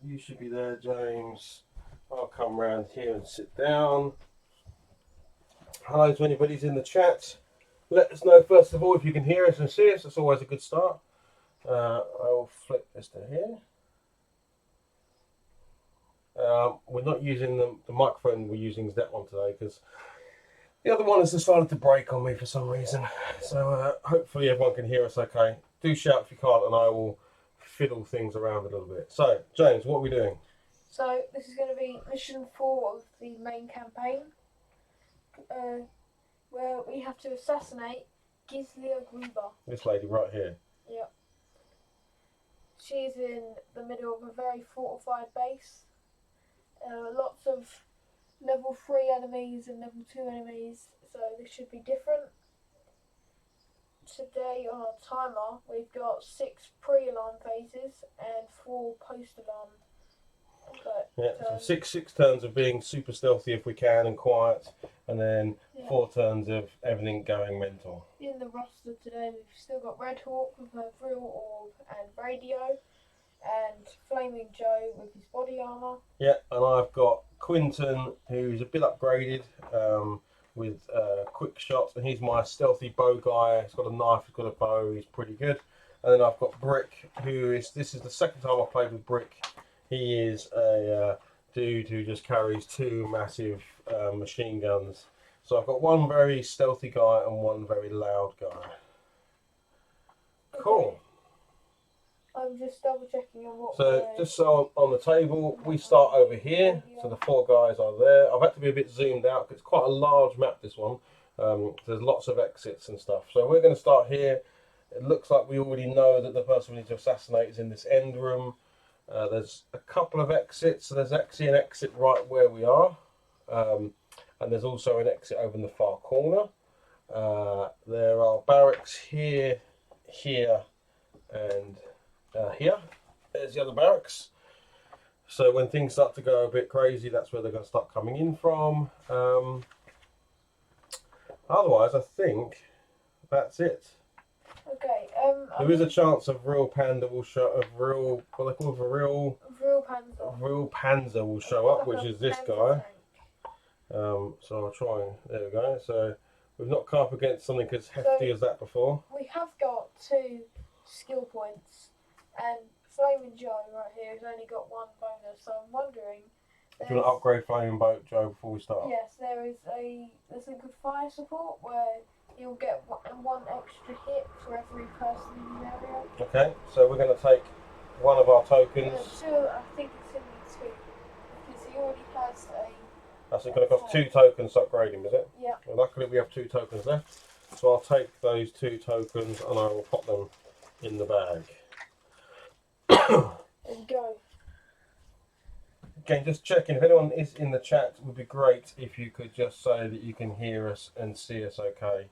You should be there, James. I'll come round here and sit down. Hello to anybody who's in the chat. Let us know first of all if you can hear us and see us. That's always a good start. I will flip this to here. We're not using the microphone we're using is that one today because the other one has decided to break on me for some reason. So hopefully everyone can hear us okay. Do shout if you can't and I will fiddle things around a little bit. So, James, what are we doing? So this is going to be mission 4 of the main campaign, where we have to assassinate Gizlia Gruber. This lady right here. Yep. She's in the middle of a very fortified base. Lots of level 3 enemies and level 2 enemies, so this should be different. Today on our timer, we've got 6 pre-alarm phases and 4 post-alarm. Yeah, so six turns of being super stealthy if we can and quiet, and then 4 turns of everything going mental. In the roster today, we've still got Red Hawk with her Vril Orb and Radio, and Flaming Joe with his body armour. Yeah, and I've got Quinton, who's a bit upgraded with quick shots, and he's my stealthy bow guy. He's got a knife, he's got a bow, he's pretty good. And then I've got Brick, this is the second time I've played with Brick. He is a dude who just carries 2 massive machine guns. So I've got one very stealthy guy and one very loud guy. Cool. I'm just double checking on what. So just so on the table, we start over here. So the 4 guys are there. I've had to be a bit zoomed out because it's quite a large map, this one. There's lots of exits and stuff. So we're going to start here. It looks like we already know that the person we need to assassinate is in this end room. There's a couple of exits. So there's actually an exit right where we are. And there's also an exit over in the far corner. There are barracks here, here, and here. There's the other barracks. So when things start to go a bit crazy, that's where they're going to start coming in from. Otherwise, I think that's it. Okay. There is a chance of real panda will show. What they call Vril Panzer. Real Panzer will show up, which is this guy. So I'll try and there we go. So we've not come up against something as hefty as that before. We have got 2 skill points, and Flaming Joe right here has only got 1 bonus. So I'm wondering. Do you want to upgrade Flaming Boat, Joe, before we start? Yes, there's a good fire support where you'll get 1 extra hit for every person in the area. Okay, so we're going to take one of our tokens. I think it's going to be 2 because he already has a. That's going to cost 2 tokens to upgrade him, is it? Yeah. Well, luckily we have 2 tokens left, so I'll take those 2 tokens and I will pop them in the bag. There you go. Again, just checking if anyone is in the chat. It would be great if you could just say that you can hear us and see us okay.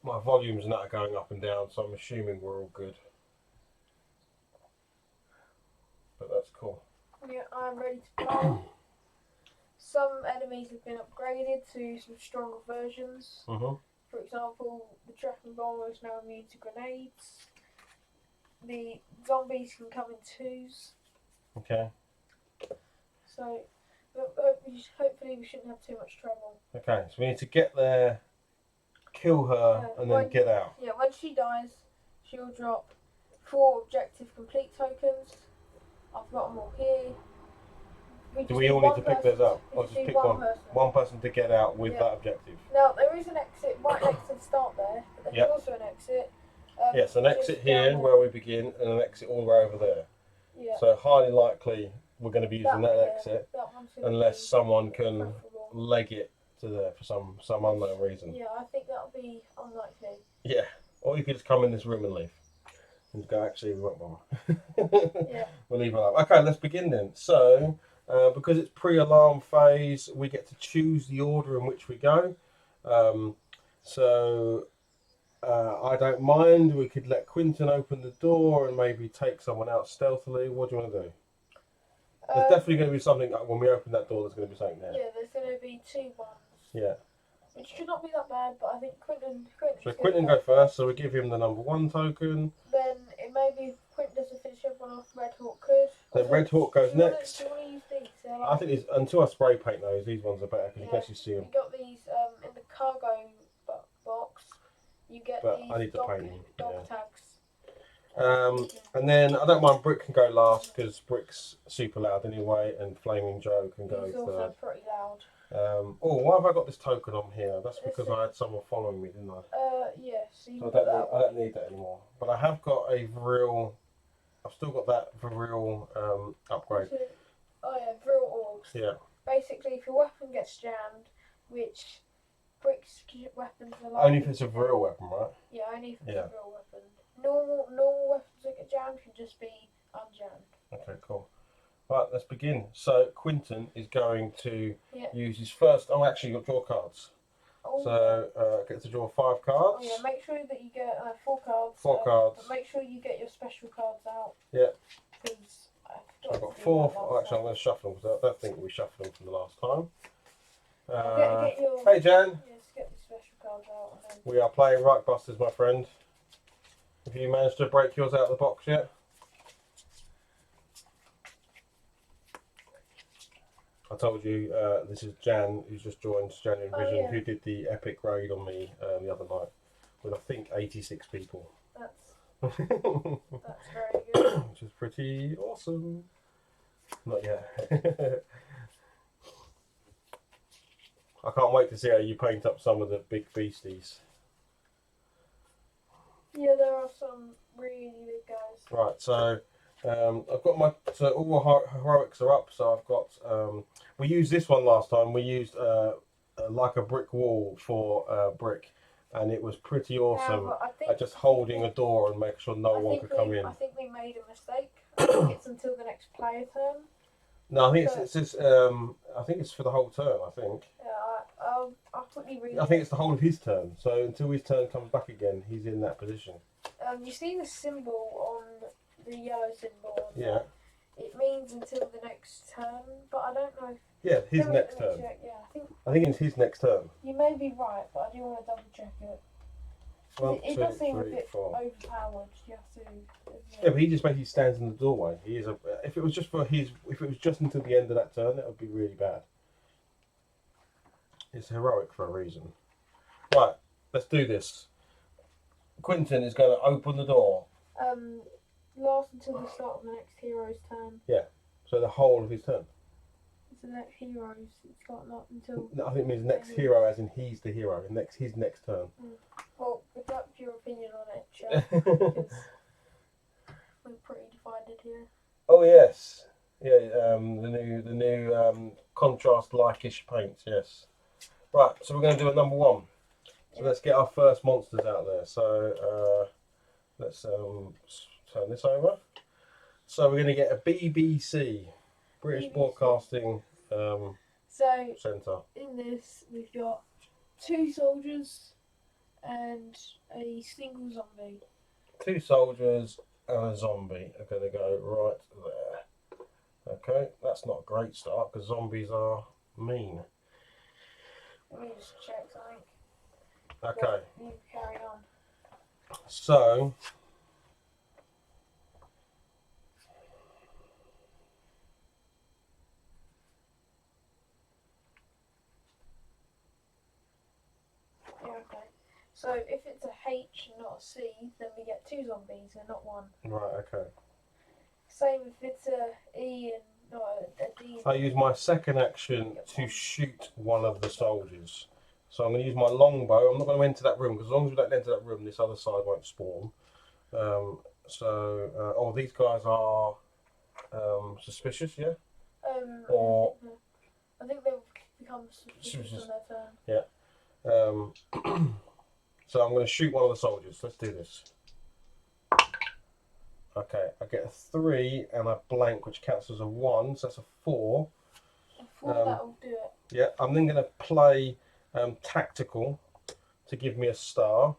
My volumes and that are going up and down, so I'm assuming we're all good. But that's cool. Yeah, I'm ready to play. Some enemies have been upgraded to some stronger versions. For example, the tracking bomber is now immune to grenades. The zombies can come in 2s. Okay. So, hopefully we shouldn't have too much trouble. Okay, so we need to get there, kill her, and then get out. Yeah, when she dies, she'll drop 4 objective complete tokens. I've got them all here. Do we all need to pick those up? Or just pick one person to get out with that objective? Now, there is an exit right next to the start there, but there's also an exit. Yes, an exit here where we begin, and an exit all the way over there. Yeah. So highly likely we're going to be using that exit, unless someone can leg it to there for some unknown reason. Yeah, I think that'll be unlikely. Yeah, or you could just come in this room and leave. And go, actually, we won't bother. Yeah. We'll leave it up. Okay, let's begin then. So, because it's pre-alarm phase, we get to choose the order in which we go. I don't mind. We could let Quinton open the door and maybe take someone out stealthily. What do you want to do? There's definitely going to be something when we open that door. There's going to be something there. Yeah, there's going to be 2 ones. Yeah. Which should not be that bad, but I think Quinton. So Quinton go first. So we give him the number 1 token. Then maybe if Quint doesn't finish everyone off, Red Hawk could. Then Red Hawk goes next. Do you want to use these? I think until I spray paint these ones are better because you can actually see them. You got these in the cargo box. You get these I need to paint them. dog tags. And then I don't mind Brick can go last because Brick's super loud anyway, and Flaming Joe can go He's third. also pretty loud. Oh, why have I got this token on here? That's because I had someone following me, didn't I? Yes. So I don't need that anymore. But I have got a Vril. I've still got that Vril upgrade. Oh yeah, Vril Orgs. Yeah. Basically, if your weapon gets jammed, which Brick's weapons are like. Only if it's a Vril weapon, right? Yeah, only if it's a Vril weapon. Normal weapons that get jammed can just be unjammed. Okay, cool. Right, let's begin. So Quinton is going to use his first. Oh, actually, you've got draw cards. Oh, so get to draw 5 cards. Oh yeah, make sure that you get 4 cards. 4 cards. But make sure you get your special cards out. Yeah. Because I've got 4. Oh, actually, I'm going to shuffle them because I don't think we shuffled them from the last time. Hey, Jan. Yes, get the special cards out. We are playing ReichBusters, my friend. Have you managed to break yours out of the box yet? I told you this is Jan, who's just joined, January Vision, who did the epic raid on me the other night with I think 86 people. That's very good. Which is pretty awesome. Not yet. I can't wait to see how you paint up some of the big beasties. Yeah, there are some really big guys. Right, so I've got all heroics are up. So I've got we used this one last time. We used like a brick wall for brick, and it was pretty awesome. Just holding a door and making sure no one could come in. I think we made a mistake. I think it's until the next player turn. No, I think I think it's for the whole turn. I think. Yeah, I'll quickly read. I think it's the whole of his turn. So until his turn comes back again, he's in that position. You see the symbol on the yellow symbol. Yeah. It means until the next turn, but I don't know if. Yeah, his next turn. Check. Yeah, I think it's his next turn. You may be right, but I do want to double check it. It does seem a bit overpowered. You have to. Yeah, but he just basically stands in the doorway. He is if it was just until the end of that turn, that would be really bad. It's heroic for a reason. Right, let's do this. Quinton is going to open the door. Last until the start of the next hero's turn. Yeah, so the whole of his turn. It's the next hero's. It's got not until. No, I think it means next hero, as in he's the hero. His next turn. Well, if that's your opinion on it, Chad, because we're pretty divided here. Oh yes, yeah. The new contrast like-ish paints. Yes. Right, so we're going to do a number 1. So let's get our first monsters out there. So let's turn this over. So we're going to get a BBC, British Broadcasting Centre. In this, we've got 2 soldiers and a single zombie. 2 soldiers and a zombie are going to go right there. Okay, that's not a great start because zombies are mean. Let me just check something. Okay. You carry on. So yeah, okay. So if it's a H and not a C, then we get 2 zombies and not 1. Right, okay. Same if it's a E and not a D. I use my second action to shoot one of the soldiers. So I'm going to use my longbow. I'm not going to enter that room because as long as we don't enter that room, this other side won't spawn. These guys are suspicious, yeah? I think they've become suspicious on their turn. Yeah. So I'm going to shoot one of the soldiers. Let's do this. Okay, I get a 3 and a blank, which counts as a 1, so that's a 4. A 4, that'll do it. Yeah, I'm then going to play tactical to give me a star,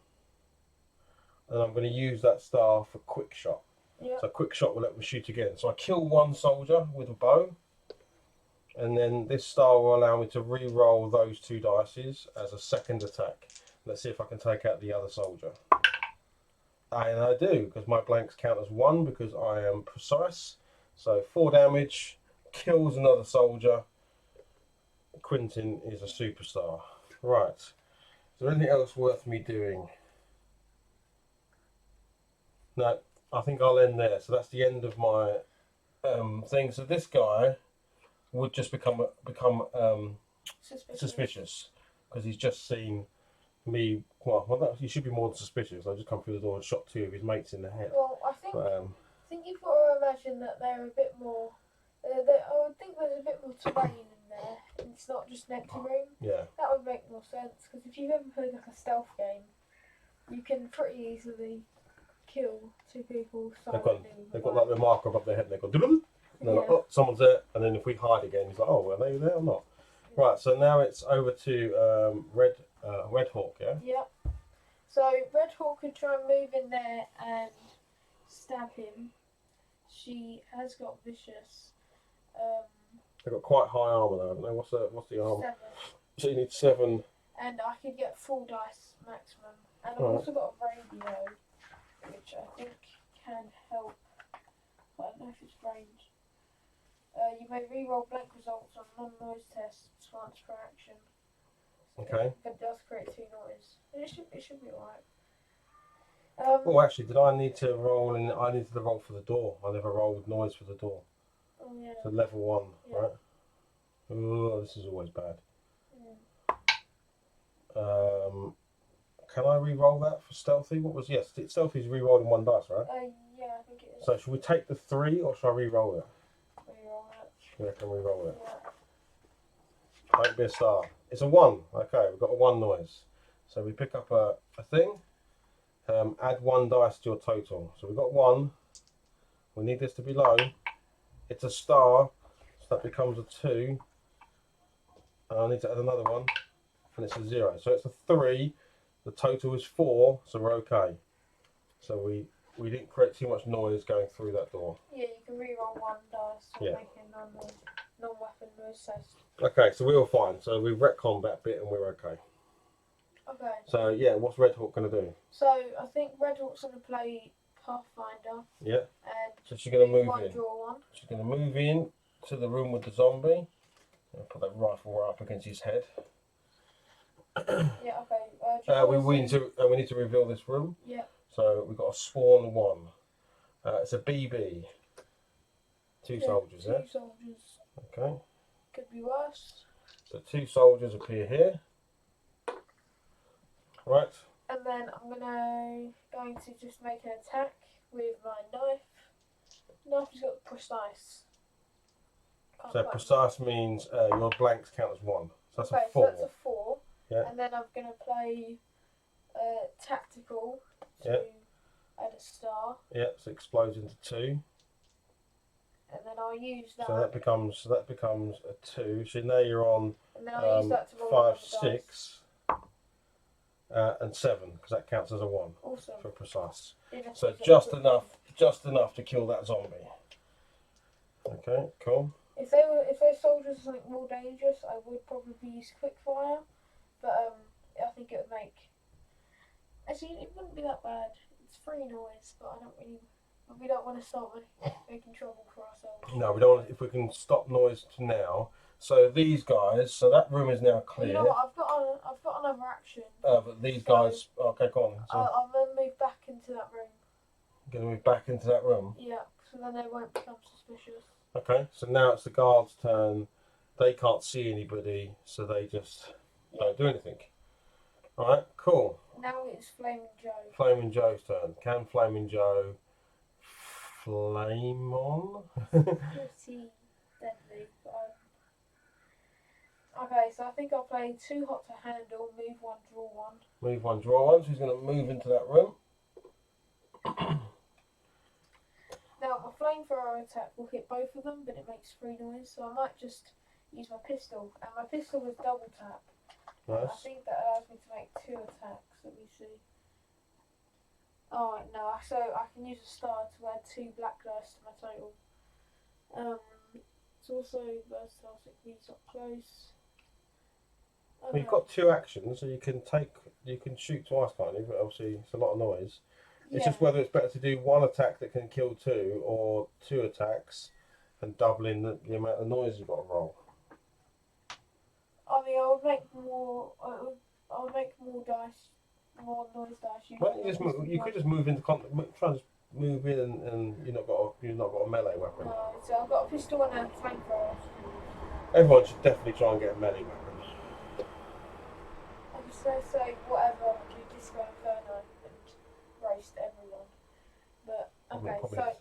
and I'm going to use that star for quick shot. Yep. So quick shot will let me shoot again. So I kill 1 soldier with a bow, and then this star will allow me to re-roll those 2 dices as a second attack. Let's see if I can take out the other soldier. And I do, because my blanks count as 1 because I am precise. So 4 damage, kills another soldier. Quentin is a superstar. Right. Is there anything else worth me doing? No, I think I'll end there. So that's the end of my thing. So this guy would just become suspicious because he's just seen me. Well, he should be more than suspicious. I just come through the door and shot 2 of his mates in the head. Well, I think you've got to imagine that they're a bit more. I would think there's a bit more terrain in there. And it's not just an empty room. Yeah. That would make more sense because if you've ever played like a stealth game, you can pretty easily kill 2 people silently. They've got like the marker above their head and they go and they're like, oh, someone's there, and then if we hide again, he's like, oh, were they there or not? Yeah. Right, so now it's over to Red Hawk, yeah? Yep. So Red Hawk could try and move in there and stab him. She has got vicious. They've got quite high armour though, haven't they? What's the armour? 7. So you need 7. And I could get full dice maximum. And I've also got a radio, which I think can help. I don't know if it's range. You may re-roll blank results on non-noise tests once per action. Okay. But it does create 2 noise. It should be alright. Oh, actually, did I need to roll? I needed to roll for the door. I never rolled noise for the door. Oh yeah. So level 1, Yeah. right? Oh, this is always bad. Yeah. Can I re-roll that for stealthy? Yes, stealthy's re-rolling 1 dice, right? Yeah, I think it is. So should we take the 3 or should I re-roll it? Re-roll it. Yeah, I can re-roll it. Yeah. Don't be a star. It's a 1. Okay, we've got a 1 noise. So we pick up a thing. Add 1 dice to your total. So we've got 1. We need this to be low. It's a star, so that becomes a 2. And I need to add another 1, and it's a 0. So it's a 3. The total is 4, so we're okay. So we didn't create too much noise going through that door. Yeah, you can re-roll 1 dice or Yeah. make a non-weapon noise test. Okay, so we were fine. So we retconned that bit and we're okay. Okay. So yeah, what's Red Hawk going to do? So I think Red Hawk's going to play Pathfinder. Yeah. And So she's going to move one, in. draw 1. She's going to move in to the room with the zombie. I'll put that rifle right up against his head. Yeah. Okay. We need to reveal this room. Yeah. So we've got a spawn 1. It's a BB. 2 soldiers, 2 yeah? soldiers. Okay. Could be worse. So 2 soldiers appear here. Right. And then I'm going to just make an attack with my knife. Knife has got precise. So precise means your blanks count as 1. So that's a 4. So that's a 4. Yeah. And then I'm going to play tactical to add a star. Yeah, so it explodes into 2. And then I'll use that. So that becomes a 2. So now you're on and then I'll use that to roll 5, 6, and 7 because that counts as a 1 awesome. for precise. Yeah, so just enough to kill that zombie. Okay, cool. If those soldiers were something more dangerous, I would probably use quickfire. But I think it would make. Actually, it wouldn't be that bad. It's free noise, but we don't want to start making trouble for ourselves. No, we don't. If we can stop noise now. So these guys. So that room is now clear. You know what? I've got another action. But these guys. Okay, go on. So I'm gonna move back into that room. Gonna move back into that room. Yeah, so then they won't become suspicious. Okay, so now it's the guards' turn. They can't see anybody, so they just don't do anything. All right, cool. Now it's Flaming Joe. Flaming Joe's turn. Can Flaming Joe flame on? Pretty deadly. Okay, so I think I'll play 2 hot to handle, move 1, draw 1. Move 1, draw 1. So he's going to move into that room. Now, a flamethrower attack will hit both of them, but it makes free noise, so I might just use my pistol. And my pistol is double tap. Nice. I think that allows me to make 2 attacks. Let me see. Oh, no, so I can use a star to add 2 black dice to my total. It's also versatile, so it can use up close. Well, you've got 2 actions, so you can shoot twice, can't you? But obviously, it's a lot of noise. It's just whether it's better to do one attack that can kill two or two attacks and doubling the amount of noise you've got to roll. I mean, I would make more. I would make more dice, more noise dice. Why don't you just move, you could just move into try and just move in and you've not got a melee weapon. No, so I've got a pistol and a flamethrower. Everyone should definitely try and get a melee weapon. I could say whatever, do Disco Inferno and roast everyone. But okay,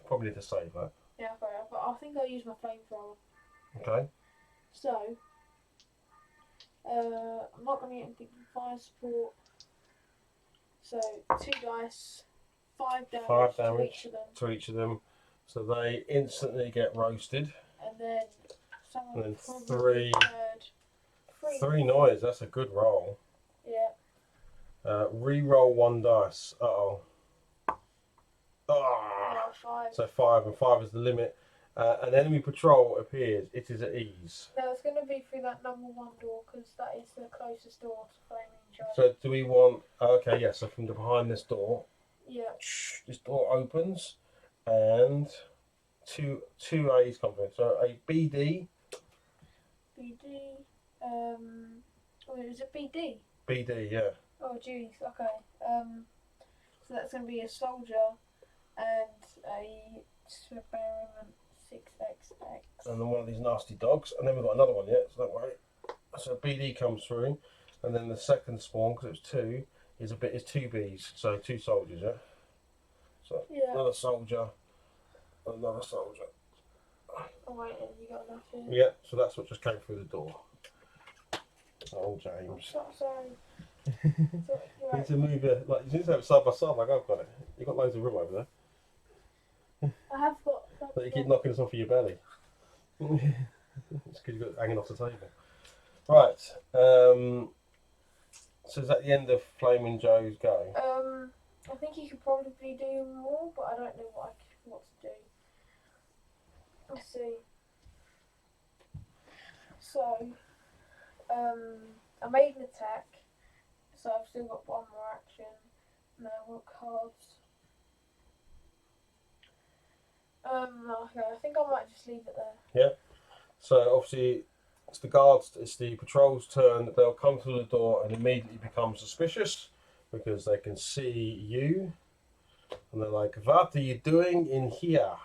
probably need to save that. Yeah, okay, but I think I'll use my flamethrower. Okay. So, I'm not going to get anything from fire support. So, 2 dice, 5 damage, 5 damage to each of them. So they instantly get roasted. And then someone And then probably heard 3 noise. That's a good roll. Yeah. Re-roll 1 dice. Uh-oh. Oh, 5. So 5, and 5 is the limit. An enemy patrol appears. It is at ease. No, it's going to be through that number 1 door because that is the closest door to Flaming Joe. So do we want... Okay, yes, so from behind this door. Yeah. This door opens and two A's come through. So a BD. BD. Oh, is it BD? BD, yeah. Oh, jeez. Okay. So that's going to be a soldier and a experiment 6XX. And then one of these nasty dogs. And then we've got another one yet, so don't worry. So BD comes through. And then the second spawn, because it was 2, is 2 Bs. So 2 soldiers, yeah? So yeah. Another soldier. Another soldier. Oh, wait, and you got enough here? Yeah, so that's what just came through the door. Oh, James. Oh, sorry. You need to move it, like, you need to have it side by side like I've got it. You've got loads of room over there. I have got. But you keep knocking us off of your belly. It's because you've got it hanging off the table. Right. So is that the end of Flaming Joe's go? I think you could probably do more, but I don't know what to do. Let's see. So, I made an attack, so I've still got 1 more action. Now what cards? Okay, I think I might just leave it there. Yeah. So obviously it's the guards, it's the patrol's turn. They'll come through the door and immediately become suspicious because they can see you and they're like, what are you doing in here?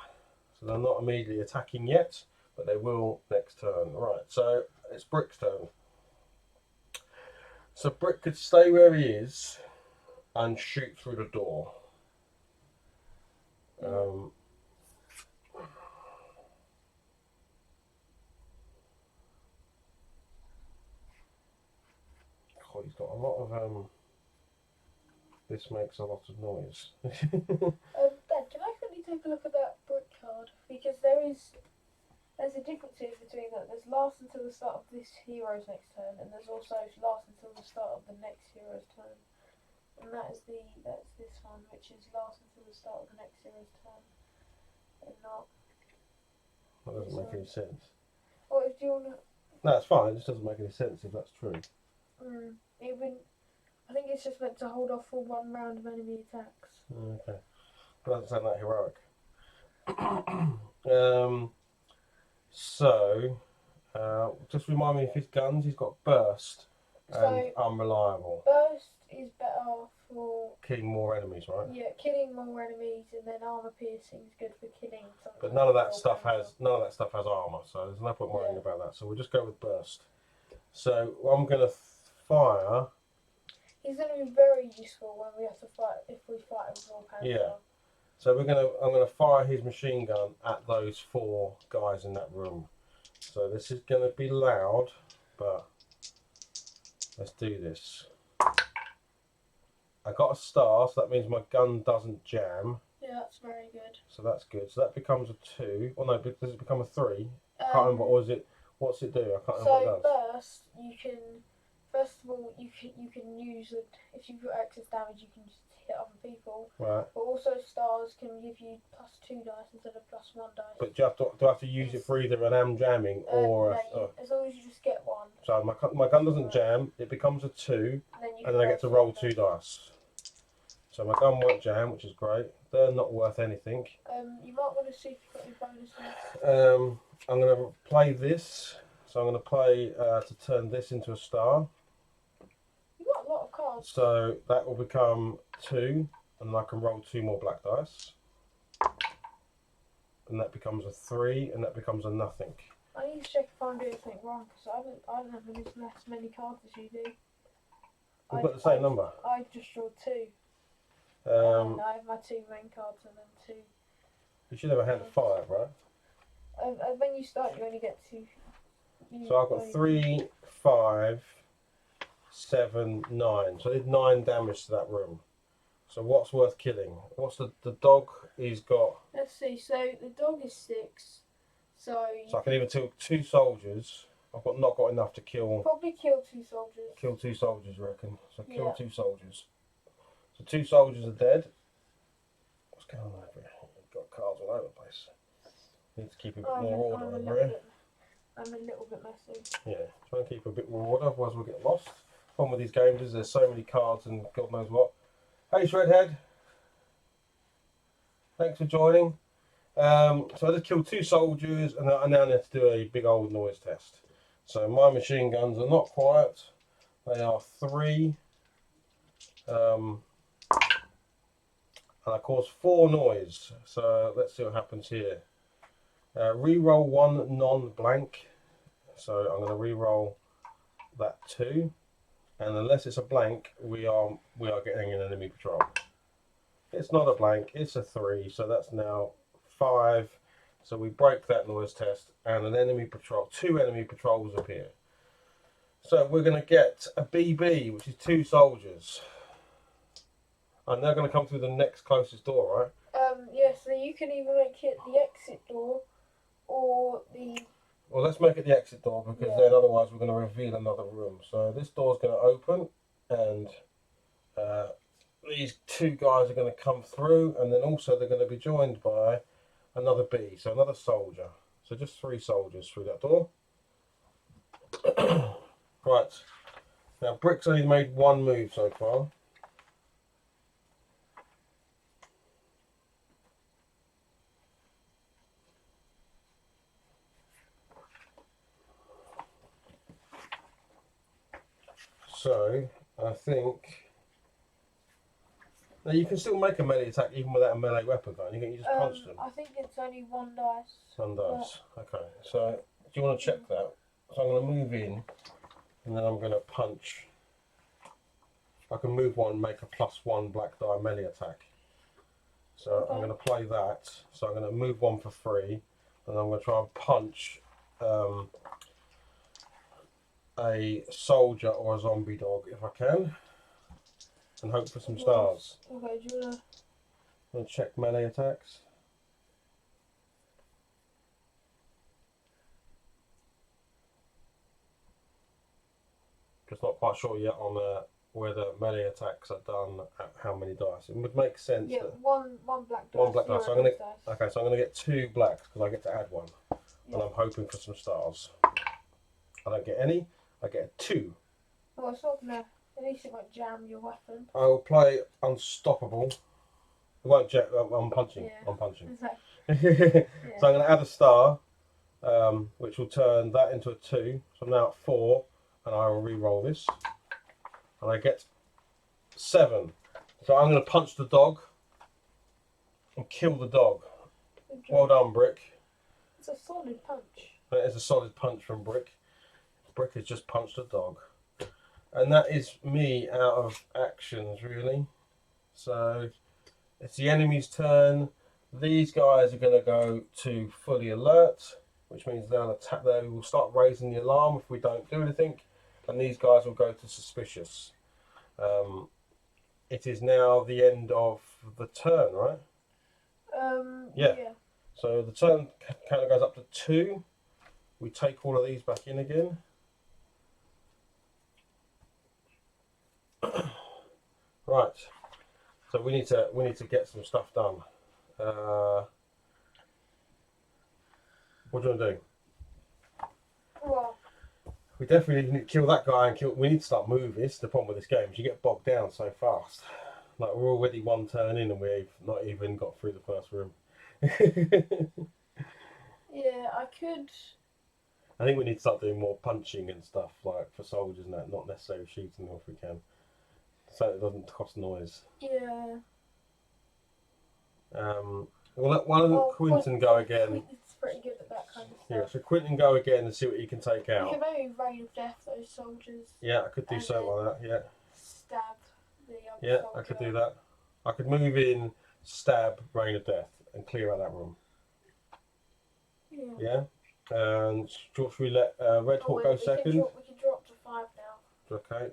So they're not immediately attacking yet, but they will next turn. Right, so it's Brick's turn. So Brick could stay where he is and shoot through the door. He's got a lot of this makes a lot of noise. Dad, can I quickly take a look at that brick card? Because there's a difference here between that. There's last until the start of this hero's next turn, and there's also last until the start of the next hero's turn. And that's this one, which is last until the start of the next hero's turn. And not. That doesn't make any sense. Or do you wanna? No, it's fine. It just doesn't make any sense if that's true. I think it's just meant to hold off for 1 round of enemy attacks. Okay. It doesn't sound that heroic. Just remind me of his guns. He's got burst and unreliable. Burst is better for killing more enemies, right? Yeah, killing more enemies, and then armor piercing is good for killing something. But none of that stuff has armor, so there's no point worrying about that. So we'll just go with burst. So I'm going to fire. He's going to be very useful when we have to fight, if we fight with Raw Panther. Yeah. So I'm going to fire his machine gun at those 4 guys in that room. So this is going to be loud, but let's do this. I got a star, so that means my gun doesn't jam. Yeah, that's very good. So that's good. So that becomes a 2. Oh no, does it become a 3? I can't remember. Or is it? What's it do? I can't remember what it does. So burst, you can. First of all, you can use it if you've got excess damage. You can just hit other people. Right. But also stars can give you +2 dice instead of +1 dice. But do I have to use it for either an am jamming or no, as long as you just get 1. So my gun doesn't jam. It becomes a 2, and then I get to roll 2 dice. So my gun won't jam, which is great. They're not worth anything. You might want to see if you've got any bonuses. I'm going to play this. So I'm going to play to turn this into a star. You've got a lot of cards. So that will become 2, and I can roll 2 more black dice. And that becomes a 3, and that becomes a nothing. I need to check if I'm doing something wrong, because I don't have as many cards as you do. We've got the same number. I just drew 2. I have my 2 main cards and then 2. You should have a hand of 5, right? When you start, you only get 2. So I've got 3, 5, 7, 9. So I did 9 damage to that room. So what's worth killing? What's the dog? He's got. Let's see. So the dog is 6. So I can either kill 2 soldiers. I've not got enough to kill. Probably kill 2 soldiers. Kill 2 soldiers, I reckon. So kill 2 soldiers. So 2 soldiers are dead. What's going on over here? You've got cards all over the place. Need to keep a bit more order over here. I'm a little bit messy. Yeah, try and keep a bit more order, otherwise we'll get lost. The problem with these games is there's so many cards and God knows what. Hey Shredhead, thanks for joining. So I just killed 2 soldiers, and I now need to do a big old noise test. So my machine guns are not quiet. They are 3. And I cause 4 noise. So let's see what happens here. Reroll 1 non-blank. So I'm going to re-roll that 2, and unless it's a blank, we are getting an enemy patrol. It's not a blank, it's a 3, so that's now 5. So we break that noise test, and an enemy patrol, 2 enemy patrols appear. So we're going to get a BB, which is 2 soldiers, and they're going to come through the next closest door, right? Yeah. So you can either make it the exit door or the. Well, let's make it the exit door, because then otherwise we're going to reveal another room. So this door's going to open, and these 2 guys are going to come through, and then also they're going to be joined by another B, so another soldier. So just 3 soldiers through that door. Right. Now Brick's only made 1 move so far. So I think now you can still make a melee attack even without a melee weapon, can't you? You just punch them. I think it's only 1 dice. 1 dice. Okay. So do you want to check that? So I'm going to move in, and then I'm going to punch. I can move 1, make a +1 black die melee attack. So I'm going to play that. So I'm going to move 1 for free, and I'm going to try and punch a soldier or a zombie dog if I can, and hope for some stars. Okay, do you want to check melee attacks? Just not quite sure yet on whether melee attacks are done at how many dice. It would make sense. Yeah, that one black dice. 1 black dice. So I'm going to dice. okay. So I'm going to get 2 blacks because I get to add 1, and I'm hoping for some stars. I don't get any. I get a 2. Well, it's not gonna. At least it won't jam your weapon. I will play unstoppable. It won't jam. I'm punching. Yeah. I'm punching. Exactly. So I'm going to add a star, which will turn that into a 2. So I'm now at 4, and I will re-roll this, and I get 7. So I'm going to punch the dog and kill the dog. Well done, Brick. It's a solid punch. That is a solid punch from Brick. Brick has just punched a dog. And that is me out of actions, really. So it's the enemy's turn. These guys are going to go to fully alert, which means they'll attack. They will start raising the alarm if we don't do anything. And these guys will go to suspicious. It is now the end of the turn, right? Yeah. So the turn counter goes up to 2. We take all of these back in again. Right. So we need to get some stuff done. What do you want to do? Well, we definitely need to kill that guy and kill. We need to start moving. This is the problem with this game. Is you get bogged down so fast. Like we're already one turn in and we've not even got through the first room. Yeah, I could. I think we need to start doing more punching and stuff, like for soldiers and that, not necessarily shooting them if we can. So it doesn't cost noise. Yeah. We'll let one of the Quinton go again. Quinton's pretty good at that kind of stuff. Yeah, so Quinton go again and see what he can take You out. can maybe Rain of Death those soldiers. Yeah, I could do something like that, yeah. Stab the other Yeah, soldier. I could do that. I could move in, stab, Rain of Death, and clear out that room. Yeah. Yeah? And should we let Red Hawk go second? We can drop to 5 now. Okay.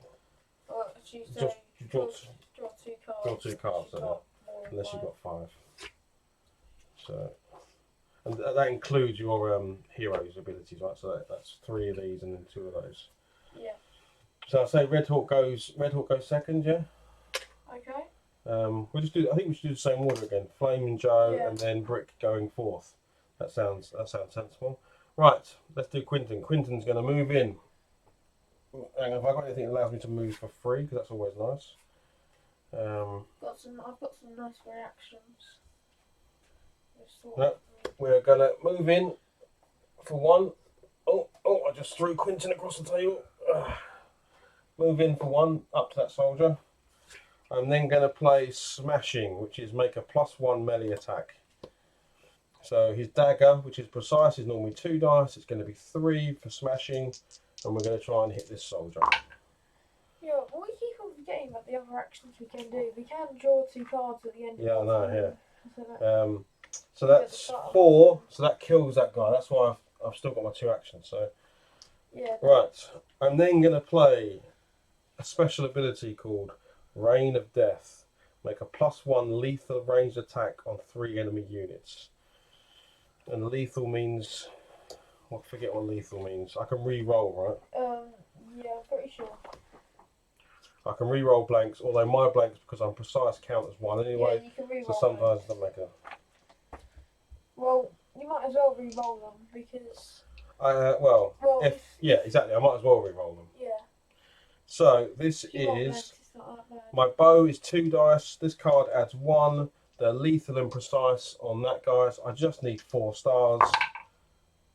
Well, you Draw two cards. Draw 2 cards, unless you've got 5. So, and that includes your hero's abilities, right? So that's 3 of these and then 2 of those. Yeah. So I say Red Hawk goes second, yeah. Okay. We'll just do. I think we should do the same order again. Flaming Joe Yeah. and then Brick going fourth. That sounds sensible. Right, let's do Quinton. Quinton's going to move in. Hang on, have I got anything that allows me to move for free? Because that's always nice. I've got some nice reactions. No, we're going to move in for 1. Oh! I just threw Quinton across the table. Move in for 1 up to that soldier. I'm then going to play Smashing, which is make a +1 melee attack. So his dagger, which is precise, is normally 2 dice. It's going to be 3 for smashing, and we're going to try and hit this soldier. Yeah, well, we keep on forgetting about the other actions we can do. We can draw 2 cards at the end. Yeah, I know. Yeah. So that's 4. So that kills that guy. That's why I've still got my 2 actions. So yeah. Right. I'm then going to play a special ability called Rain of Death. Make a +1 lethal ranged attack on 3 enemy units. And lethal means, I forget what lethal means. I can re-roll, right? Yeah, I'm pretty sure. I can re-roll blanks, although my blanks, because I'm precise, count as 1 anyway. Yeah, you can re-roll. So sometimes it doesn't make a. Well, you might as well re-roll them because. Yeah, exactly. I might as well re-roll them. Yeah. So this is my bow is 2 dice. This card adds 1. They're lethal and precise on that, guys. I just need 4 stars.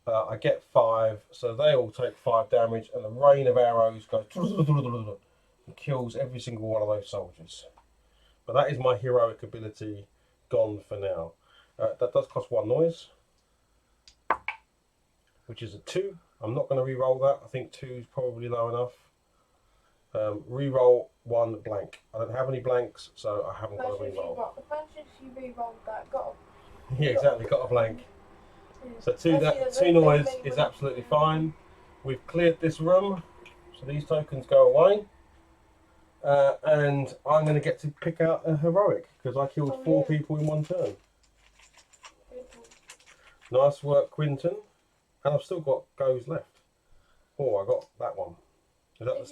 I get 5, so they all take 5 damage, and the rain of arrows goes and kills every single one of those soldiers. But that is my heroic ability gone for now. That does cost 1 noise, which is a 2. I'm not going to re-roll that. I think 2 is probably low enough. Re-roll 1 blank. I don't have any blanks, so I haven't got a re-roll. Imagine if you re-rolled that. Yeah, exactly. Got a blank. So 2 noise is absolutely fine. We've cleared this room, so these tokens go away. And I'm going to get to pick out a heroic because I killed 4 people in 1 turn. Nice work, Quinton. And I've still got goes left. Oh, I got that one. That's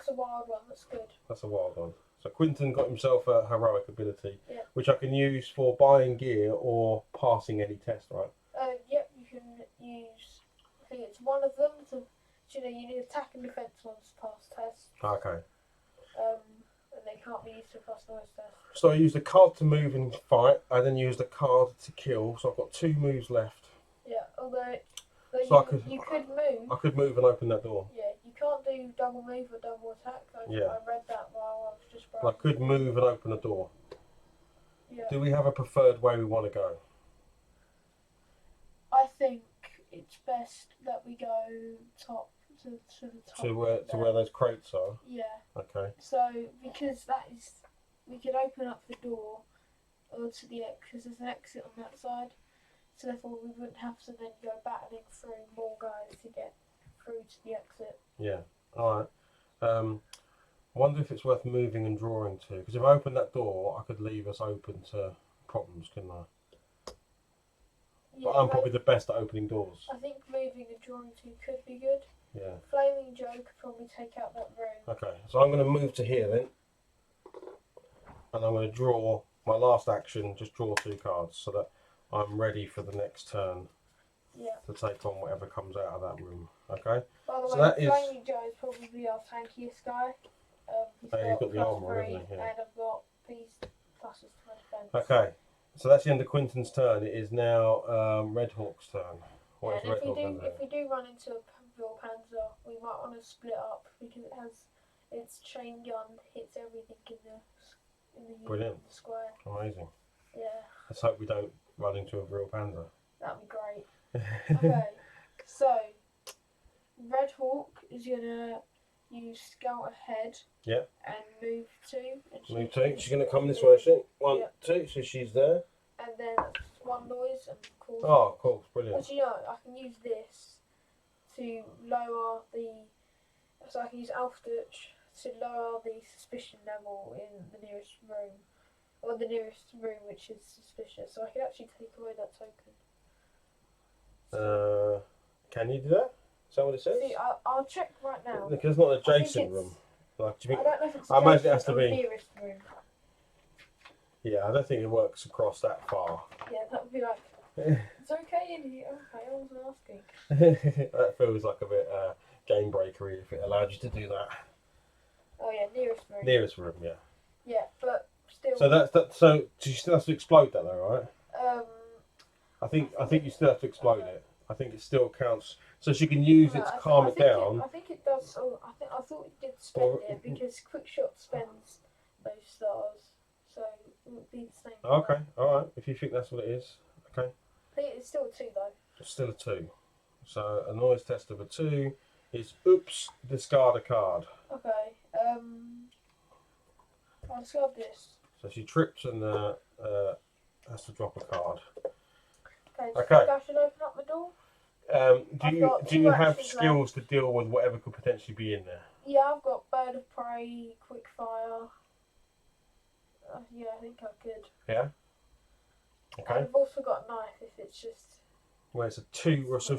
a wild one. That's good. That's a wild one. So Quinton got himself a heroic ability, yeah, which I can use for buying gear or passing any test, right? Yep, you can use. I think it's one of them to. You need attack and defense ones to pass tests. Okay. And they can't be used to pass noise tests. So I used a card to move and fight. I then used a card to kill. So I've got 2 moves left. Yeah, although so you could move. I could move and open that door. Yeah, you can't do double move or double attack. I read that while I was just. I could move and open a door. Yeah. Do we have a preferred way we want to go? I think it's best that we go top to the top. To where those crates are. Yeah. Okay. So because we could open up the door, or to the because there's an exit on that side. So therefore we wouldn't have to then go battling through more guys to get through to the exit. Yeah. All right. I wonder if it's worth moving and drawing to, because if I open that door, I could leave us open to problems, couldn't I? Yeah, but I'm probably the best at opening doors. I think moving and drawing to could be good. Yeah. Flaming Joe could probably take out that room. Okay, so I'm going to move to here then, and I'm going to draw my last action. Just draw 2 cards so that I'm ready for the next turn. Yeah. To take on whatever comes out of that room. Okay. By the so way, that Flaming Joe is probably our tankiest guy. He's got the armor, hasn't he? Yeah. And I've got Please plus us to my defense. Okay, so that's the end of Quinton's turn. It is now Red Hawk's turn. What is And Red Hawk going to do? if we do run into a real Panzer, we might want to split up because it has its chain gun hits everything in the Brilliant. square. Amazing. Yeah. Let's hope we don't run into a real Panzer. That'd be great. Okay, so Red Hawk is gonna use Scout ahead. Yep. And move 2. And Move 2. She's going to come this way, I think. 1, yep. 2. So she's there. And then one noise and cause. Oh, cool. Brilliant. Actually, no, I can use this to lower the. So I can use Alpha Dutch to lower the suspicion level in the nearest room. Or the nearest room which is suspicious. So I can actually take away that token. Can you do that? Is that what it says? See, I'll check right now. Because it's not an adjacent room. Like, do you think, I don't know if it's I imagine it has to be. nearest room. Yeah, I don't think it works across that far. Yeah, that would be like, it's okay in here. Okay, I wasn't asking. That feels like a bit game breakery if it allowed you to do that. Oh yeah, nearest room. Nearest room, yeah. Yeah, but still. So that's that. So you still have to explode that, though, right? I think you still have to explode it. I think it still counts. So she can use it to calm it down. I think it does. Oh, I thought it did spend it because quick shot spends those stars, so it would be the same. Okay, all right. If you think that's what it is, okay. I think it's still a 2 though. It's still a 2. So a noise test of a 2 is oops, discard a card. Okay. I'll discard this. So she trips and has to drop a card. Okay. I should open up the door. Do you have skills to deal with whatever could potentially be in there? Yeah, I've got Bird of Prey, Quick Fire. Yeah, I think I could. Yeah. Okay. And I've also got a knife if it's just. Well, it's a 2. So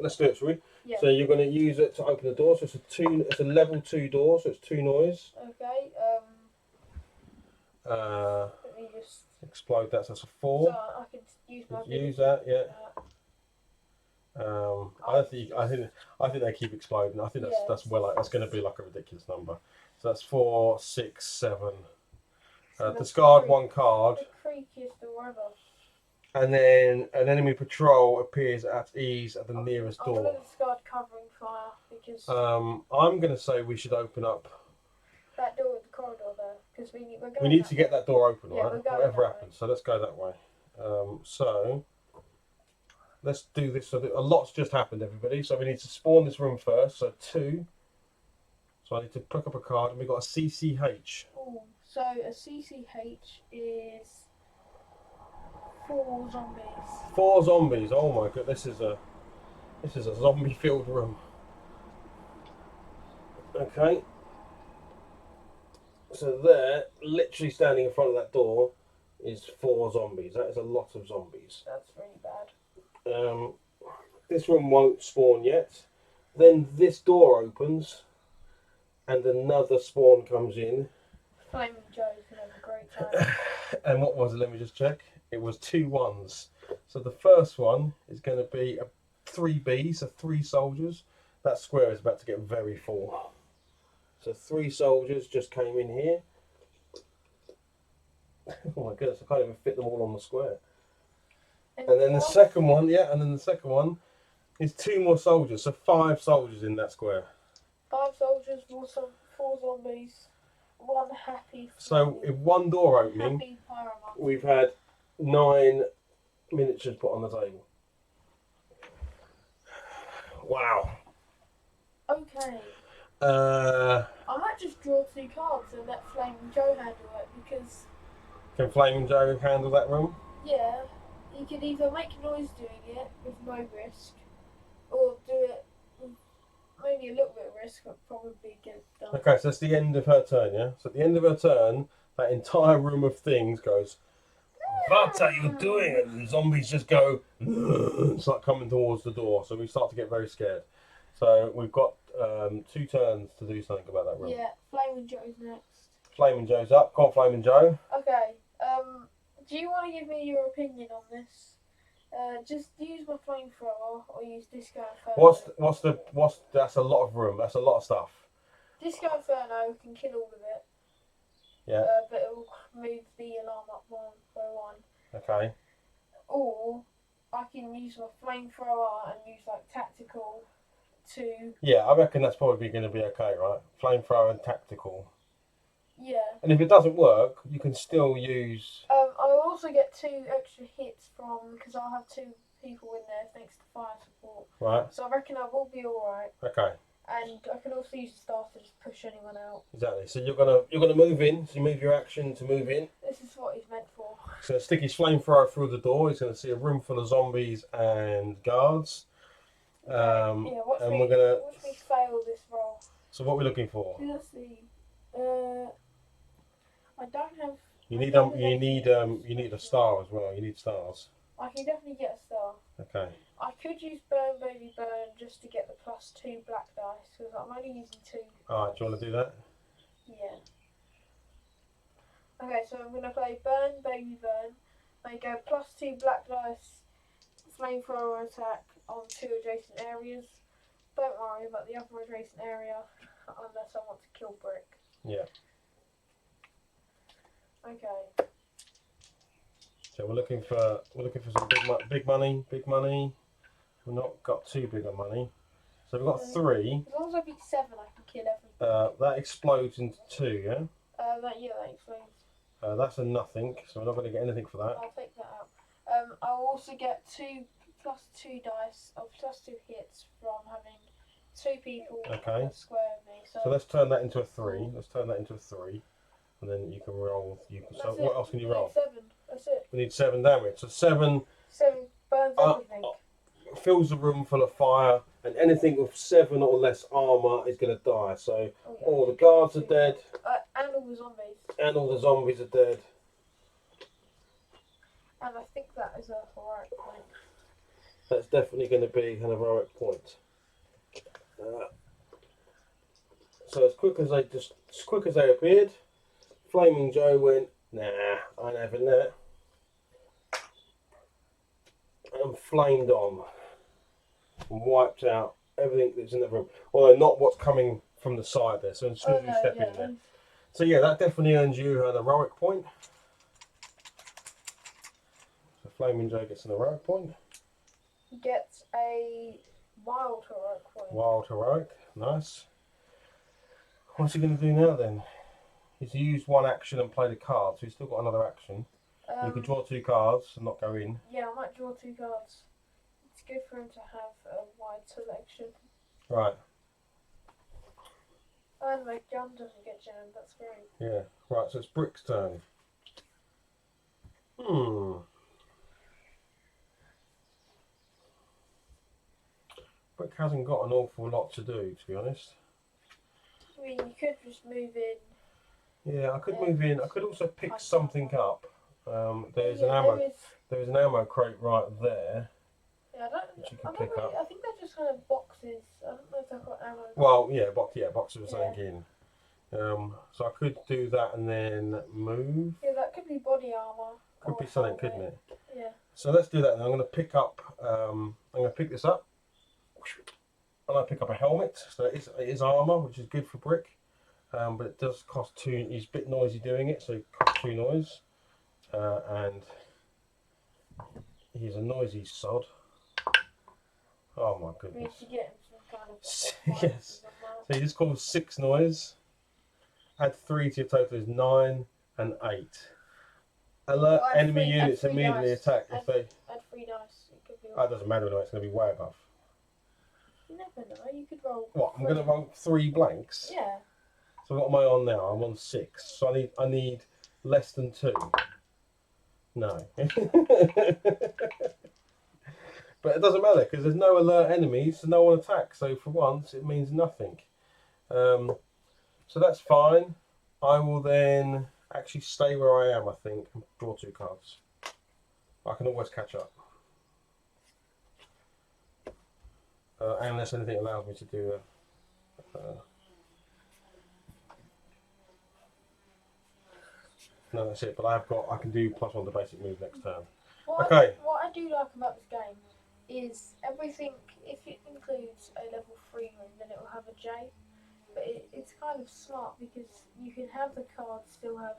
let's do it, shall we? Yeah. So you're going to use it to open the door. So it's a 2. It's a level 2 door. So it's 2 noise. Okay. Let me just explode that. So that's a 4. So I can use my. Use that, yeah. I think they keep exploding. I think that's that's going to be like a ridiculous number. So that's 4, 6, 7. Discard 1 card. The creakiest door ever. And then an enemy patrol appears at ease at the nearest door. I'm going to discard covering fire because. I'm going to say we should open up. That door with the corridor there, because we need to get that door open, right? Whatever happens. Way. So let's go that way. So let's do this. So a lot's just happened, everybody. So we need to spawn this room first. So 2. So I need to pick up a card, and we've got a CCH. Oh, so a CCH is 4 zombies. 4 zombies. Oh my god, this is a zombie-filled room. Okay. So there, literally standing in front of that door, is 4 zombies. That is a lot of zombies. That's really bad. This room won't spawn yet. Then this door opens, and another spawn comes in. Flaming Joe's gonna have a great time. And what was it? Let me just check. It was 2 1s. So the first one is going to be a 3B, so 3 soldiers. That square is about to get very full. So 3 soldiers just came in here. Oh my goodness, I can't even fit them all on the square. And then the second one, is 2 more soldiers, so 5 soldiers in that square. 5 soldiers, 4 zombies, 1 happy. So in 1 door opening, we've had 9 miniatures put on the table. Wow. Okay. I might just draw 2 cards and let Flaming Joe handle it because. Can Flaming Joe handle that room? Yeah, he could either make noise doing it with no risk, or do it with maybe a little bit of risk, but probably get it done. Okay, so that's the end of her turn, yeah? So at the end of her turn, that entire room of things goes, "What are you doing?" And the zombies just go, start coming towards the door. So we start to get very scared. So we've got 2 turns to do something about that room. Yeah, Flaming Joe's next. Flaming Joe's up. Come on, Flaming Joe. Okay. Do you want to give me your opinion on this? Just use my flamethrower or use Disco Inferno. That's a lot of room. That's a lot of stuff. Disco Inferno can kill all of it. Yeah. But it will move the alarm up one by one. Okay. Or I can use my flamethrower and use like tactical to. Yeah, I reckon that's probably going to be okay, right? Flamethrower and tactical. Yeah. And if it doesn't work, you can still use. I'll also get 2 extra hits from because I'll have 2 people in there thanks to fire support. Right. So I reckon I will be alright. Okay. And I can also use the staff to just push anyone out. Exactly. So you're gonna move in. So you move your action to move in. This is what he's meant for. He's gonna stick his flamethrower through the door. He's gonna see a room full of zombies and guards. Yeah, watch me fail this roll. So what are we looking for? Let's see. I don't have. You need a star as well. You need stars. I can definitely get a star. Okay. I could use Burn Baby Burn just to get the +2 black dice because I'm only using 2. Alright, do you want to do that? Yeah. Okay, so I'm gonna play Burn Baby Burn. I go +2 black dice, flamethrower attack on 2 adjacent areas. Don't worry about the other adjacent area unless I want to kill Brick. Yeah. Okay. So we're looking for some big money. We've not got too big of money. So we've got 3. As long as I beat 7, I can kill everything. That explodes into 2, yeah? That explodes. That's a nothing, so we're not going to get anything for that. I'll take that out. I'll also get 2 +2 dice of +2 hits from having 2 people square with me. So let's turn that into a 3. Let's turn that into a 3. And then you can roll. So what else can you roll? 7. That's it. We need 7 damage. So 7 burns everything. Fills the room full of fire, and anything with 7 or less armor is going to die. So all the guards are dead. And all the zombies. And all the zombies are dead. And I think that is a heroic point. That's definitely going to be an heroic point. So as quick as they appeared, Flaming Joe went, nah, I ain't having that. And flamed on. And wiped out everything that's in the room. Although not what's coming from the side there. So as soon as you step in there. So yeah, that definitely earns you an heroic point. So Flaming Joe gets an heroic point. He gets a wild heroic point. Wild heroic, nice. What's he going to do now then? He's used 1 action and played a card, so he's still got another action. You could draw 2 cards and not go in. Yeah, I might draw 2 cards. It's good for him to have a wide selection. Right. And my gun doesn't get jammed, that's great. Yeah, right, so it's Brick's turn. Brick hasn't got an awful lot to do, to be honest. I mean, you could just move in. Yeah, I could move in. I could also pick something up. There's an ammo crate right there. Yeah, which you can pick up. I think they're just kind of boxes. I don't know if they've got ammo. Well, yeah, boxes with something in. So I could do that and then move. Yeah, that could be body armor. Could be something, couldn't it? Yeah. So let's do that. And I'm going to pick up. I'm going to pick this up, and I pick up a helmet. So it is armor, which is good for Brick. But it does cost 2. He's a bit noisy doing it, so it costs 2 noise. And he's a noisy sod. Oh my goodness. We need to get him some kind of yes. So he just calls 6 noise. Add 3 to your total is 9 and 8. Alert enemy units immediately attack if they. Add 3 dice. It could be. That doesn't matter anyway. It's going to be way above. You never know. You could roll. What? I'm going to roll 3 blanks. Yeah. So what am I on now? I'm on 6. So I need less than 2. No. But it doesn't matter because there's no alert enemies, so no one attacks. So for once, it means nothing. So that's fine. I will then actually stay where I am, I think, and draw 2 cards. I can always catch up. Unless anything allows me to do no, that's it. But I can do +1 to basic move next turn. What Okay. What I do like about this game is everything. If it includes a level 3 room, then it will have a J. But it's kind of smart because you can have the cards still have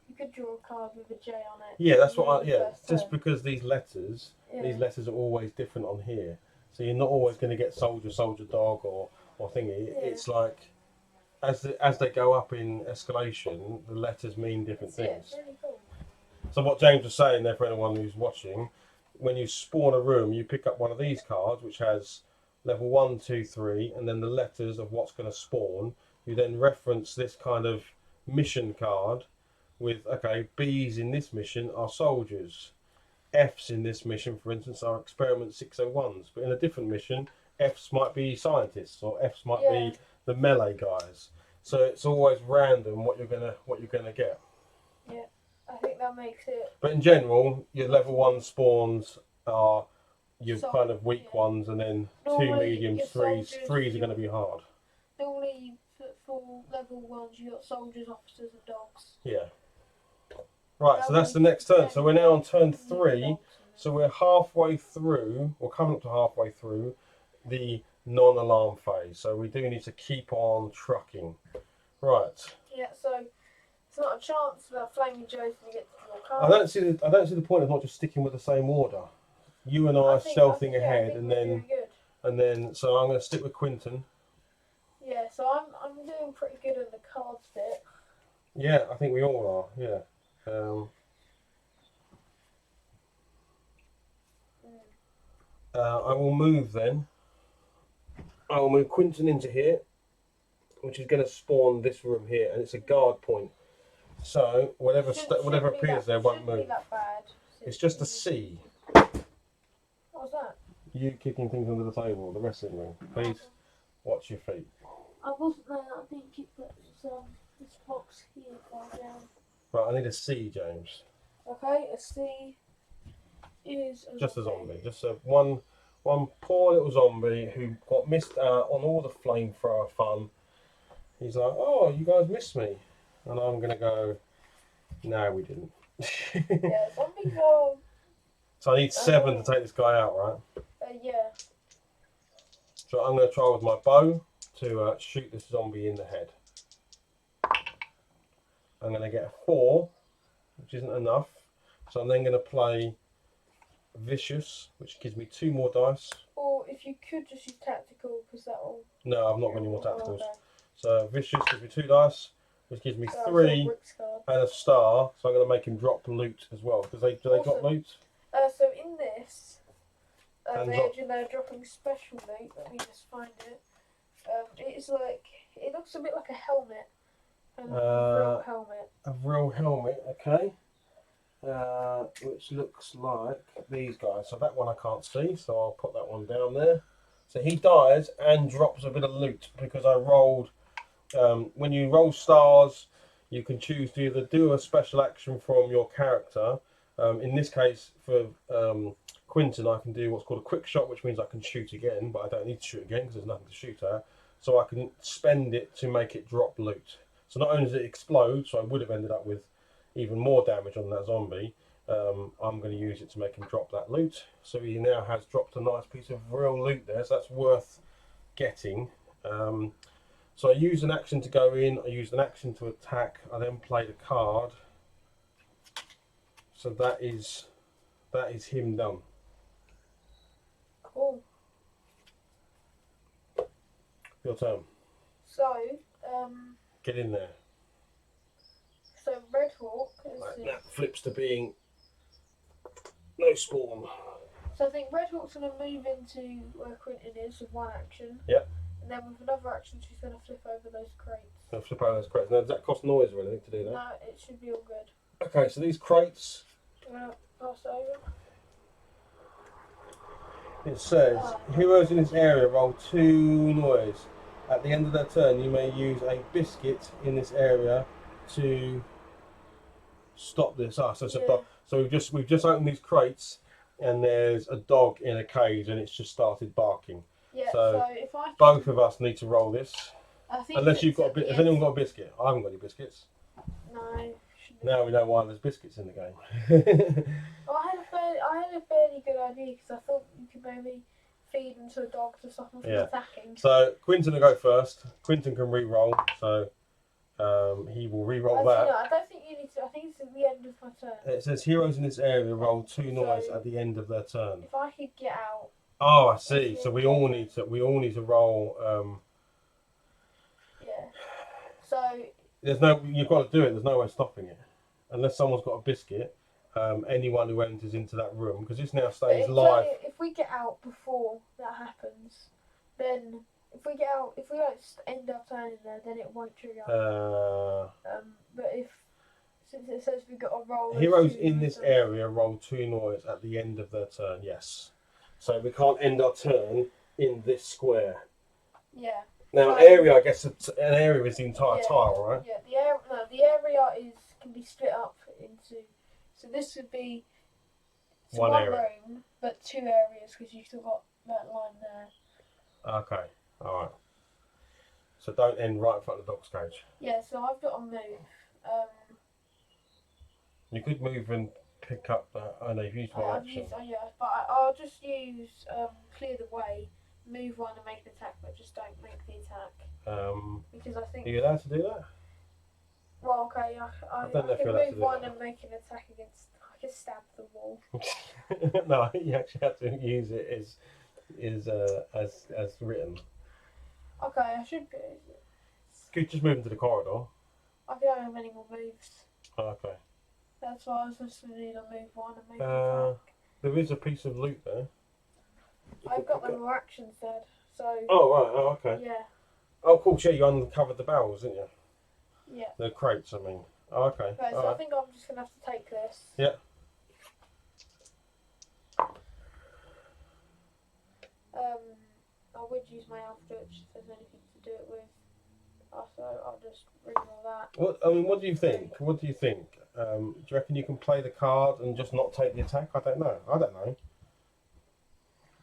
You could draw a card with a J on it. Yeah, that's what in the first just turn. because these letters are always different on here. So you're not always going to get soldier, dog, or thingy. Yeah. It's like as they go up in escalation, the letters mean different things. Yeah, it's really cool. So what James was saying there, for anyone who's watching, when you spawn a room, you pick up one of these cards, which has level 1, 2, 3, and then the letters of what's going to spawn. You then reference this kind of mission card with, okay, B's in this mission are soldiers. F's in this mission, for instance, are experiment 601s. But in a different mission, F's might be scientists, or F's might be the melee guys. So it's always random what you're gonna get. Yeah, I think that makes it. But in general, your level 1 spawns are your kind of weak ones, and then normally 2 mediums, soldiers, threes are going to be hard. Normally, for level 1s, you got soldiers, officers, and dogs. Yeah. Right, so that's the next turn. So we're now on turn 3. So we're halfway through, or coming up to halfway through, the non-alarm phase. So we do need to keep on trucking. Right. Yeah, so it's not a chance for Flaming Joe's to get to draw cards. I don't see the point of not just sticking with the same order. You and I are stealthing ahead, and then so I'm going to stick with Quinton. Yeah, so I'm doing pretty good in the cards bit. Yeah, I think we all are. Yeah. I will move then. I will move Quinton into here, which is going to spawn this room here, and it's a guard point. So whatever appears there won't move. That bad. It's just a C. What's that? You kicking things under the table, the wrestling ring. Please watch your feet. I wasn't there. I didn't keep this box here far down. Right, I need a C, James. Okay, a C is just a zombie. Just one poor little zombie who got missed out on all the flamethrower fun. He's like, oh, you guys missed me. And I'm going to go, no, we didn't. Yeah, zombies are... So I need 7 to take this guy out, right? Yeah. So I'm going to try with my bow to shoot this zombie in the head. I'm going to get a 4, which isn't enough. So I'm then going to play Vicious, which gives me 2 more dice. Or if you could just use Tactical, because that will... No, I've not got any more tacticals. Okay. So Vicious gives me 2 dice, which gives me 3 and a star. So I'm going to make him drop loot as well. Because do they drop loot? So in this, they're dropping special loot. Let me just find it. It's like, it looks a bit like a helmet. A real helmet. A real helmet, okay. Which looks like these guys. So that one I can't see, so I'll put that one down there. So he dies and drops a bit of loot because I rolled. When you roll stars, you can choose to either do a special action from your character. In this case, for Quinton, I can do what's called a quick shot, which means I can shoot again, but I don't need to shoot again because there's nothing to shoot at. So I can spend it to make it drop loot. So not only does it explode, so I would have ended up with even more damage on that zombie, I'm going to use it to make him drop that loot. So he now has dropped a nice piece of real loot there, so that's worth getting. So I used an action to go in, I used an action to attack, I then played a card. So that is him done. Cool. Your turn. So, get in there. So Red Hawk is... That flips to being no spawn. So I think Red Hawk's going to move into where Quinton is with one action. Yep. And then with another action, she's going to flip over those crates. Flip over those crates. Now, does that cost noise or anything to do that? No, it should be all good. Okay, so these crates... I'm going to pass it over. It says, heroes in this area roll 2 noise. At the end of their turn, you may use a biscuit in this area to stop this. So it's a dog. So we've just opened these crates, and there's a dog in a cage, and it's just started barking. Yeah. So if I both of us need to roll this. I think unless you've got a bit. Has anyone got a biscuit? I haven't got any biscuits. No. Now we know why there's biscuits in the game. Well, I had a fairly good idea because I thought you could maybe feed them to a dog to stop them from attacking. So Quinton will go first. Quinton can re-roll, so he will re-roll that. I don't think you need to. I think noise at the end of my turn. It says heroes in this area roll 2 noise So, at the end of their turn. If I could get out. Oh, I see. So we all need to roll. Yeah. So. You've got to do it. There's no way stopping it, unless someone's got a biscuit. Anyone who enters into that room, because this now stays live. If we get out before that happens, then if we get out, if we don't end our turn in there, then it won't trigger. But since it says we've got to roll. Heroes in this area roll 2 noise at the end of their turn. Yes. So we can't end our turn in this square. Yeah. Now, area, I guess an area is the entire tile, right? Yeah, the area can be split up into. So this would be one room, but 2 areas because you've still got that line there. Okay, all right. So don't end right in front of the dog's cage. Yeah, so I've got to move. You could move and pick up. I know you've used one action. But I'll just use clear the way. Move one and make an attack, but just don't make the attack. Because I think. Are you allowed to do that? Well, okay, I don't know if can you're allowed to move do one that. and make an attack against. I can stab the wall. No, you actually have to use it as written. Okay, I should be. Could just move into the corridor. I don't have any more moves. Oh, okay. That's why I was just going to need to move one and make an attack. There is a piece of loot there. I've got my more actions dead, so. Oh right. Oh okay. Yeah. Oh, of course. Yeah, you uncovered the barrels, didn't you? Yeah. The crates, I mean. Oh, okay. Okay, so I think I'm just going to have to take this. Yeah. I would use my Alphdutch if there's anything to do it with. So I'll just reroll that. What do you think? What do you think? Do you reckon you can play the card and just not take the attack? I don't know.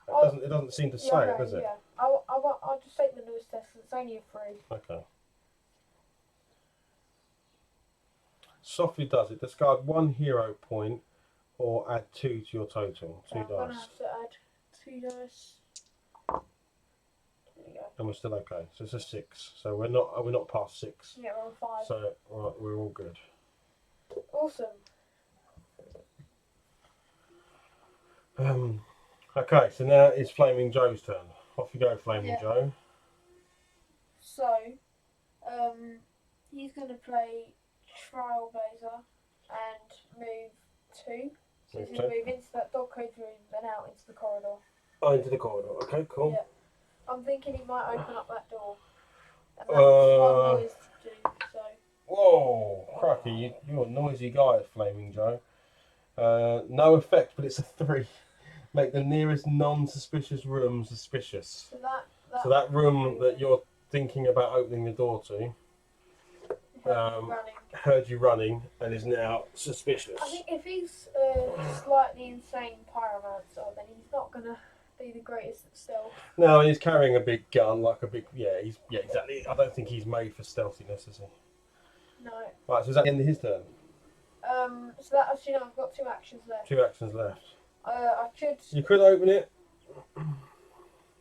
It doesn't seem to say it, does it? Yeah. I'll just take the noise test because it's only a 3. Okay. Softly does it. Discard 1 hero point or add 2 to your total. 2 I'm going to dice. have to add 2 dice. There you go. And we're still okay. So it's a 6. So we're not past 6. Yeah, we're on 5. So right, we're all good. Awesome. Okay, so now it's Flaming Joe's turn. Off you go, Flaming Joe. So, he's going to play Trailblazer and move 2. So he's going to move into that dog cage room and out into the corridor. Oh, into the corridor. Okay, cool. Yeah. I'm thinking he might open up that door. And that's one noise to do, so. Whoa, cracky, you're a noisy guy, Flaming Joe. No effect, but it's a 3. Make the nearest non-suspicious room suspicious. So that room that you're thinking about opening the door to heard you running and is now suspicious. I think if he's slightly insane pyromancer, then he's not going to be the greatest at stealth. No, he's carrying a big gun, exactly. I don't think he's made for stealthiness, is he? No. Right, so is that the end of his turn? So that actually, I've got 2 actions left. 2 actions left. You could open it.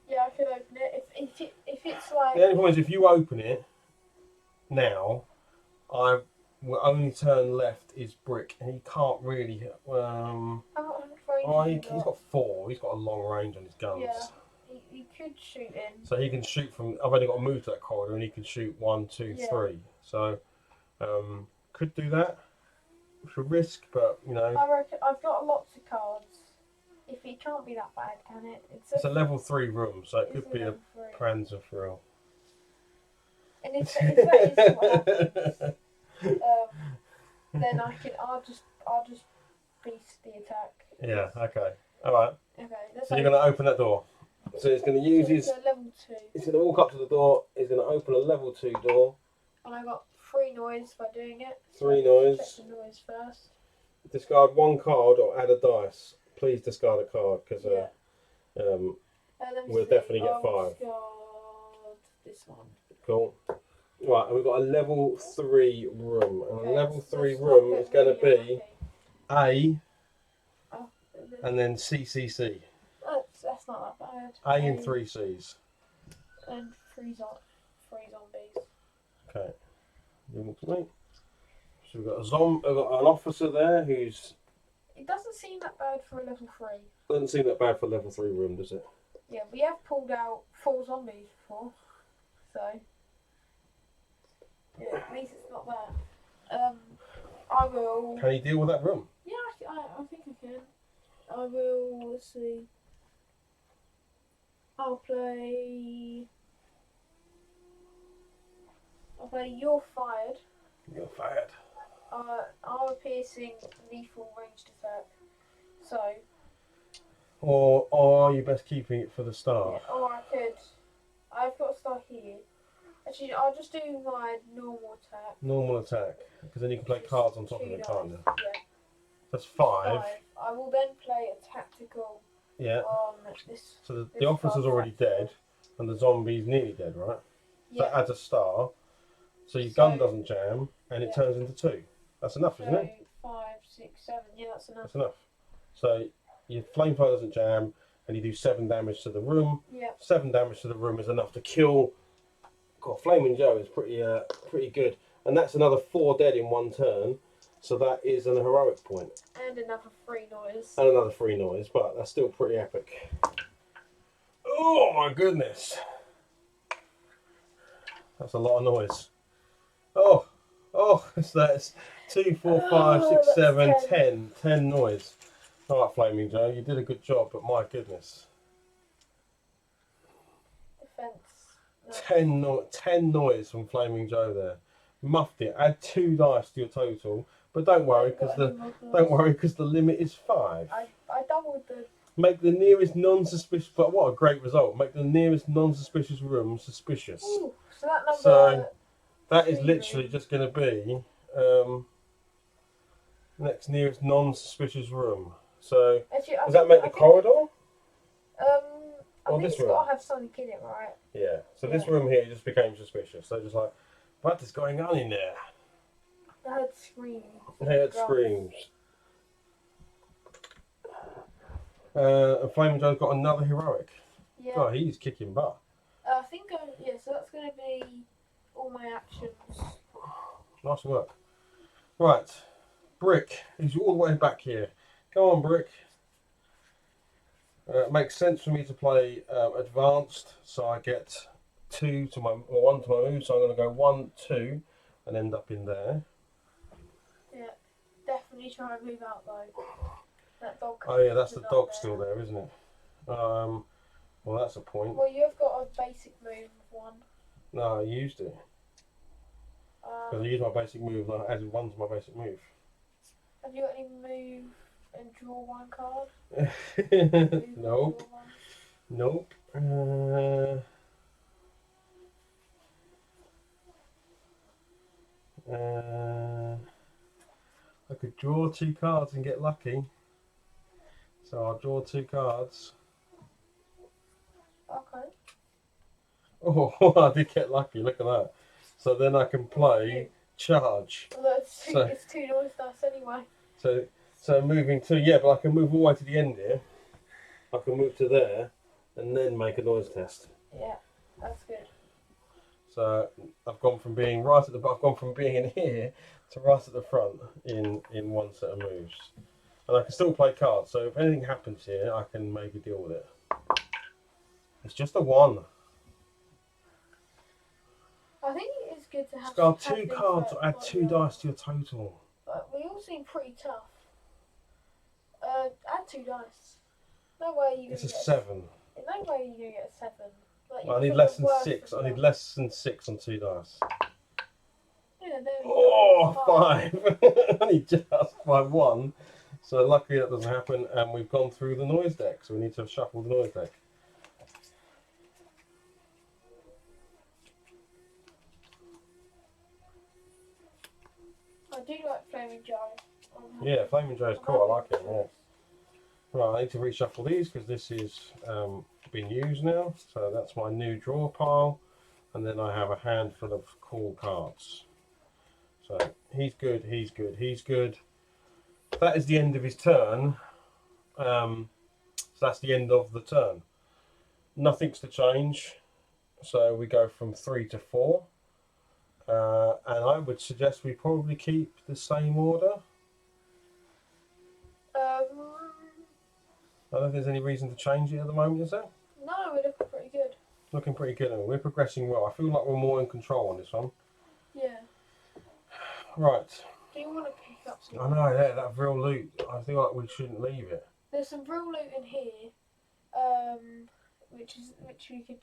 Yeah, I could open it. If it's like. The only point is if you open it now, will only turn left is Brick, and he can't really. He's got 4. He's got a long range on his guns. Yeah, he could shoot in. So he can shoot from. I've only got to move to that corridor, and he can shoot 1, 2, 3. So, could do that. For risk, but you know. I reckon I've got lots of cards. If it can't be that bad, can it? It's a level 3 room, so it could be a Pranzer for real. And if that is what happens, then I'll just beast the attack. Yeah. Okay. All right. Okay. So you're going to open that door. So he's going to use his. Level 2. He's going to walk up to the door. He's going to open a level 2 door. And I got 3 noise by doing it. 3 noise. Check the noise first. Discard 1 card or add a dice. Please discard a card because we'll definitely get 5. Discard this one. Cool. Right, and we've got a level 3 room, and a level 3 room is going to be A, and then CCC. That's not that bad. A and 3 Cs. And 3 zombies. Okay. You look to me. So we've got we've got an officer there who's... It doesn't seem that bad for a level 3. Doesn't seem that bad for a level 3 room, does it? Yeah, we have pulled out 4 zombies before, so yeah, at least it's not bad. I will. Can you deal with that room? Yeah, I think I can. I will. Let's see. I'll play. You're Fired. You're fired. Our piercing lethal ranged attack. So. Or are you best keeping it for the start? Yeah, or I could. I've got to start here. Actually, I'll just do my normal attack. Normal attack, because then you can play cards on top of it, can't you? Yeah. That's 5. I will then play a tactical. Yeah. On this. So the officer's already dead, and the zombie's nearly dead, right? So that adds a star. So your gun doesn't jam, and it turns into 2. That's enough, isn't it? 5, 6, 7. Yeah, that's enough. That's enough. So your flamethrower doesn't jam, and you do 7 damage to the room. Yeah. 7 damage to the room is enough to kill. God, Flaming Joe is pretty good, and that's another 4 dead in 1 turn. So that is an heroic point. And another free noise. And another free noise, but that's still pretty epic. Oh my goodness. That's a lot of noise. Oh, that's 2, 4, 5, 6, 7, 10 noise. Alright, Flaming Joe, you did a good job, but my goodness. Defense. No. 10 noise from Flaming Joe there. Muffed it. Add 2 dice to your total, but don't worry because the limit is 5. I doubled the. Make the nearest non-suspicious. But what a great result! Make the nearest non-suspicious room suspicious. Ooh, so that number. So that is literally just going to be next nearest non-suspicious room. So actually, does that make the corridor? I think it's got to have something in it, right? Yeah. So this room here just became suspicious. So just like, what is going on in there? I heard screams. I heard screams. And Flaming Joe's got another heroic. Yeah. Oh, he's kicking butt. I think, yeah, so that's going to be all my actions. Nice work. Right. Brick, he's all the way back here. Go on, Brick. It makes sense for me to play advanced, so I get 1 to my move, so I'm going to go 1, 2, and end up in there. Yeah, definitely try and move out though. That dog. Oh yeah, that's the dog still there, isn't it? Well, that's a point. Well, you've got a basic move of 1. No, I used it. Because I used my basic move and I added 1 to my basic move. Have you got any move and draw 1 card? Nope. Nope. I could draw 2 cards and get lucky. So I'll draw 2 cards. Okay. Oh, I did get lucky, look at that. So then I can play charge. Well, it's 2 noise dice anyway. So moving to, yeah, but I can move all the way to the end here. I can move to there and then make a noise test. Yeah, that's good. So I've gone from being right at the, I've gone from being in here to right at the front in 1 set of moves. And I can still play cards, so if anything happens here, I can maybe deal with it. It's just a 1. I think it's good to have. Scar 2 cards or add 2 dice to your total. But we all seem pretty tough. Add 2 dice. No way you. It's a 7. No way you can get a 7. Like, I need less than 6. I need less than 6 on 2 dice. Yeah, there we Oh, go. 5. Only just by 1. So luckily that doesn't happen, and we've gone through the noise deck, so we need to shuffle the noise deck. I do like Flaming Joe. Yeah, Flaming Joe's cool, I like it, yeah. Right, I need to reshuffle these because this is been used now. So that's my new draw pile, and then I have a handful of cool cards. So he's good, he's good, he's good. That is the end of his turn. So that's the end of the turn. Nothing's to change. So we go from 3 to 4. And I would suggest we probably keep the same order. I don't think there's any reason to change it at the moment, is there? No, we're looking pretty good. Looking pretty good. We're progressing well. I feel like we're more in control on this one. Yeah. Right. Do you want to pick up some? I know, yeah, that real loot. I feel like we shouldn't leave it. There's some real loot in here, which we could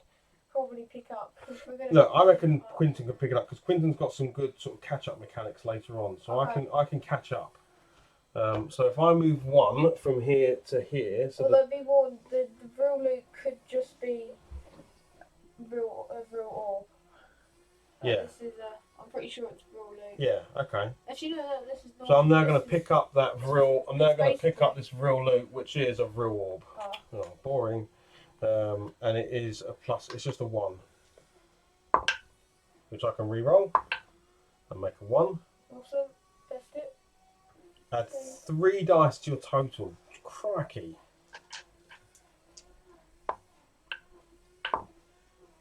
probably pick up. We're gonna Look, I reckon Quinton could pick it up because Quinton's got some good sort of catch-up mechanics later on, so okay. I can catch up. So if I move one from here to here, so there'll be more. The real loot could just be a real orb. Yeah. This is I'm pretty sure it's real loot. Yeah. Okay. Actually, no, this is not. So I'm now going to pick up that real. I'm now going to pick up this real loot, which is a real orb. Oh, boring. And it is a plus. It's just a 1, which I can re-roll and make a 1. Awesome. Best it. Add 3 dice to your total. Crikey.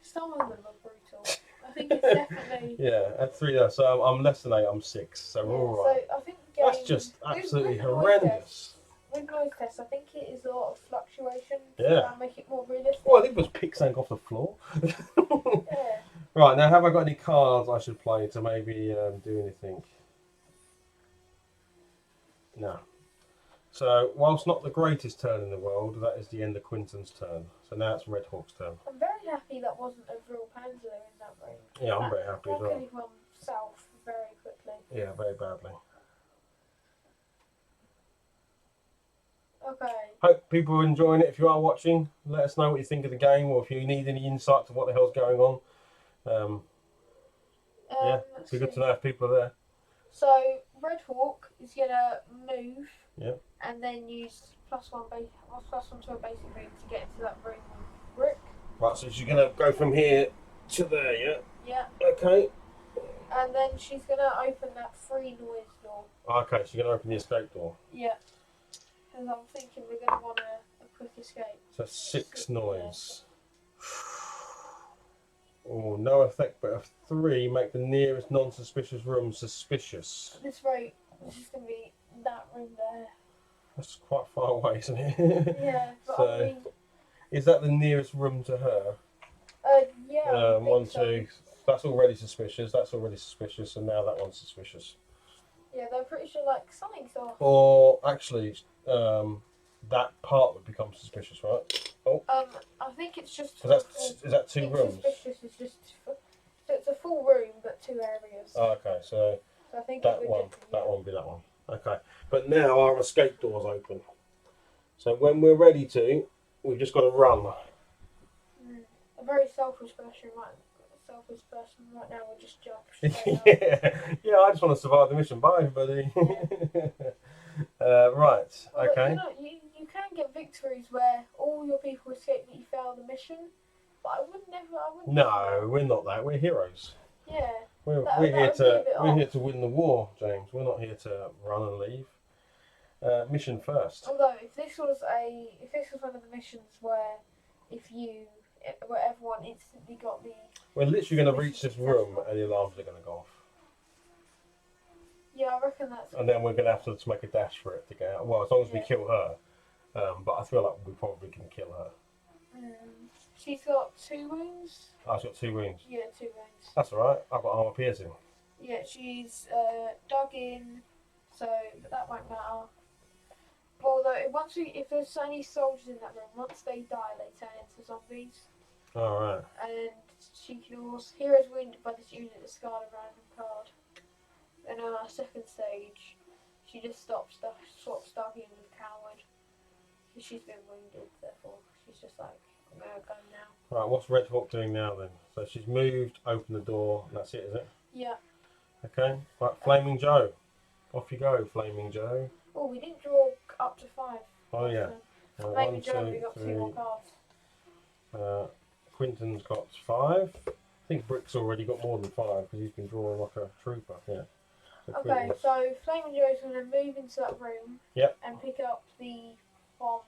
Some of them are brutal. I think it's definitely. Yeah, add 3 dice. So I'm less than 8. I'm 6. So we're all right. So I think that's just absolutely horrendous. With noise tests, I think it is a lot of fluctuation to make it more realistic. Well, I think it was pick something off the floor. Yeah. Right, now have I got any cards I should play to maybe do anything? No. So, whilst not the greatest turn in the world, that is the end of Quinton's turn. So now it's Red Hawk's turn. I'm very happy that wasn't a real Panzer in that room. Yeah, I'm very happy as well. Could have gone south very quickly. Yeah, very badly. Okay. Hope people are enjoying it. If you are watching, let us know what you think of the game, or if you need any insight to what the hell's going on. Yeah, it'd be good to know if people are there. So Red Hawk is gonna move. Yeah. And then use +1 to a basic move to get into that room with brick. Right, so she's gonna go from here to there, yeah? Yeah. Okay. And then she's gonna open that free noise door. Okay, she's gonna open the escape door. Yeah. Because I'm thinking we're gonna want a quick escape. So 6 noise. Oh, no effect, but a 3 make the nearest non-suspicious room suspicious. This is gonna be that room there. That's quite far away, isn't it? Yeah, but So, I mean, is that the nearest room to her? Yeah. 1, 2. That's already suspicious. That's already suspicious, and now that one's suspicious. Yeah, they're pretty sure like something's off. Or actually, that part would become suspicious, right? Oh. I think it's just. So is that 2 rooms? Suspicious is just. So it's a full room, but 2 areas. Oh, okay, so I think that one would be that one. Okay, but now our escape door's open. So when we're ready to, we've just got to run. A very selfish person right now will just jump straight up. Yeah, I just want to survive the mission. Bye, everybody. Right, well, okay. You can get victories where all your people escape but you fail the mission. But I wouldn't. No, we're not that. We're heroes. Yeah. We're here to win the war, James. We're not here to run and leave. Mission first. Although if this was one of the missions where everyone instantly got the. We're literally going to reach this room and the alarms are going to go off. Yeah, I reckon that's. And then we're going to have to make a dash for it to get out. Well, as long as we kill her. But I feel like we probably can kill her. She's got 2 wounds. Oh, she's got 2 wounds. Yeah, 2 wounds. That's alright. I've got armor piercing. Yeah, she's dug in, so that won't matter. Although if there's any soldiers in that room, once they die, they turn into zombies. Alright. And she can also heroes wounded by this unit discard a random card. Then on our second stage, she just swaps dug in with coward. She's been wounded, therefore she's just like, I'm gonna go now. Right, what's Red Hawk doing now then? So she's moved, opened the door, and that's it, is it? Yeah. Okay. Right, Flaming Joe. Off you go, Flaming Joe. Oh, we didn't draw up to 5. Oh yeah. Flaming Joe, we got 2 more cards. Quinton's got 5. I think Brick's already got more than 5 because he's been drawing like a trooper. Yeah. Okay, so Flaming Joe's going to move into that room. Yep. And pick up the bomb.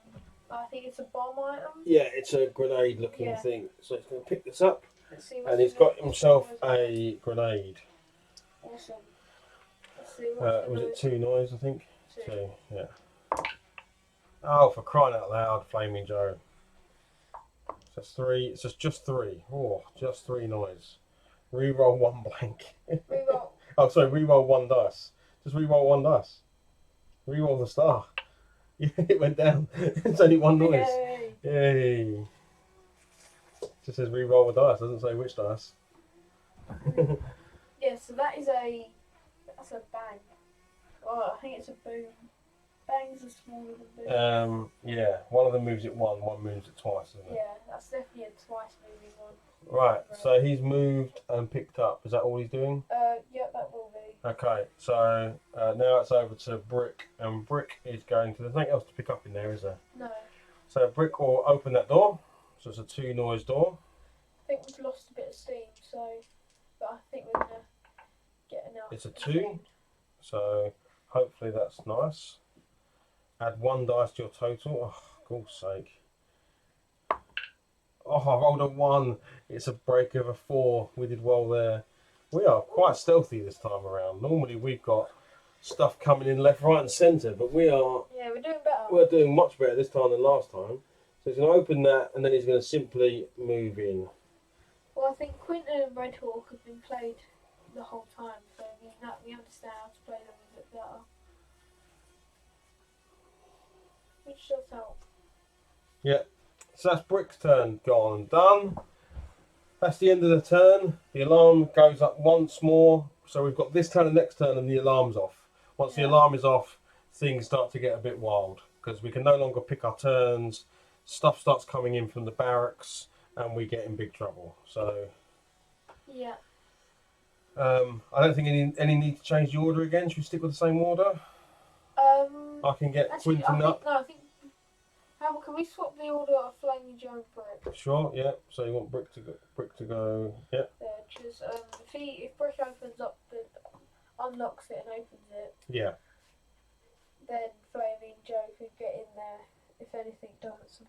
I think it's a bomb item. Yeah, it's a grenade-looking thing. So he's going to pick this up, Let's see and he's got himself a grenade. Awesome. Awesome. Let's see what's the Was it noise. 2 noise, I think? Two. 2, yeah. Oh, for crying out loud, Flaming Joe. So it's 3, it's just 3. Oh, just 3 noise. Reroll 1 blank. Reroll. Oh, sorry, reroll 1 dice. Just reroll 1 dice. Reroll the star. It went down. It's only 1 noise. Yay. Yay. Just says reroll the dice, doesn't say which dice. Yeah, so that's a bang. Oh, I think it's a boom. Bangs are smaller than booms. Yeah, one of them moves it 1, one moves it twice, isn't it? Yeah, that's definitely a twice moving one. Right, so he's moved and picked up. Is that all he's doing? Yeah, that will be. Okay, so now it's over to Brick, and Brick is going to. There's nothing else to pick up in there, is there? No. So Brick will open that door. So it's a 2 noise door. I think we've lost a bit of steam, but I think we're gonna get enough. It's a 2, so hopefully that's nice. Add 1 dice to your total. Oh, God's sake. Oh, I rolled a 1. It's a break of a 4. We did well there. We are quite stealthy this time around. Normally we've got stuff coming in left, right and centre, but we are... Yeah, we're doing better. We're doing much better this time than last time. So he's going to open that and then he's going to simply move in. Well, I think Quinton and Red Hawk have been played the whole time, so we understand how to play them a bit better. Which does help. Yeah. So that's Brick's turn gone and done. That's the end of the turn. The alarm goes up once more. So we've got this turn and next turn and the alarm's off. Once the alarm is off, things start to get a bit wild because we can no longer pick our turns. Stuff starts coming in from the barracks and we get in big trouble. So yeah. I don't think any need to change the order again. Should we stick with the same order? I can get Quinton up. No, I think. How can we swap the order of Flaming Joe and Brick? Sure, yeah. So you want Brick to go, yeah. Just if Brick opens up unlocks it and opens it. Yeah. Then Flaming Joe can get in there if anything does.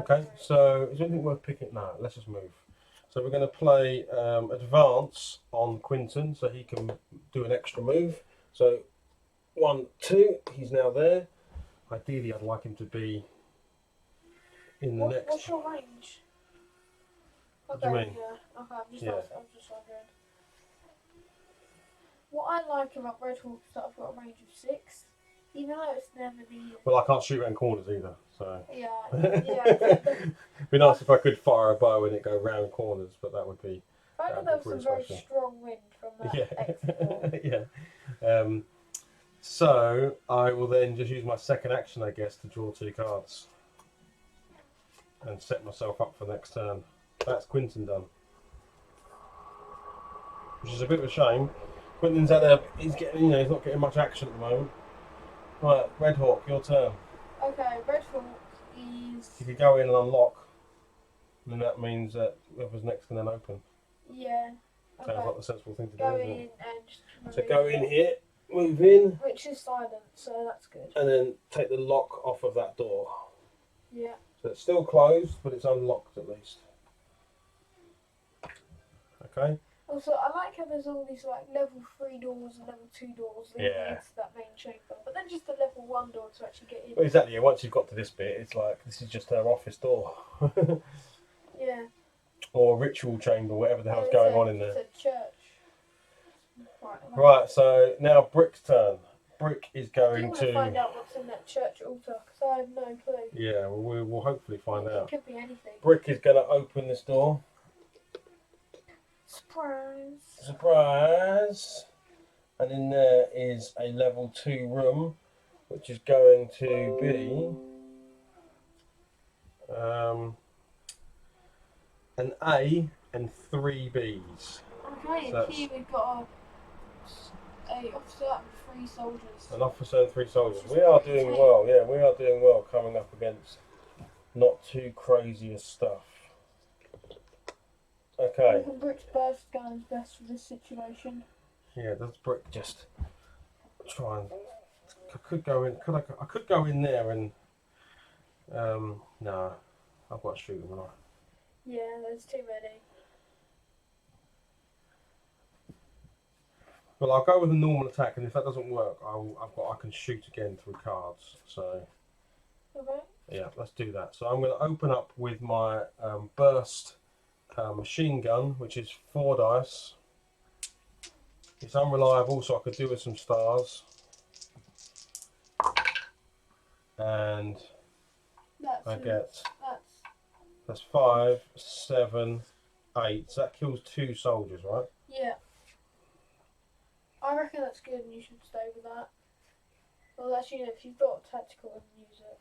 Okay, so is there anything worth picking? No, let's just move. So we're going to play advance on Quinton so he can do an extra move. So 1, 2, he's now there. Ideally, I'd like him to be in the next. What's your range? What do you mean? Yeah. Okay, I'm just wondering. What I like about Red Hawk is that I've got a range of 6, even though it's never needed. Well, I can't shoot around corners either, so. Yeah. It'd be nice if I could fire a bow and it go round corners, but that would be. I know there was some very strong wind from that exit door. Yeah. So I will then just use my second action, I guess, to draw 2 cards and set myself up for next turn. That's Quinton done, which is a bit of a shame. Quinton's he's not getting much action at the moment. Right, Red Hawk, your turn. Okay, Red Hawk is. You could go in and unlock, and that means that whoever's next can then open. Yeah. Okay. Sounds like the sensible thing to do. Go Isn't in it? and. So go in here. Move in. Which is silent, so that's good. And then take the lock off of that door. Yeah. So it's still closed, but it's unlocked at least. Okay. Also, I like how there's all these like level 3 doors and level 2 doors leading into that main chamber, but then just the level 1 door to actually get in. Well, exactly. Once you've got to this bit, it's like this is just her office door. Yeah. Or a ritual chamber, whatever the hell's going on in there. It's a church. Right, so now Brick's turn. Brick is going to find out what's in that church altar because I have no clue. Yeah, well, we'll hopefully find out. It could be anything. Brick is going to open this door. Surprise! Surprise! And in there is a level 2 room, which is going to be an A and 3 Bs. Okay, So and here we've got a officer and 3 soldiers. An officer and 3 soldiers. We are doing well, yeah, we are doing well coming up against not too crazy stuff. Okay. Brick's burst gun is best for this situation. Yeah, does Brick just try and... I could go in, I could go in there and... no, I've got to shoot them, haven't I? Yeah, there's too many. Well, I'll go with a normal attack, and if that doesn't work, I can shoot again through cards. So Okay. yeah, let's do that. So I'm going to open up with my burst machine gun, which is 4 dice. It's unreliable, so I could do with some stars. And that's 5, 7, 8. So that kills 2 soldiers, right? Yeah. I reckon that's good, and you should stay with that. Well, actually, if you've got tactical, then use it.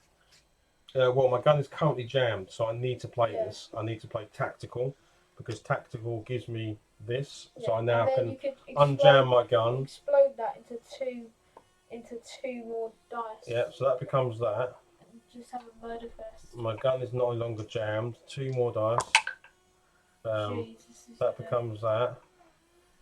Well, my gun is currently jammed, so I need to play this. I need to play tactical, because tactical gives me this. Yeah. So I now can unjam my gun. Explode that into two more dice. Yeah, so that becomes that. And just have a murder fest. My gun is no longer jammed. 2 more dice. That becomes that.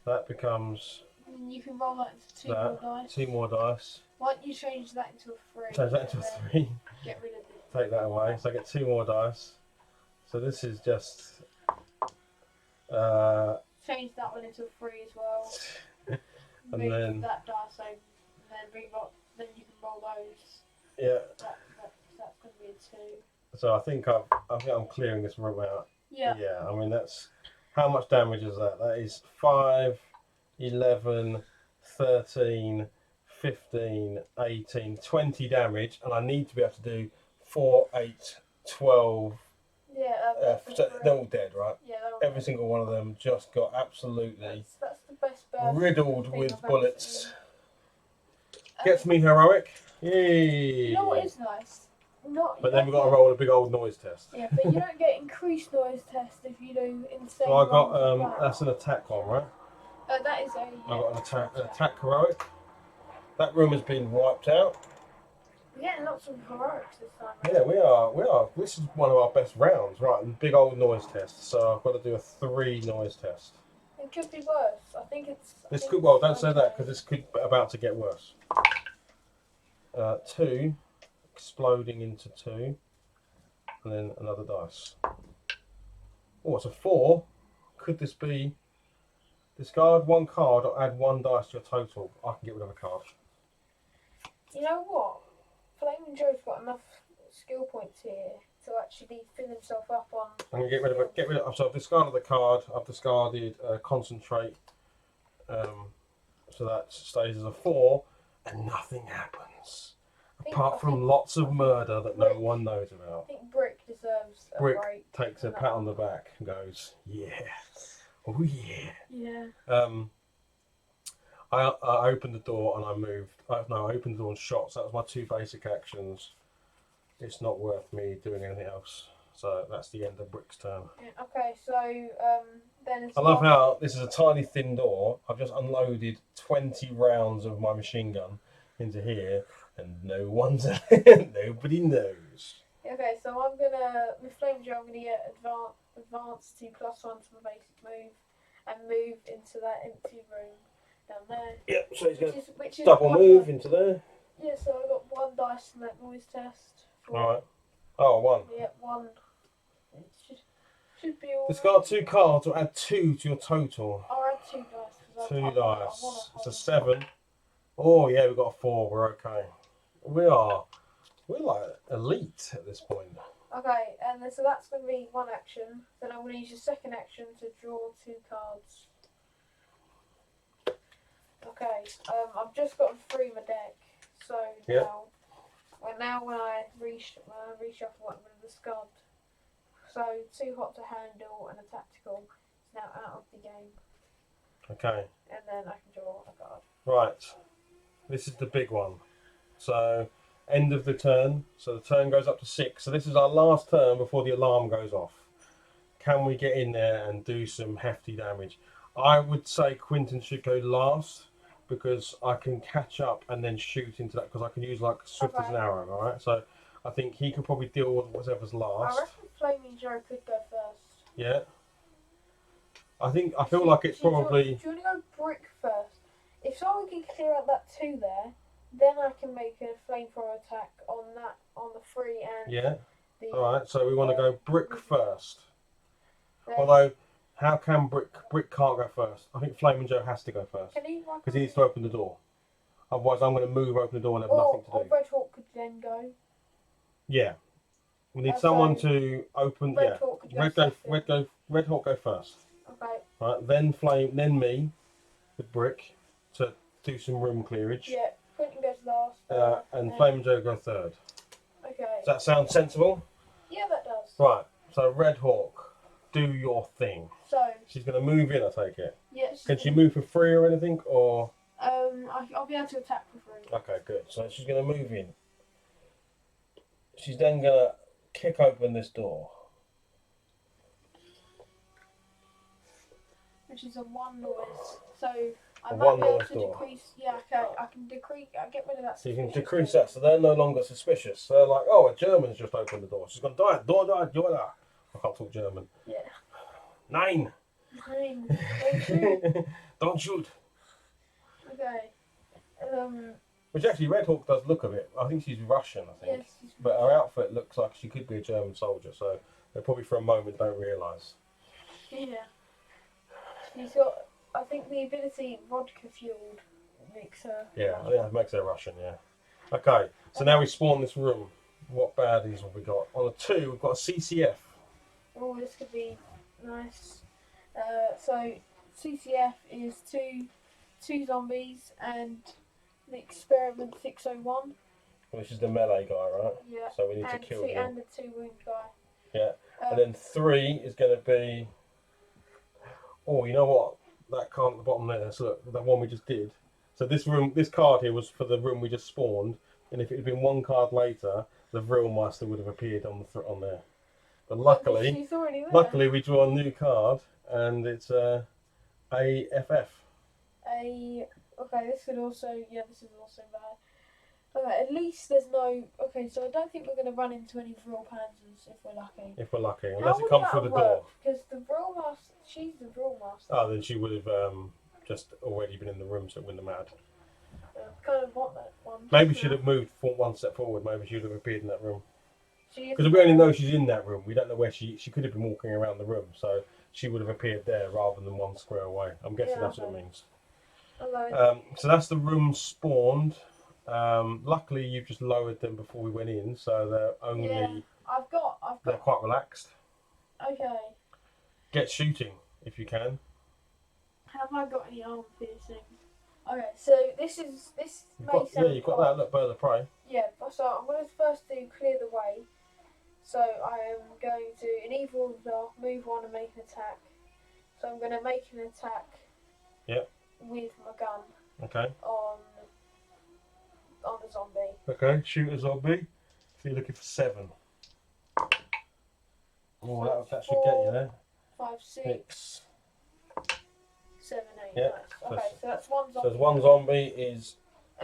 That becomes. And you can roll that into 2 more dice. 2 more dice. Why don't you change that into a 3? Change that into a 3. Get rid of it. Take that away. So I get 2 more dice. So this is just. Change that one into a 3 as well. And move then that dice over, and then you can roll those. Yeah. That's going to be a 2. So I think I'm clearing this room out. Yeah. Yeah. I mean, that's how much damage is that? That is 5, 11, 13, 15, 18, 20 damage, and I need to be able to do 4, 8, 12. Yeah. They're all dead, right? Yeah. Every single one of them just got absolutely that's the best riddled with bullets. Gets me heroic. Yay! You know what is nice? But then we've got to roll a big old noise test. Yeah, but you don't get increased noise test if you do insane. So I got that's an attack one, right? That is a. I got an attack heroic. That room has been wiped out. We're getting lots of heroics this time. Right? Yeah, we are. This is one of our best rounds, right? And big old noise test. So I've got to do a 3 noise test. It could be worse. I think it's. Well, don't say that, because this could be about to get worse. 2, exploding into 2, and then another dice. Oh, it's a 4. Could this be? Discard 1 card or add 1 dice to your total. I can get rid of a card. You know what? Flaming Joe's got enough skill points here to actually fill himself up on. I'm gonna get rid of it. So I've discarded the card. I've discarded concentrate. So that stays as a 4, and nothing happens apart from lots of murder that no one knows about. I think Brick deserves a break. break. Takes a pat on the back and goes, "Yeah, oh yeah." Yeah. I opened the door and I moved. I opened the door and shot. So that was my 2 basic actions. It's not worth me doing anything else. So that's the end of Brick's turn. Yeah, okay, so then it's. I love how this is a tiny thin door. I've just unloaded 20 rounds of my machine gun into here, and no one's nobody knows. Okay, so I'm gonna with Flame Joe. I'm gonna get advance to +1 to my basic move, and move into that empty room down there. Yep. So he's gonna double move into there. Yeah. So I got 1 dice in that noise test. All right. Oh, 1. Yeah, 1. It should be all. Discard 2 cards or add 2 to your total. I'll add 2 dice. 2 dice. It's a 7. Oh yeah, we've got a 4. We're okay. We're like elite at this point. Okay, and then, so that's going to be 1 action. Then I'm going to use your second action to draw 2 cards. Okay, I've just got them through my deck. So now when I reshuffle, I'm going to discard. So 2 hot to handle and a tactical is now out of the game. Okay. And then I can draw a card. Right. This is the big one. So end of the turn. So the turn goes up to 6. So this is our last turn before the alarm goes off. Can we get in there and do some hefty damage? I would say Quinton should go last, because I can catch up and then shoot into that, because I can use like swift as an arrow. All right. So I think he could probably deal with whatever's last. I reckon Flaming Joe could go first. Yeah. I feel like it's probably. Do you want to go Brick first? If someone can clear out that 2 there, then I can make a flamethrower attack on the 3 and. Yeah. All right. So we want to go Brick first. Although, How can Brick can't go first? I think Flaming Joe has to go first Can he? because he needs to open the door. Otherwise, I'm going to move, open the door, and have nothing to do. Or Red Hawk could then go. Yeah, we need someone so to open. Red Yeah, Hawk could go Red Hawk go first. Okay. Right, then me, with Brick, to do some room clearage. Yeah, Quentin goes last. And Flaming Joe go third. Okay. Does that sound sensible? Yeah, that does. Right, so Red Hawk, do your thing. So. She's going to move in, I take it. Yes. Can she move for free or anything, or? I'll be able to attack for free. Okay, good. So she's going to move in. She's then going to kick open this door. Which is a 1 noise. So I A might be able one-noise to door. decrease. Yeah, okay. I can decrease. Get rid of that. So you can decrease that, so they're no longer suspicious. They're like, oh, a German's just opened the door. She's going to die. Door. I can't talk German. Yeah. 9. 9. Don't shoot. Don't shoot. Okay. Which actually, Red Hawk does look a bit. I think she's Russian, I think. Yes. But her outfit looks like she could be a German soldier, so they probably for a moment don't realise. Yeah. She's got. I think the ability vodka fueled makes her. Yeah, I think that makes her Russian, yeah. Okay, so now we spawn this room. What baddies have we got? On a 2, we've got a CCF. Oh, this could be nice. So CCF is two zombies and the experiment 601. Which is the melee guy, right? Yeah. So we need to kill him. And the 2 wound guy. Yeah. And then 3 is going to be. Oh, you know what? That card at the bottom there. So look, that one we just did. So this card here was for the room we just spawned. And if it had been 1 card later, the Vril Master would have appeared on there. But luckily, we draw a new card, and it's AFF. Okay, this could also. Yeah, this is also bad. Okay, at least there's no. Okay, so I don't think we're going to run into any Vril Panzers if we're lucky. If we're lucky, unless it comes through the door. Because the Vril Master, she's the Vril Master. Oh, then she would have just already been in the room, so it wouldn't have mattered. I kind of want that one. Maybe she'd have moved 1 step forward. Maybe she would have appeared in that room. Because we only know she's in that room. We don't know where she could have been walking around the room, so she would have appeared there rather than 1 square away. I'm guessing that's what it means. So that's the room spawned. Luckily, you've just lowered them before we went in, so they're only. Yeah, I've got. They're quite relaxed. Okay. Get shooting if you can. Have I got any armor piercing? Okay, so this Yeah, you've got that. Look, bird of prey. Yeah, so I'm going to first do clear the way. So I am going to, in either order, move on and make an attack. So I'm going to make an attack. Yep. With my gun. Okay. On the zombie. Okay, shoot a zombie. So you're looking for 7. Oh, that should get you there. 5, 6, 7, 8. Yeah. Nice. Okay, so that's 1 zombie. So there's 1 zombie is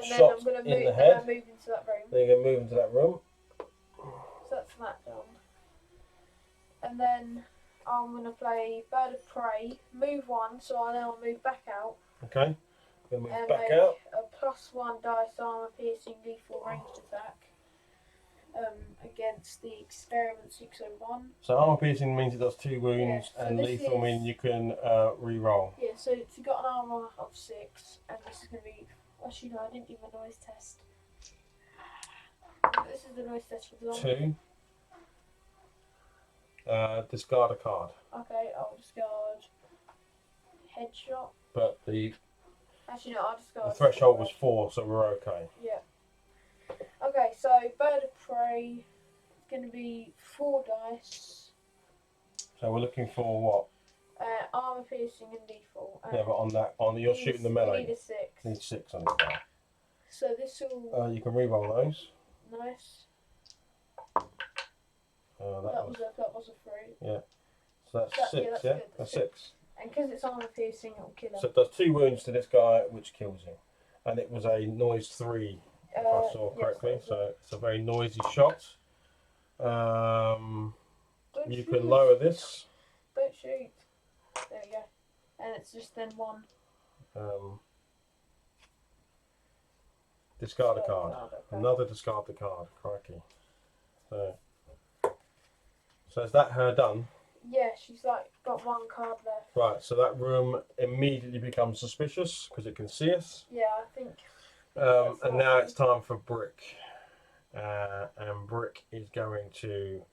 shot in the head. And then move into that room. Then you're going to move into that room. So that's that done. And then I'm going to play Bird of Prey, move 1, so I now move back out. Okay. Going to move and back make out. a +1 dice armor piercing lethal ranged attack against the experiment 601. So armor piercing means it does 2 wounds, so and lethal means you can re-roll. Yeah, so it's got an armor of 6, and this is going to be. Actually, no, I didn't do my noise test. This is the noise test for the zombie. 2. Discard a card. Okay, I'll discard headshot. But the I'll discard. The threshold was 4, so we're okay. Yeah. Okay, so Bird of Prey is going to be 4 dice. So we're looking for what? Armor piercing and lethal. Yeah, but you're shooting the melee. You need a 6. Need 6 on it. So this will. You can re-roll those. Nice. That was a 3. Yeah. So that's 6. That's yeah, good, that's 6. And because it's armor piercing, it'll kill him. So it does 2 wounds to this guy, which kills him. And it was a noise 3, if I saw correctly. Yes, so it's a very noisy shot. You shoot. can lower this. Don't shoot. There we go. And it's just then 1. Discard a card. Okay. Another discard the card. Crikey. So is that her done? Yeah, she's like got one card left. Right, so that room immediately becomes suspicious because it can see us. Yeah, I think. And now it's time for Brick. And Brick is going to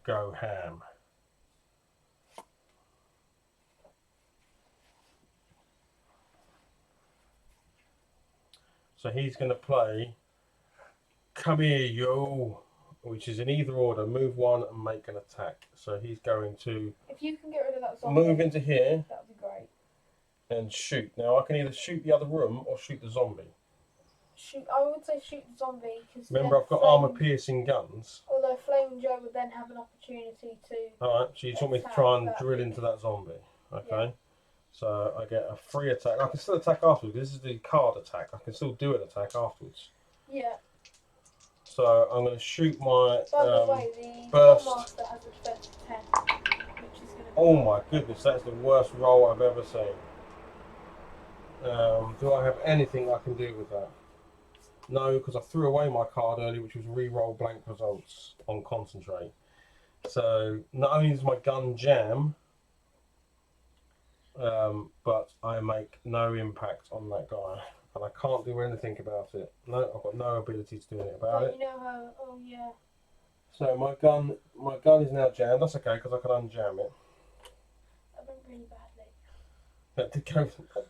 go ham. So he's going to play Come Here Yo, which is in either order, move one and make an attack. So he's going to If you can get rid of that zombie, move into here that would be great. and shoot. Now I can either shoot the other room or shoot the zombie. Shoot, I would say shoot the zombie because Remember, I've got armor-piercing guns. Although Flaming Joe would then have an opportunity to. Alright, so you want me to try and drill into that zombie. Okay. Yeah. So I get a free attack. I can still attack afterwards. This is the card attack. I can still do an attack afterwards. Yeah. So I'm going to shoot my By the way, the burst. Master has a defense of 10, which is going to. Oh my goodness, that's the worst roll I've ever seen. Do I have anything I can do with that? No, because I threw away my card earlier, which was re-roll blank results on concentrate. So not only does my gun jam, but I make no impact on that guy, and I can't do anything about it. No, I've got no ability to do anything about it. You know how? Oh yeah. So my gun is now jammed. That's okay because I can unjam it. That went really badly. That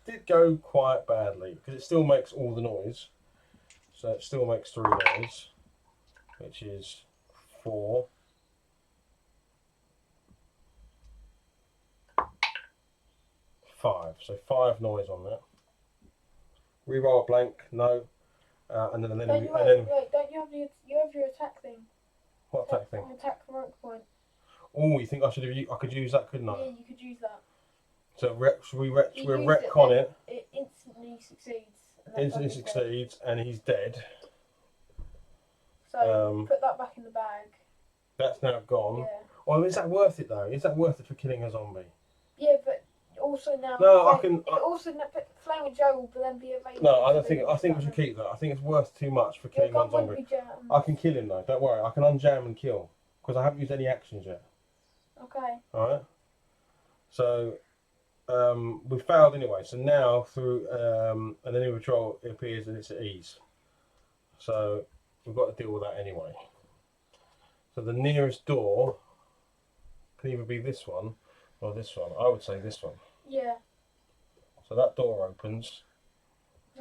did go quite badly because it still makes all the noise. So it still makes 3 noise, which is 4. 5. So 5 noise on that. Reroll a blank, no. And then Wait, don't you have your attack thing? What attack thing? Attack heroic point. Oh, you think I could use that, couldn't I? Yeah, you could use that. So we retcon it. It instantly succeeds. Instantly succeeds, and he's dead. So put that back in the bag. That's now gone. Yeah. Well, is that worth it though? Is that worth it for killing a zombie? Yeah, but also now. No, I can. Flaming Joe will then be available. No, I don't think. I think we should keep that. I think it's worth too much for killing one zombie. I can kill him though. Don't worry. I can unjam and kill because I haven't used any actions yet. Okay. All right. So we failed anyway. So now through an enemy patrol, it appears that it's at ease. So we've got to deal with that anyway. So the nearest door can either be this one or this one. I would say this one. Yeah. So that door opens.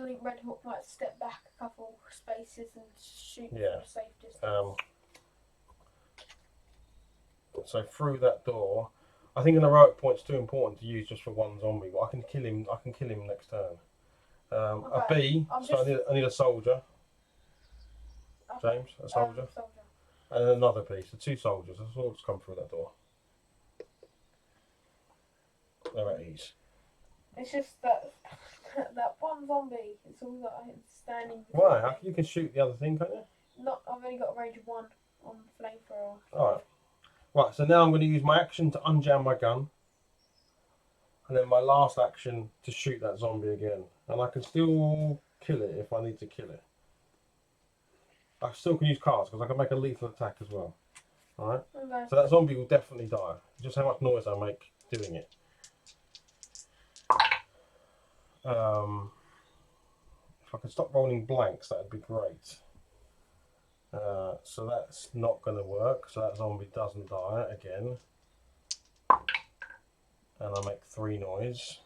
I think Red Hawk might step back a couple spaces and shoot from a safe distance. So through that door, I think an heroic point's too important to use just for one zombie. But I can kill him. I can kill him next turn. Okay. A B. So I need a soldier. James, a soldier. And another piece. So 2 soldiers. That's all just come through that door. They're at ease. It's just that one zombie. It's all that I'm standing. Why? You can shoot the other thing, can't you? Not. I've only got a range of 1 on the flamethrower. Alright. Right, so now I'm going to use my action to unjam my gun. And then my last action to shoot that zombie again. And I can still kill it if I need to kill it. I still can use cards because I can make a lethal attack as well. Alright? Okay. So that zombie will definitely die. Just how much noise I make doing it. If I could stop rolling blanks, that would be great. So that's not going to work. So that zombie doesn't die again. And I make 3 noise.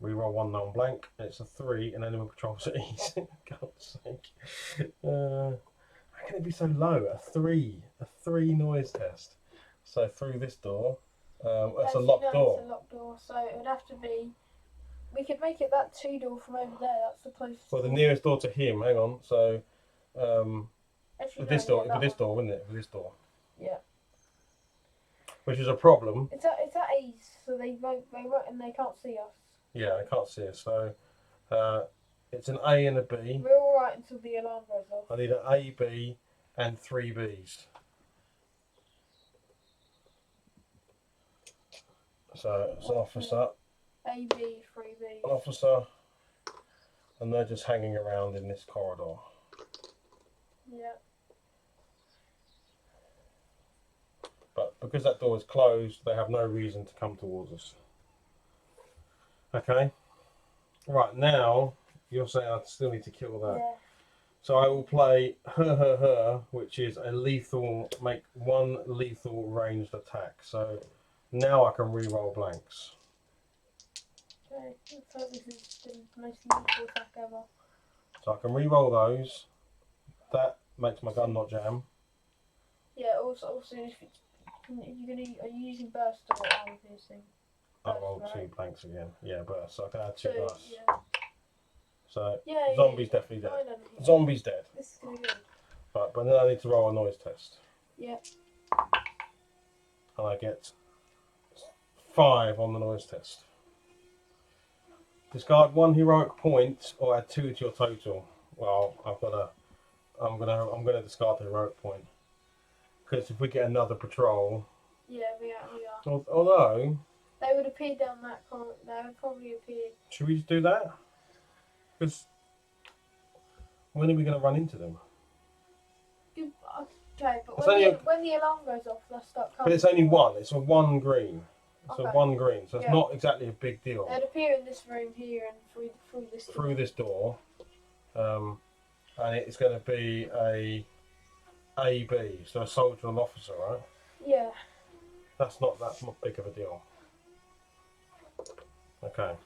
Reroll 1 non-blank. It's a 3, and enemy patrols at ease. God's sake. How can it be so low? A 3 noise test. So through this door. It's a locked door. It's a locked door, so it would have to be. We could make it that 2 door from over there. That's the closest. Well, the nearest door to him. Hang on. So, actually, this door, wouldn't it? For this door. Yeah. Which is a problem. It's at ease, so they won't, and they can't see us. Yeah, they can't see us. So, it's an A and a B. We're all right until the alarm goes off. I need an A, B, and 3 Bs. So it's an officer. A, B, 3 Bs. An officer, and they're just hanging around in this corridor. Yeah. But because that door is closed, they have no reason to come towards us. Okay. Right, now you're saying I still need to kill that. Yeah. So I will play her, which is a lethal, make one lethal ranged attack. So now I can re-roll blanks. Okay, let's hope this is the most useful attack ever. So I can re-roll those. That makes my gun not jam. Yeah, also if it's, are you using burst or armor piercing? I Burst, rolled right? 2 blanks again. Yeah, but so I can add 2 dice. Yeah. So Yeah, zombie's yeah. definitely dead. I don't think Zombie's dead. this is gonna be good. But then I need to roll a noise test. Yeah. And I get 5 on the noise test. Discard 1 heroic point or add 2 to your total. Well, I'm gonna discard the heroic point. Because if we get another patrol, Yeah, we are. although They would appear down that corridor. They would probably appear. should we just do that? Because when are we going to run into them? Okay, but It's when the alarm goes off, they'll start coming. But it's only one. It's a 1 green. It's Okay. a 1 green, so it's Yeah. not exactly a big deal. They'd appear in this room here and through this. Through this door, and it's going to be a AB, so a soldier and officer, right? Yeah. That's not big of a deal. Okay.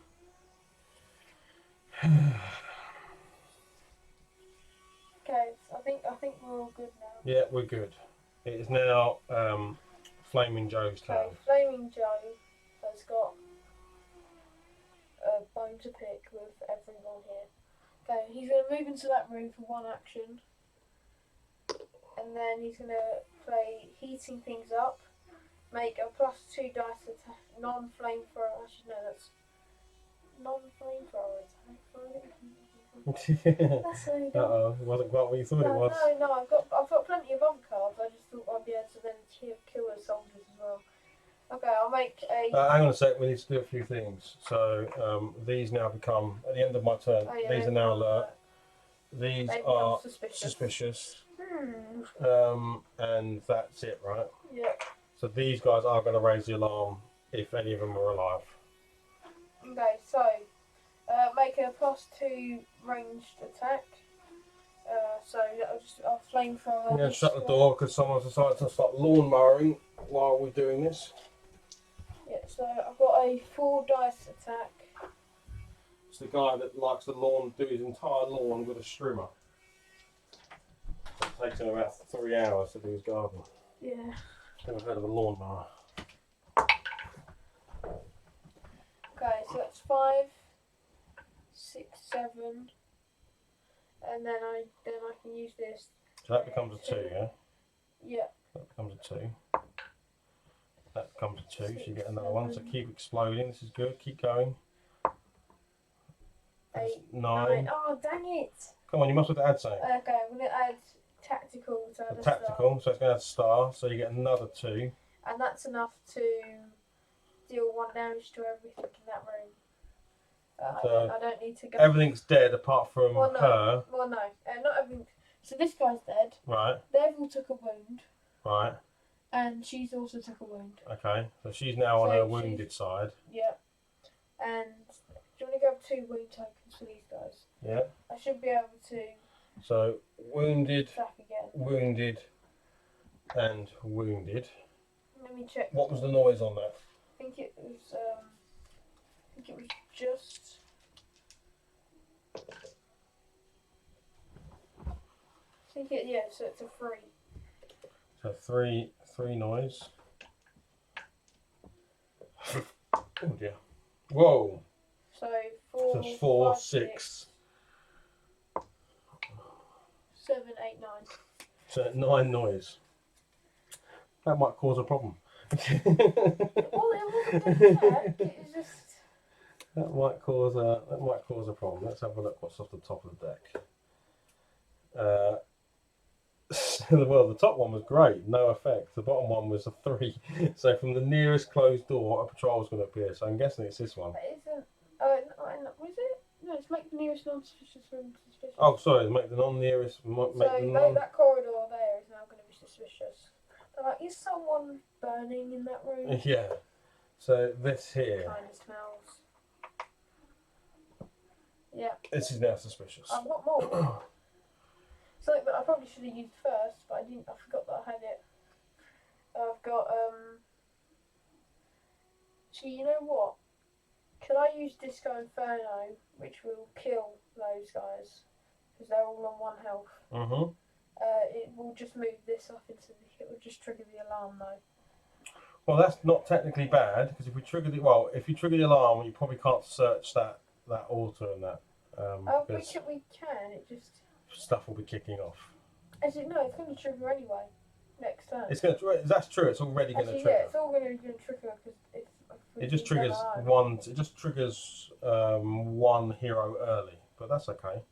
Okay, so I think we're all good now. Yeah, we're good. It is now Flaming Joe's turn. Okay, Flaming Joe has got a bone to pick with everyone here. Okay, he's going to move into that room for 1 action. And then he's going to play Heating Things Up. Make a +2 dice attack. Non-flamethrower. Actually, no, that's non-flamethrower attack. That's so dumb. Uh-oh, it wasn't quite what you thought it was. No, I've got plenty of other cards. I just thought I'd be able to then kill those soldiers as well. Okay, I'll make a. Hang on a sec, we need to do a few things. So these now become, at the end of my turn, these are now alert. These are suspicious. And that's it, right? Yeah. So these guys are going to raise the alarm if any of them are alive. Okay, so make a +2 ranged attack. So I'll flamethrower. I'm going to shut the door because someone's decided to start lawn mowing while we're doing this. Yeah, so I've got a 4 dice attack. It's the guy that likes to do his entire lawn with a strimmer. It takes him about 3 hours to do his garden. Yeah. Never heard of a lawnmower. Okay, so that's 5, 6, 7, and then I can use this. So that becomes a 2, yeah? Yeah. That becomes a 2. That becomes a 2, so you get another one. So keep exploding. This is good. Keep going. That's 8, 9. Oh, dang it! Come on, you must have to add something. Okay, I'm going to add tactical to add a Tactical, so it's going to add star, so you get another 2. and that's enough to deal 1 damage to everything in that room. So I don't need to go. Everything's dead apart from Well, no. her. Well, no, not everything. So this guy's dead. Right, They've all took a wound, right. and she's also took a wound. Okay, so she's now on So her wounded side. Yeah. And do you want to grab 2 wound tokens for these guys? Yeah. I should be able to So wounded, attack again. wounded, and wounded. Let me check. What was the noise on that? I think it was just. So it's a 3. So three noise. Oh dear. Whoa. So So 4, it's 4, 5, 6. 7, 8, 9. So 9 noise. That might cause a problem. Well, it wasn't an attack. It was just. That might cause a problem. Let's have a look what's off the top of the deck. Well, the top one was great, no effect. The bottom one was a 3. So from the nearest closed door, a patrol is going to appear. So I'm guessing it's this one. But isn't. Was it? No, it's make the nearest non-suspicious room suspicious. Oh, sorry, make the non-nearest. That corridor there is now going to be suspicious. Like, is someone burning in that room? Yeah. So this here. Kind of smells. Yeah. This is now suspicious. I've got more. Something that I probably should have used first, but I didn't. I forgot that I had it. I've got So you know what? Could I use Disco Inferno, which will kill those guys because they're all on 1 health? Mm-hmm. It will just move this up into the. It will just trigger the alarm though. Well, that's not technically bad because if you trigger the alarm, you probably can't search that auto and that. Because We can. It just. stuff will be kicking off. Actually, no, it's going to trigger anyway. Next turn. It's going to. That's true. It's already going to trigger. Yeah, it's all going to trigger because it's. It just triggers one. It just triggers one hero early, but that's okay.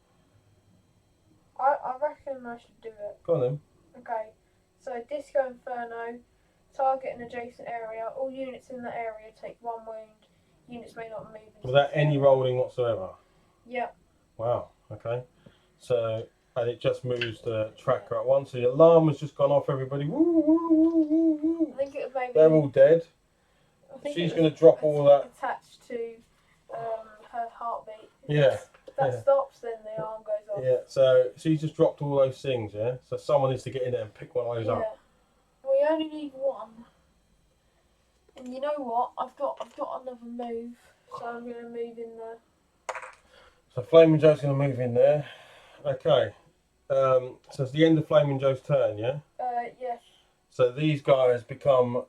I reckon I should do it. Go on then. Okay, so Disco Inferno, target an adjacent area. All units in that area take 1 wound. Units may not move. Without any rolling whatsoever. Yeah. Wow. Okay. So, and it just moves the tracker at once. So the alarm has just gone off. Everybody. Woo, woo, woo, woo, woo. I think it was maybe. They're all dead. She's going to drop all that. Attached to her heartbeat. Yeah. If that stops, then the alarm goes off. Yeah, so she just dropped all those things, yeah? So someone needs to get in there and pick one of those up. We only need 1. And you know what? I've got another move, so I'm going to move in there. So Flaming Joe's going to move in there. Okay. So it's the end of Flaming Joe's turn, yeah? Yes. So these guys become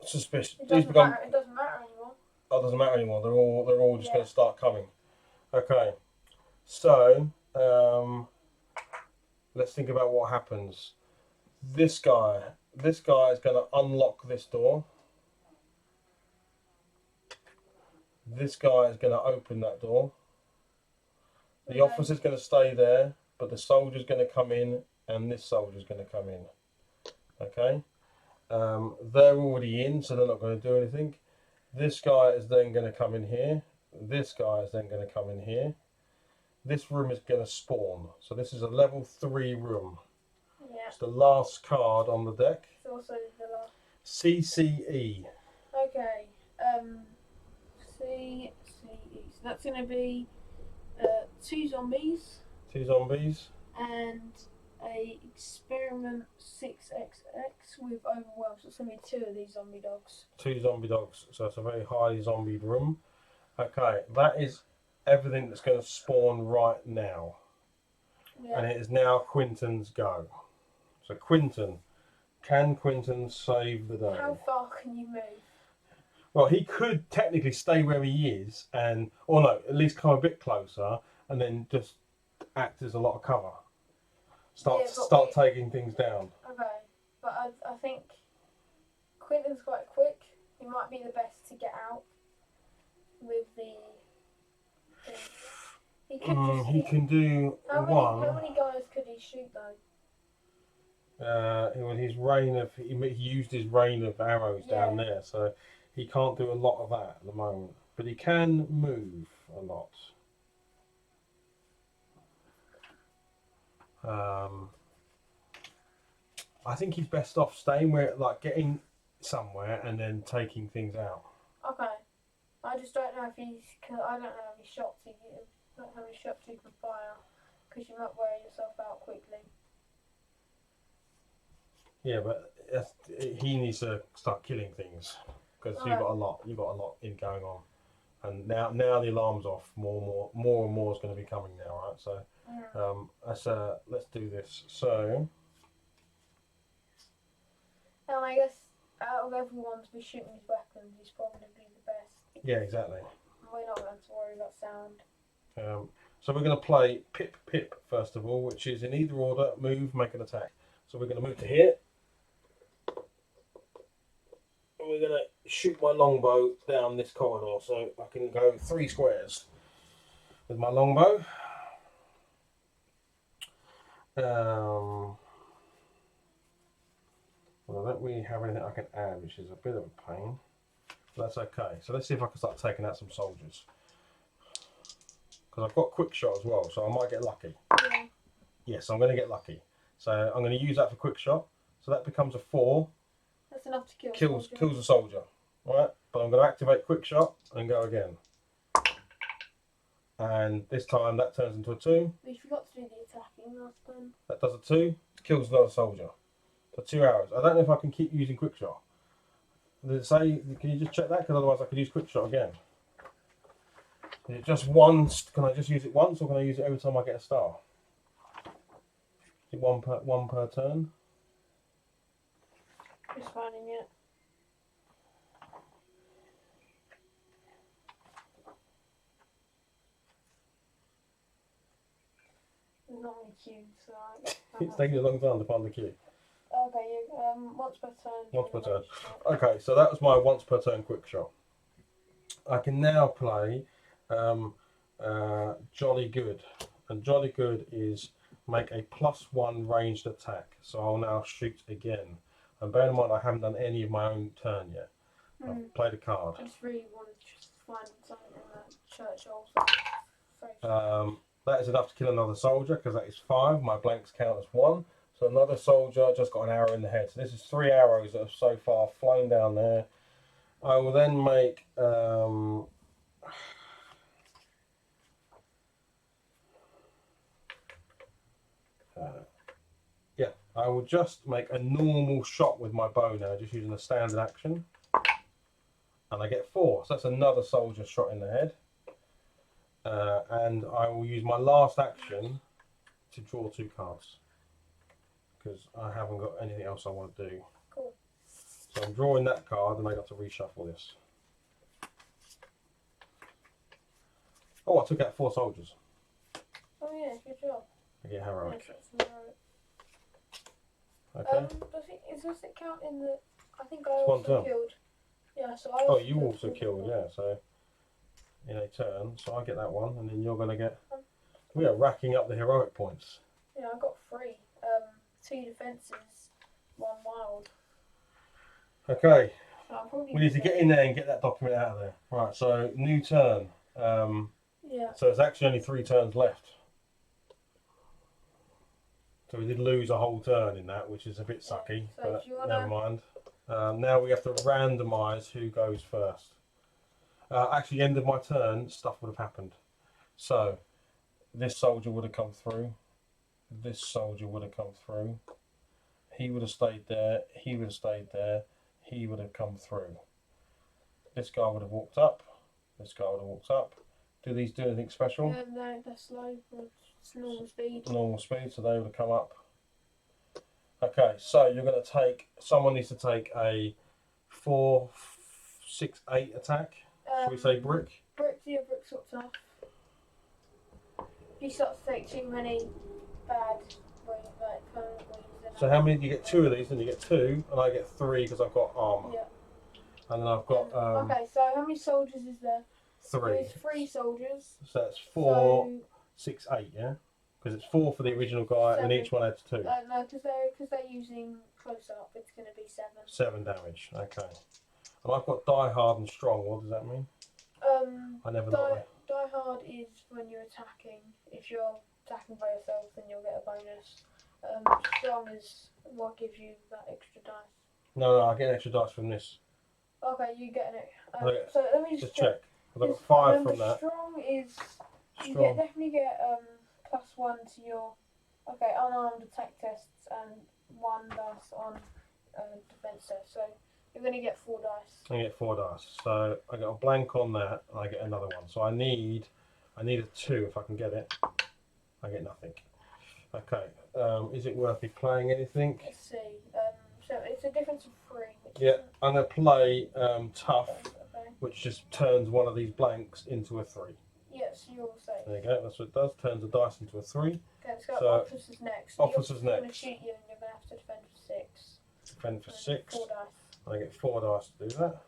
suspicious. It doesn't matter anymore. Oh, it doesn't matter anymore. They're all just going to start coming. Okay. So, let's think about what happens. This guy is going to unlock this door. This guy is going to open that door. The officer's going to stay there, but the soldier's going to come in, and this soldier's going to come in. Okay? They're already in, so they're not going to do anything. This guy is then going to come in here. This guy is then going to come in here. This room is going to spawn. So this is a level 3 room. Yeah. It's the last card on the deck. It's also the last. CCE. Okay. CCE. So that's going to be 2 zombies. 2 zombies. And a experiment 6XX with overwhelm. So it's going to be 2 of these zombie dogs. 2 zombie dogs. So it's a very highly zombied room. Okay, that is everything that's going to spawn right now. Yeah. And it is now Quinton's go. So Quinton, can Quinton save the day? How far can you move? Well, he could technically stay where he is or no, at least come a bit closer and then just act as a lot of cover. Start taking things down. Okay, but I think Quinton's quite quick. He might be the best to get out with the thing. He can do one. How many guys could he shoot though? He used his rain of arrows down there, so he can't do a lot of that at the moment. But he can move a lot. I think he's best off staying getting somewhere and then taking things out. Okay. I just don't know if I don't know how many shots he can fire, because you might wear yourself out quickly. Yeah, but he needs to start killing things because you've got a lot in going on, and now the alarm's off. More and more is going to be coming now, right? So let's do this. So. And I guess out of everyone to be shooting his weapons, he's probably the best. Yeah, exactly. We're not going to worry about sound. So we're going to play Pip first of all, which is in either order, move, make an attack. So we're going to move to here. And we're going to shoot my longbow down this corridor so I can go 3 squares with my longbow. Well, I don't really have anything I can add, which is a bit of a pain. But that's okay. So let's see if I can start taking out some soldiers. Because I've got quick shot as well, so I might get lucky. Yeah. Yes, I'm going to get lucky. So I'm going to use that for quick shot. So that becomes a 4. That's enough to kill. Kills a soldier. Right? But I'm going to activate quick shot and go again. And this time that turns into a 2. We forgot to do the attacking last time. That does a 2. Kills another soldier. For 2 arrows. I don't know if I can keep using quick shot. Does it say? Can you just check that? Because otherwise I could use quick shot again. Is it just once? Can I just use it once, or can I use it every time I get a star? Is it one per turn? Just finding it. There's not many cues, so It's taking a long time to find the key. Okay, once per turn. Once per turn. Okay, so that was my once per turn quick shot. I can now play Jolly Good, and Jolly Good is make a +1 ranged attack. So I'll now shoot again. And bear in mind, I haven't done any of my own turn yet. I've played a card. I just really wanted to just find something in the church also. That is enough to kill another soldier because that is 5. My blanks count as 1. So another soldier just got an arrow in the head. So this is 3 arrows that have so far flown down there. I will then make I will just make a normal shot with my bow now, just using a standard action. And I get 4. So that's another soldier shot in the head. And I will use my last action to draw 2 cards. Because I haven't got anything else I want to do. Cool. So I'm drawing that card and I got to reshuffle this. Oh, I took out 4 soldiers. Oh yeah, good job. I get heroic. Yes, Okay. Does it count in the? I think I It's one also turn. killed. Yeah, so I. Oh, you also killed, yeah. So in a turn, so I get that one, and then you're going to get. We are racking up the heroic points. Yeah, I got 3. 2 defences, 1 wild. Okay. So We need to get in there and get that document out of there. Right. So new turn. Yeah. So there's actually only 3 turns left. So we did lose a whole turn in that, which is a bit sucky, So but if you wanna... never mind. Now we have to randomise who goes first. Actually, end of my turn, stuff would have happened. So this soldier would have come through. This soldier would have come through. He would have stayed there. He would have stayed there. He would have come through. This guy would have walked up. This guy would have walked up. Do these do anything special? No, they're slow. It's normal speed. Normal speed, so they would have come up. Okay, so you're going to take. Someone needs to take a 4, 6, 8 attack. Should we say brick? Brick's sort of tough. If you start to take too many bad permanent ways, then So how many? You get 2 of these, and you get 2, and I get 3 because I've got armor. Yeah. And then I've got okay, so how many soldiers is there? 3. There's 3 soldiers. So that's 4, So, 6, 8, yeah. Because it's 4 for the original guy, and each one adds 2. no, because they're using close up. It's going to be 7. 7 damage. Okay. And I've got die hard and strong. What does that mean? I never know. Die hard is when you're attacking. If you're attacking by yourself, then you'll get a bonus. Strong is what gives you that extra dice. No, I get an extra dice from this. Okay, you get it. Okay, So let me just check. I've got 5 from that. Strong is Strong. definitely get +1 to your unarmed attack tests and 1 dice on defense test. So you're going to get 4 dice. I get 4 dice. So I got a blank on that, and I get another one. So I need a 2 if I can get it. I get nothing. Okay. Is it worth me playing anything? Let's see. So it's a difference of 3. Yeah, I'm going to play tough, Okay. which just turns one of these blanks into a 3. Yes, you're safe. There you go. That's what it does. Turns a dice into a 3. Okay, let's go. So, Officers next. officers going to next. shoot you, and you're going to have to defend for 6. Defend for 6. 4 dice. I get 4 dice to do that.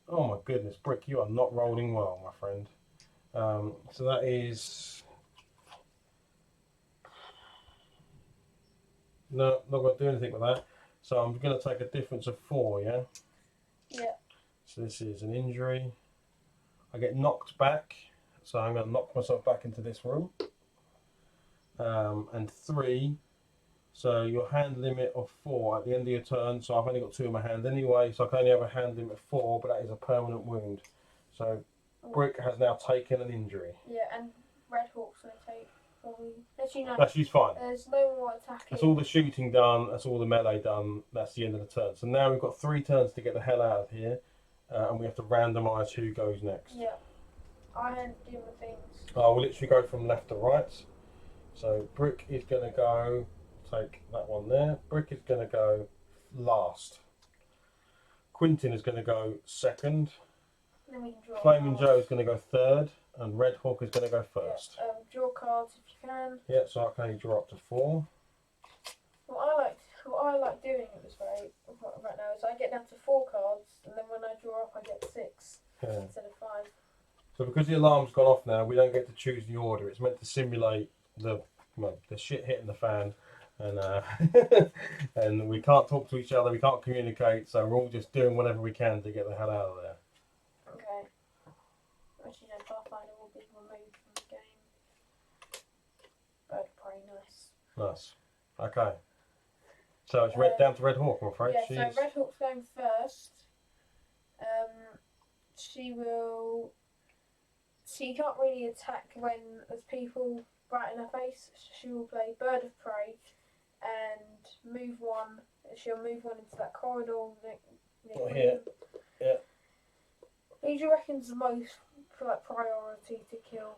Oh my goodness, Brick, you are not rolling well, my friend. So that is... No, not going to do anything with that. So I'm going to take a difference of 4, yeah? Yeah. So this is an injury. I get knocked back. So I'm going to knock myself back into this room. And 3. So your hand limit of 4 at the end of your turn. So I've only got 2 in my hand anyway, so I can only have a hand limit of 4, but that is a permanent wound. So Brick has now taken an injury. Yeah, and Red Hawk's going to take probably. Actually, no. That's she's fine. There's no more attacking. That's all the shooting done. That's all the melee done. That's the end of the turn. So now we've got 3 turns to get the hell out of here, and we have to randomise who goes next. Yeah. I handed him the things. We'll literally go from left to right. So Brick is going to go, take that one there. Brick is going to go last. Quintin is going to go second. Then we can draw Flaming cards. Joe is going to go third. And Red Hawk is going to go first. Yeah, draw cards if you can. Yeah, so I can only draw up to 4. What I like doing at this rate right now is I get down to 4 cards, and then when I draw up I get 6 instead of 5. So because the alarm's gone off now, we don't get to choose the order. It's meant to simulate the shit hitting the fan, and and we can't talk to each other, we can't communicate, so we're all just doing whatever we can to get the hell out of there. Okay. Actually, no, Pathfinder will be removed from the game. Bird of Prey, nice. Nice. Okay. So it's down to Red Hawk, I'm afraid. Yeah, so Red Hawk's going first. She can't really attack when there's people right in her face. She will play Bird of Prey and move 1. She'll move 1 into that corridor. Here. Yeah. Who do you reckon's the most priority to kill?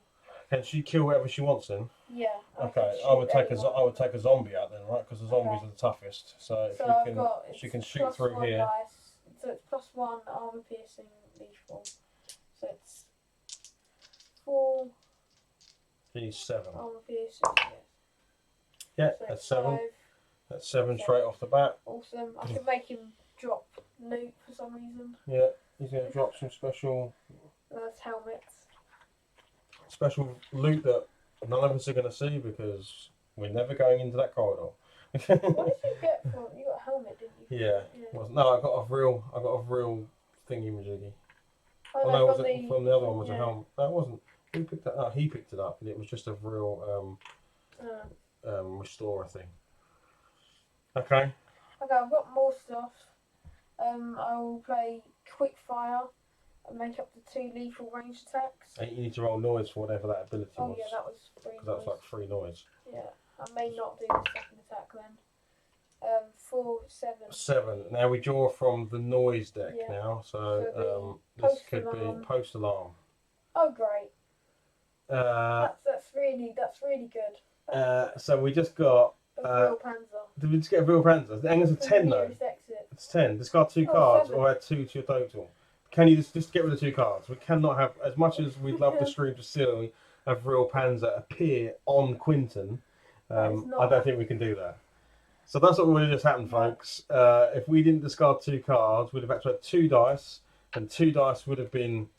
Can she kill whatever she wants then? Yeah. Okay, I would take a zombie out then, right? Because the zombies are the toughest. So if she can shoot through here. Dice, so it's +1 armor piercing lethal. So it's 4. She's 7. Armor piercing. Yeah, So that's 7. 5. That's 7 straight off the bat. Awesome. I could make him drop loot for some reason. Yeah, he's going to drop some special helmets. Special loot that none of us are going to see because we're never going into that corridor. What did you get from? You got a helmet, didn't you? Yeah. No, I got a real thingy majiggy. Oh, no, was it from the other one? Was a helmet? No, it wasn't. Who picked that up? He picked it up, and it was just a real restorer thing. Okay. Okay, I've got more stuff. I will play quick fire and make up to 2 lethal range attacks. And you need to roll noise for whatever that ability was. Oh yeah, that was 3 noise. That's like 3 noise. Yeah, I may not do the second attack then. 4, 7. 7. Now we draw from the noise deck now, so this could be post alarm. Oh great. That's really good. So we just got a real panzer. Did we just get a real panzer? I think it's a 10 though. It's 10. Discard 2 cards 7. or add 2 to your total. Can you just get rid of 2 cards? We cannot have, as much as we'd love to stream to Silly, have real panzer appear on Quinton. I don't think we can do that. So that's what would have just happened, folks. If we didn't discard 2 cards, we'd have had to add 2 dice, and 2 dice would have been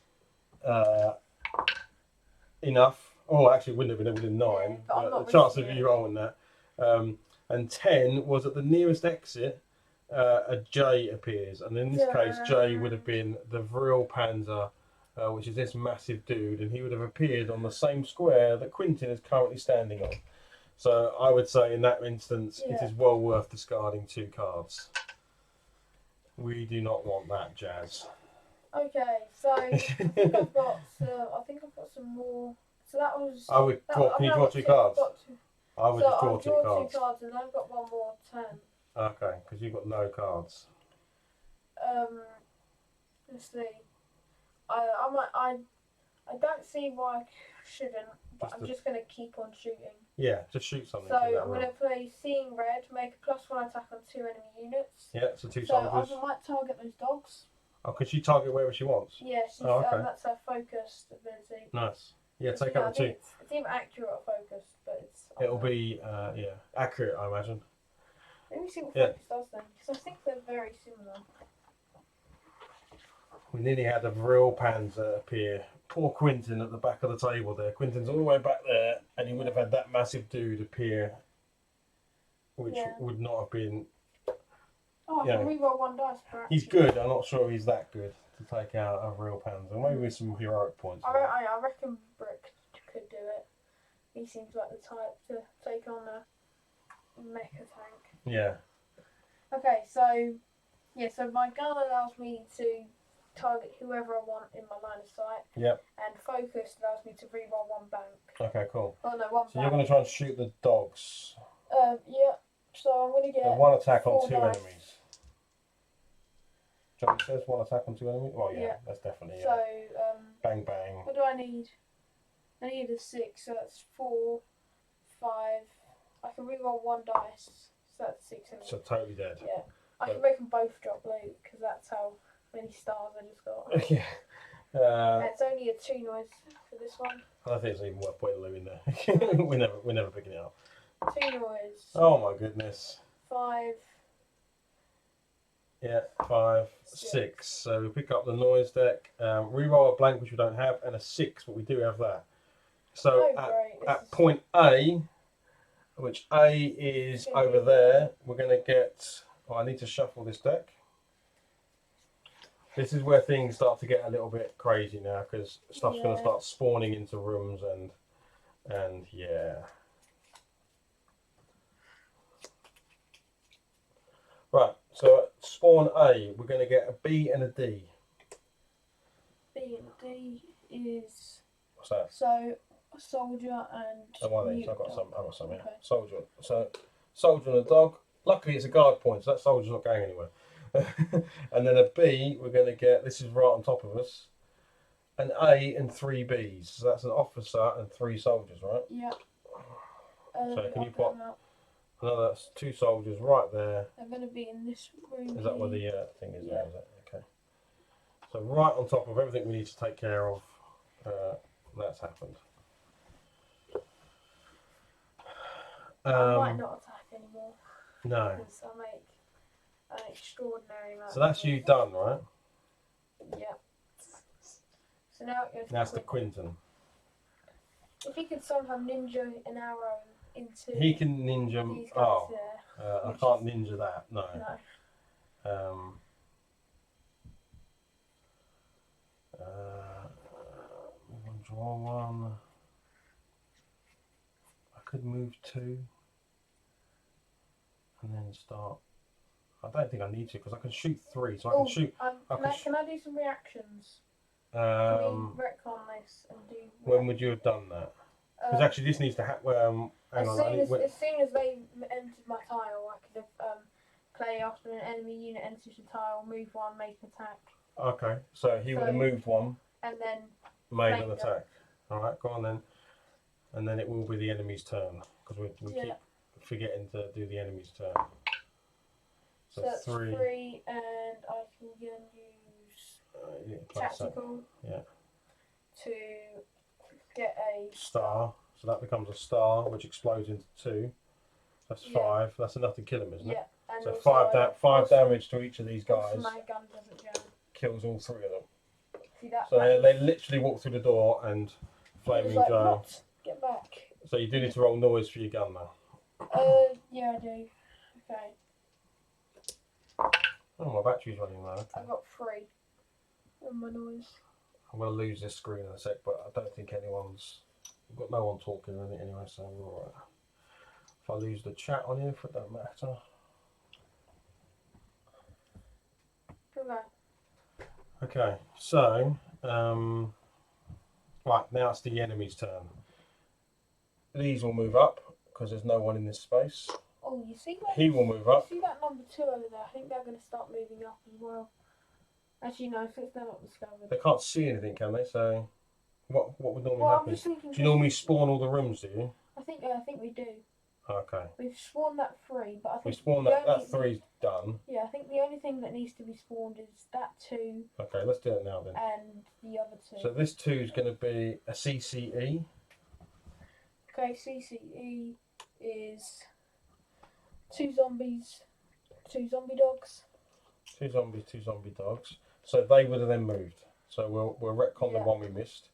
enough. Oh, actually, it wouldn't have been. It would have been 9. Yeah, the chance of you rolling that. And 10 was at the nearest exit. A J appears, and in this case, J would have been the Vril Panzer, which is this massive dude, and he would have appeared on the same square that Quintin is currently standing on. So I would say in that instance, it is well worth discarding 2 cards. We do not want that jazz. Okay, so I think I've got some more. So that was. Can you draw 2 cards? I would just draw 2 cards. 2 cards, and I've got 1 more turn. Okay, because you've got no cards. Let's see. I don't see why I shouldn't, but I'm just going to keep on shooting. Yeah, just shoot something. So I'm going to play Seeing Red, make a +1 attack on 2 enemy units. Yeah, so 2 soldiers. So I might target those dogs. Oh, could she target wherever she wants? Yeah, that's her focused ability. Nice. Yeah, take out the 2. It's either accurate or focused, but it's. It'll be accurate, I imagine. Let me see what focus does then, because I think they're very similar. We nearly had a real panzer appear. Poor Quintin at the back of the table there. Quintin's all the way back there, and he would have had that massive dude appear, which would not have been. Oh, I can reroll 1 dice per action. He's good. I'm not sure he's that good to take out a real panzer. Maybe with some heroic points. I reckon Brick could do it. He seems like the type to take on a mecha tank. Yeah. Okay, so so my gun allows me to target whoever I want in my line of sight. Yep. And focus allows me to reroll one bank. Okay, cool. Oh no, one. So you're going to try and shoot the dogs. Yeah. So I'm going to get. So one attack on 2 dice. enemies. John says 1 attack on 2 enemies. Well, yeah. That's definitely. So bang bang. What do I need? I need a 6, so that's 4, 5. I can reroll 1 dice, so that's 6 enemies. So totally dead. Yeah. I can make them both drop loot because that's how many stars I just got. Yeah. It's only a 2 noise for this one. I don't think it's even worth putting loot in there. we're never picking it up. 2 noise. Oh my goodness. 5. Yeah, 5, 6. So we pick up the noise deck, reroll a blank which we don't have, and a 6, but we do have that. So at point A, which A is over there, we're going to get. Oh, I need to shuffle this deck. This is where things start to get a little bit crazy now because stuff's going to start spawning into rooms and yeah. Right, so at spawn A, we're going to get a B and a D. B and D is. What's that? So a soldier and. One of these. I've got some. Yeah. Okay. Soldier. So soldier and a dog. Luckily, it's a guard point, so that soldier's not going anywhere. And then a B, we're going to get. This is right on top of us. An A and 3 Bs. So that's an officer and 3 soldiers, right? Yeah. So can you put? No, that's 2 soldiers right there. They're going to be in this room. Is that where the thing is? Yeah. There, is it? Okay. So right on top of everything we need to take care of, that's happened. I might not attack anymore. No. Because I make an extraordinary amount. So that's you done, right? Yeah. So now it goes. That's the Quinton. If he could somehow ninja an arrow into. He can ninja. These guys there, I can't ninja that. No. No. Draw 1. I could move 2, and then start. I don't think I need to because I can shoot 3, so I can shoot. Can I do some reactions? Can we retcon this and do? When would you have done that? Because actually, this needs to happen. As soon as they entered my tile, I could have play after an enemy unit enters the tile, move 1, make an attack. Okay, so he would have moved 1 and then made an attack. All right, go on then, and then it will be the enemy's turn because we keep forgetting to do the enemy's turn. So that's 3, and I can then use tactical to get a star. So that becomes a star, which explodes into 2. That's 5. That's enough to kill him, isn't it? And so 5 damage to each of these guys. My gun doesn't jam. Kills all 3 of them. See that? So they literally walk through the door and Flaming Joe. Get back. So you do need to roll noise for your gun now. Yeah, I do. Okay. Oh, my battery's running low. Okay. I've got 3 on my noise. I'm going to lose this screen in a sec, but I don't think anyone's. We've got no one talking or anything anyway, so we're alright. If I lose the chat on here, it don't matter. Okay, so right now it's the enemy's turn. These will move up because there's no one in this space. Oh, you see? He will move up. You see that number 2 over there? I think they're going to start moving up as well. Actually, no, since they're not discovered. They can't see anything, can they? So, what would normally happen? I'm just thinking, do you normally spawn all the rooms? Do you? I think we do. Okay. We've spawned that 3, but I think we spawned that 3's done. Yeah, I think the only thing that needs to be spawned is that 2. Okay, let's do it now then. And the other 2. So this 2 is going to be a CCE. Okay, CCE is 2 zombies, 2 zombie dogs. 2 zombies, 2 zombie dogs. So they would have then moved. So we'll retcon the one we missed.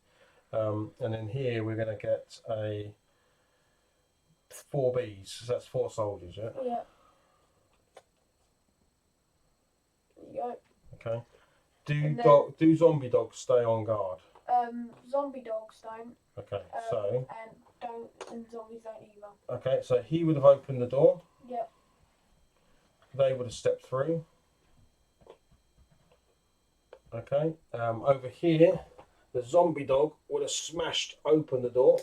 And then here we're going to get a 4 Bs. So that's 4 soldiers, yeah? Yeah. There you go. Okay. Do zombie dogs stay on guard? Zombie dogs don't. Okay, so. And zombies don't either. Okay, so he would have opened the door. Yep. They would have stepped through. Okay, over here, the zombie dog would have smashed open the door.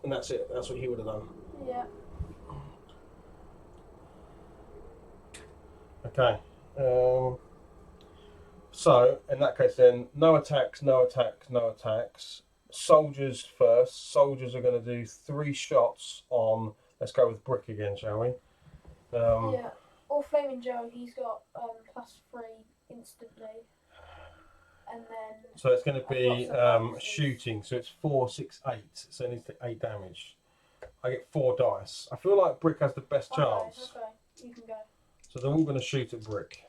And that's it. That's what he would have done. Yeah. Okay. So, in that case then, no attacks, no attacks, no attacks. Soldiers first. Soldiers are going to do 3 shots on, let's go with Brick again, shall we? Yeah. Or Flaming Joe, he's got +3 instantly. And then... So it's going to be shooting, so it's 4, 6, 8. So it needs to 8 damage. I get 4 dice. I feel like Brick has the best chance. Okay, you can go. So they're all going to shoot at Brick.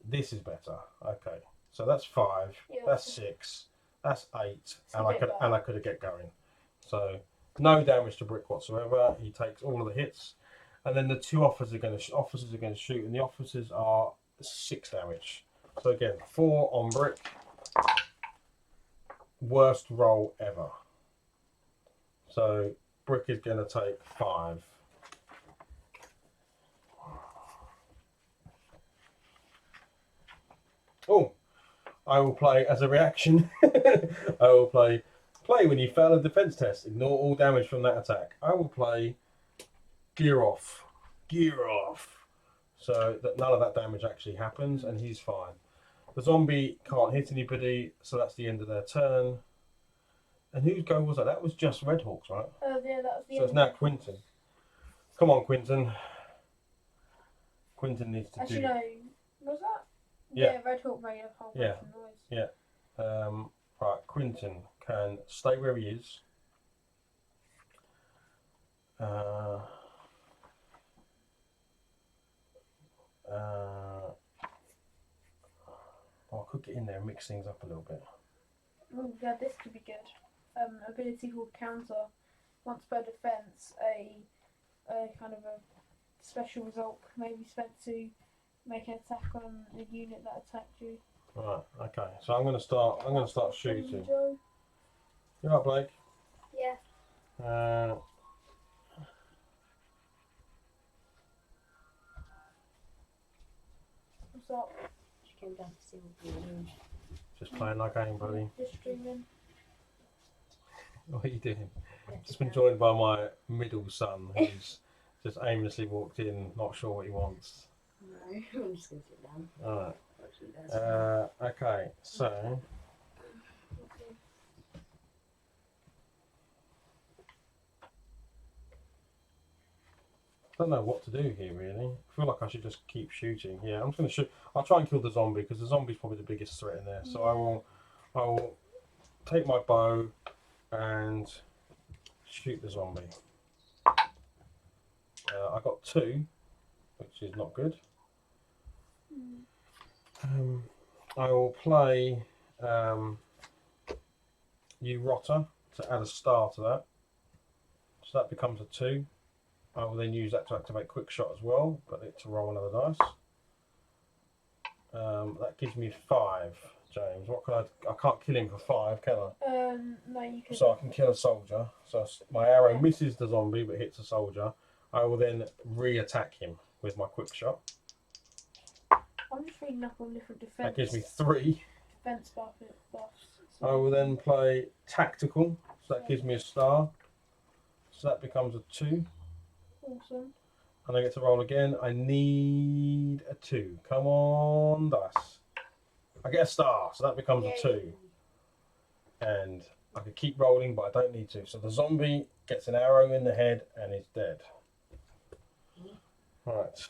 This is better. Okay, so that's 5. Yeah, that's 6. That's 8, and I could have get going. So no damage to Brick whatsoever. He takes all of the hits, and then the 2 officers are going to shoot, and the officers are 6 damage. So again, 4 on Brick. Worst roll ever. So Brick is going to take 5. Oh, I will play as a reaction. I will play when you fail a defense test. Ignore all damage from that attack. I will play Gear Off. Gear Off. So that none of that damage actually happens, and he's fine. The zombie can't hit anybody, so that's the end of their turn. And whose go was that? That was just Red Hawks, right? Yeah, that was the So it's now Quinton. Come on, Quinton. Quinton needs to Actually, do... no. Was that? Yeah. Red Hawk made a whole bunch of noise. Yeah. Right, Quinton can stay where he is. I could get in there and mix things up a little bit. Oh, yeah, this could be good. Ability called Counter. Once per defense, a kind of a special result may be spent to make an attack on the unit that attacked you. Right. Okay. So I'm going to start shooting. You right, Blake? Yeah. What's up? She came down to see what we were doing. Just playing that game, buddy. Just streaming. What are you doing? Just been joined by my middle son, who's just aimlessly walked in, not sure what he wants. No, I'm just going to sit down. Alright. Does. Okay, so... I don't know what to do here, really. I feel like I should just keep shooting. Yeah, I'm just going to shoot. I'll try and kill the zombie, because the zombie's probably the biggest threat in there. So I will take my bow and shoot the zombie. I got 2, which is not good. I will play you Rotter to add a star to that. So that becomes a 2. I will then use that to activate Quick Shot as well, but it's to roll another dice. That gives me 5, James. What can I can't kill him for 5, can I? No, you can. So I can kill a soldier. So my arrow misses the zombie but hits a soldier. I will then re-attack him with my Quick Shot. I'm just reading up on different defense. That gives me 3. Defense buffs. I will then play Tactical. So that gives me a star. So that becomes a 2. Awesome. And I get to roll again. I need a 2. Come on, dice. I get a star, so that becomes a 2. And I could keep rolling, but I don't need to. So the zombie gets an arrow in the head and is dead. Right.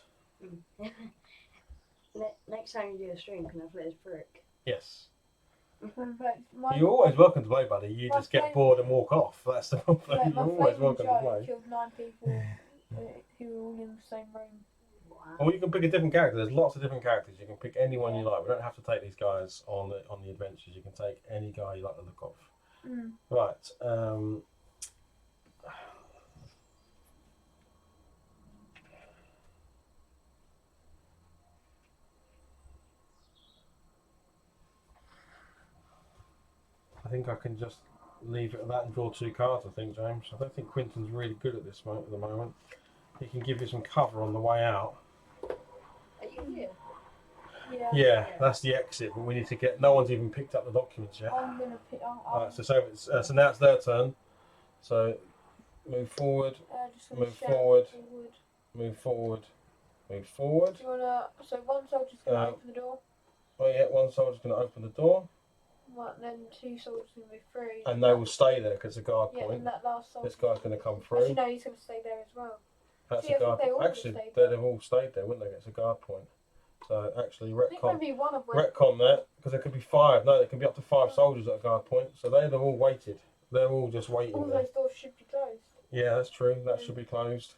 Next time you do a stream, can I play as Brick? Yes. In fact, You're always welcome to play, buddy. You my just get flame- bored and walk off. That's the problem. like, You're my always Flaming welcome to Joe play. killed 9 people who were all in the same room. Wow. Or you can pick a different character. There's lots of different characters. You can pick anyone you like. We don't have to take these guys on the adventures. You can take any guy you like the look of. Right. think I can just leave it at that and draw 2 cards, I think, James. I don't think Quinton's really good at this moment at the moment. He can give you some cover on the way out. Are you here? Yeah, that's the exit, but we need to get... No one's even picked up the documents yet. I'm going to pick... Alright, so now it's their turn. So, move forward, move forward, move forward, move forward. Do you want to... So one soldier's going to open the door. Oh yeah, one soldier's going to open the door. Right, and then 2 soldiers going to move through. And they will stay there because it's a guard Yeah, point. and that last soldier... This guy's going to come through. Actually, no, he's going to stay there as well. That's See, a guard point. they Actually, they'd have all stayed there, wouldn't they? It's a guard point. So actually, I think maybe one of them... retcon that, because there could be 5. No, there can be up to 5 soldiers at a guard point. So they'd have all waited. They're all just waiting All there. those doors should be closed. Yeah, that's true. That should be closed.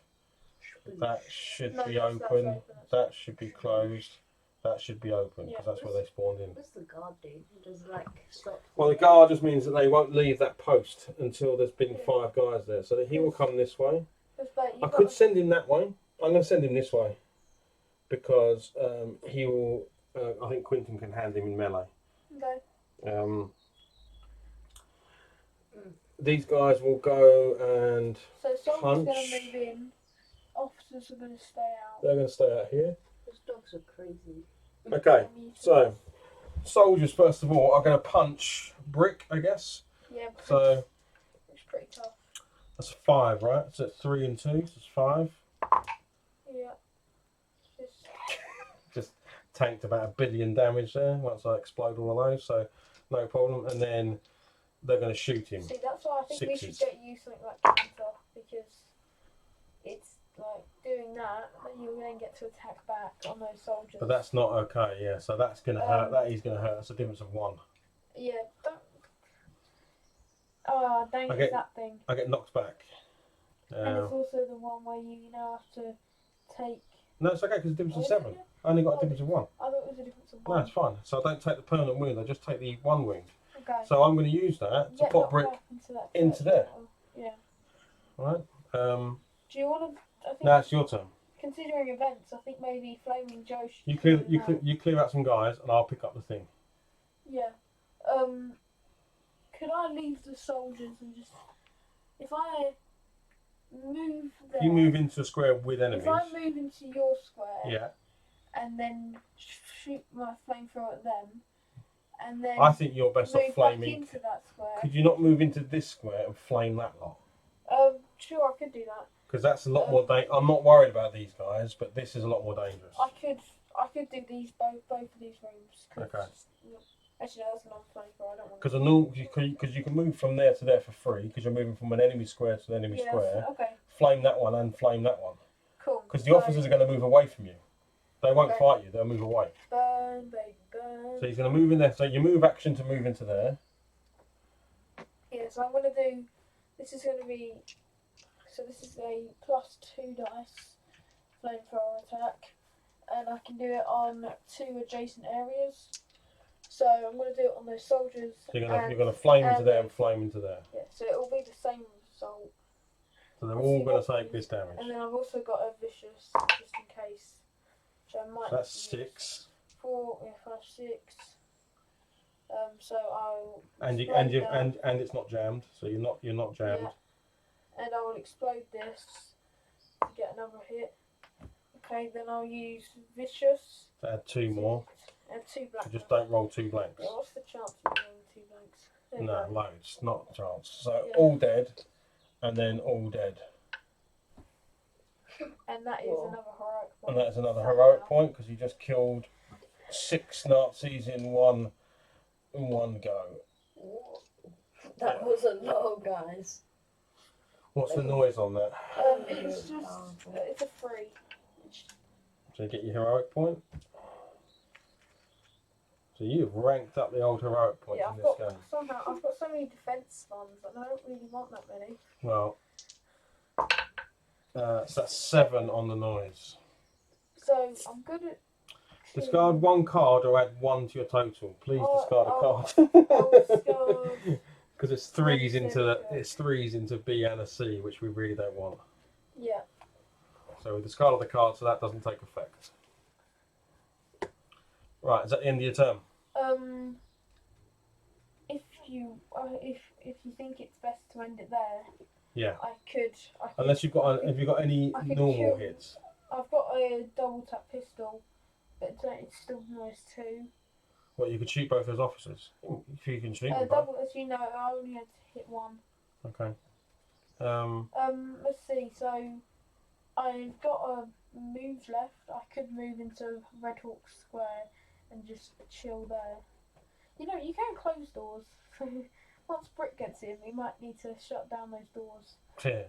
That should be that's open. open. That should be closed. That should be open, because Yeah. that's where they spawned in. What's the guard do? Does it like stop? Well, the guard just means that they won't leave that post until there's been 5 guys there. So that he will come this way. I could send him that way. I'm going to send him this way. Because he will... I think Quinton can hand him in melee. Okay. These guys will go and So soldiers punch. going to move in. Officers are going to stay out. They're going to stay out here. Those dogs are crazy. Okay, so soldiers first of all are going to punch brick, I guess. Yeah, So it's pretty tough. that's 5, right? So it's 3 and 2, so it's 5. Yeah. Just tanked about 1 billion damage there once I explode all of those, so no problem. And then they're going to shoot him. See, that's why I think we should 6s. get you something like counter, because it's like doing that you then get to attack back on those soldiers. But that's not okay, yeah. So that's going to hurt. That is going to hurt. That's a difference of 1. Yeah, don't... Oh, dang, I get- that thing. I get knocked back. And it's also the one where you now have to take... No, it's okay because it's a difference of Oh, is 7. it? I only got a difference of 1. I thought it was a difference of No, 1. it's fine. So I don't take the permanent wound. I just take the 1 wound. Okay. So I'm going to use that to Get put knocked brick. back into that into church there. now. Yeah. Right. Do you want to... I think, Now it's your turn. considering events, I think maybe Flaming Joe should... You do clear. that. You clear out some guys, and I'll pick up the thing. Yeah. Could I leave the soldiers and just... If I move there... If you move into a square with enemies. If I move into your square... Yeah. And then shoot my flamethrower at them, and then I think you're best move off back flaming. into that square. Could you not move into this square and flame that lot? Sure, I could do that. Because that's a lot more dangerous. I'm not worried about these guys, but this is a lot more dangerous. I could do these both of these rooms. Okay. Actually, no, that's not flamethrower. I don't want. Because you can move from there to there for free. Because you're moving from an enemy square to an enemy square. Okay. Flame that one and flame that one. Cool. Because the officers are going to move away from you. They won't Okay. fight you. They'll move away. Burn, baby, burn. So he's going to move in there. So you move action to move into there. Yeah, so I'm going to do... This is going to be... So this is a +2 dice flamethrower attack. And I can do it on 2 adjacent areas. So I'm going to do it on those soldiers. So you're going to flame into and- there and flame into there. Yeah, so it will be the same result. So they're all going to take this damage. And then I've also got a vicious, just in case. So I might So that's use 6. 4, 5, 6. So I'll And explode that. and it's not jammed. So you're not jammed. Yeah. And I will explode this to get another hit. Okay, then I'll use vicious. To add 2 more. And 2 black. So just don't roll 2 blanks. Yeah, what's the chance of rolling 2 blanks? There we No, go. loads. Not a chance. So Yeah. all dead, and then all dead. And that is Whoa. another heroic point. And that's another heroic point because you just killed 6 Nazis in one go. That was a lot, guys. What's the noise on that? It's just, it's a 3. So you get your heroic point. So you've ranked up the old heroic points Yeah, in I've this got game. I've got so many defense funds, and I don't really want that many. Well, so that's 7 on the noise. So I'm good at. Discard 1 card or add 1 to your total. Please discard a I'll card. discard. Because it's 3s into B and a C, which we really don't want. Yeah. So we discarded the card, so that doesn't take effect. Right, is that the end of your turn? If you if you think it's best to end it there, Yeah. I could. Unless you've got have you got any I could normal kill- hits? I've got a double tap pistol, but it's still almost 2. Well, you could shoot both those officers if you can shoot them both. Double, as you know, I only had to hit 1. Okay. Let's see. So I've got a move left. I could move into Red Hawk Square and just chill there. You know, you can close doors. So once Brick gets in, we might need to shut down those doors. Yeah.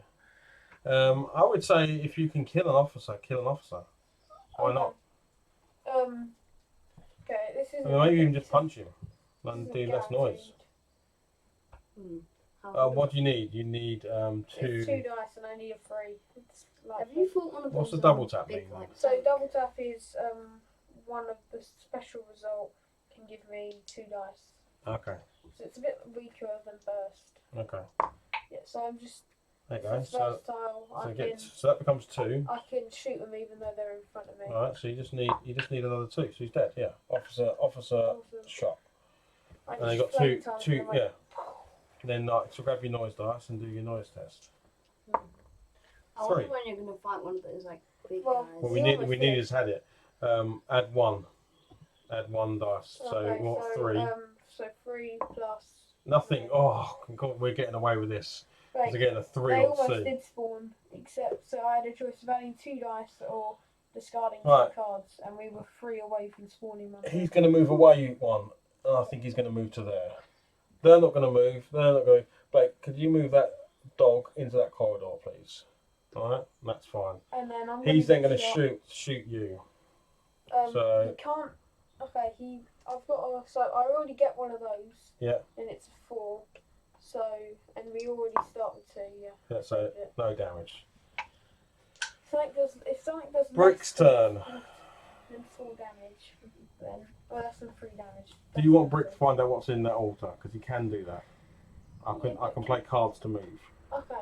I would say if you can kill an officer, kill an officer. Why Okay. not? Okay, this is. I mean, maybe even just punch him and do less noise. What do you need? You need 2. It's 2 dice and I need a 3. It's like Have you fought one of those? What's the double tap big, mean, like, So tank? double tap is one of the special result can give me 2 dice. Okay. So it's a bit weaker than burst. Okay. Yeah, so I'm just There you for go. versatile. So that becomes 2. I can shoot them even though they're in front of me. All right. So you just need another 2. So he's dead. Yeah. Officer shot. I And you just got flame 2. time 2. and I'm Yeah. Then so grab your noise dice and do your noise test. I wonder when you're gonna fight one of those like big Well, guys. Well, See, we almost needed did. to had it. Add 1. Add 1 dice. So Okay, what? so, 3. So 3 plus. Nothing. Oh, God, we're getting away with this. Right. Because again, a 3 They or almost 2. did spawn, except so I had a choice of adding 2 dice or discarding 2 Right. cards, and we were 3 away from spawning one. He's going to move away 1. And I think he's going to move to there. They're not going to move. They're not going. Blake, could you move that dog into that corridor, please? All right, that's fine. And then I'm. He's then going to shot. shoot you. He can't. Okay, I've got a. So I already get one of those. Yeah. And it's a 4. So and we already start with 2. Yeah. Yeah. So no damage. If something does. Brick's turn. Then 4 damage. Then less than 3 damage. Do you want Brick to find out what's in that altar? Because he can do that. I can play cards to move. Okay.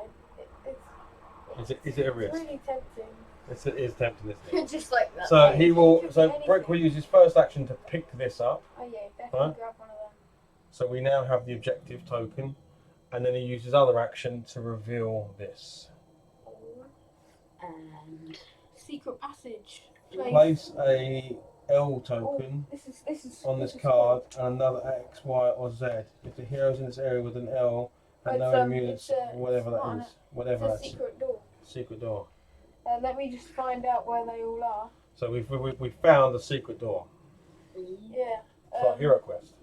Is it a risk? It's really tempting. It is tempting, isn't it? Just like that. So he will. Could be So anything. Brick will use his first action to pick this up. Oh yeah, definitely Right. grab one of them. So we now have the objective token, and then he uses other action to reveal this. And Secret passage. Place a L token This is on this card and another X, Y, or Z. If the hero's in this area with an L and no immunities, whatever that is, whatever It's a that's secret door. secret door. Let me just find out where they all are. So we've found a secret door. Yeah. It's like Hero Quest.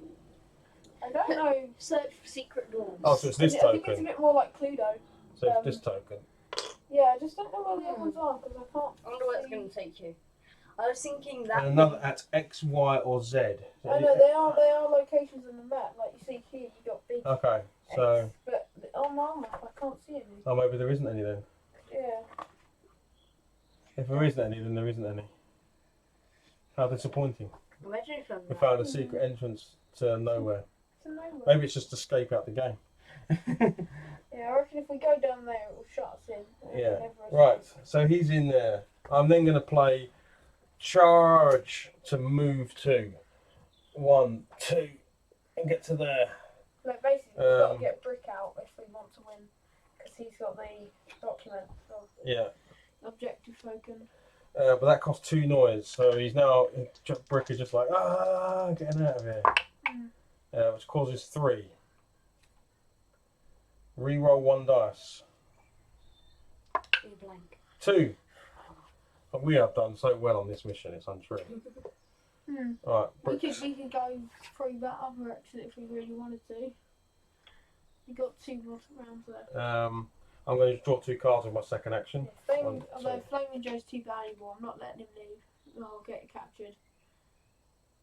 I don't know. search for secret doors. Oh, so it's this I think it's a token. bit more like Cluedo. So it's this token. Yeah, I just don't know where the other ones are because I can't. I wonder where it's going to take you. I was thinking that. And another at X, Y, or Z. I know they are locations on the map. Like you see here, you got big. Okay, so X, but on my map, I can't see any. oh, maybe there isn't any then. Yeah. If there isn't any, then there isn't any. How disappointing. Imagine if I'm We that. found a secret entrance to nowhere. To nowhere. Maybe it's just escape out the game. Yeah, I reckon if we go down there, it will shut us in. Yeah. Never Right, escape. so he's in there. I'm then going to play charge to move to 1, 2, and get to there. Like basically, we've got Um, to get Brick out if we want to win, because he's got the document of Yeah, objective token. but that costs 2 noise, so he's now Brick is just like getting out of here, which causes 3. Reroll 1 dice. You're blank. 2. But we have done so well on this mission, it's untrue. Alright, We Brick's. could go through that other exit if we really wanted to. We got 2 more rounds left. I'm going to draw 2 cards with my second action. Yeah, One, although two. Flaming Joe's too valuable, I'm not letting him leave. I'll get captured.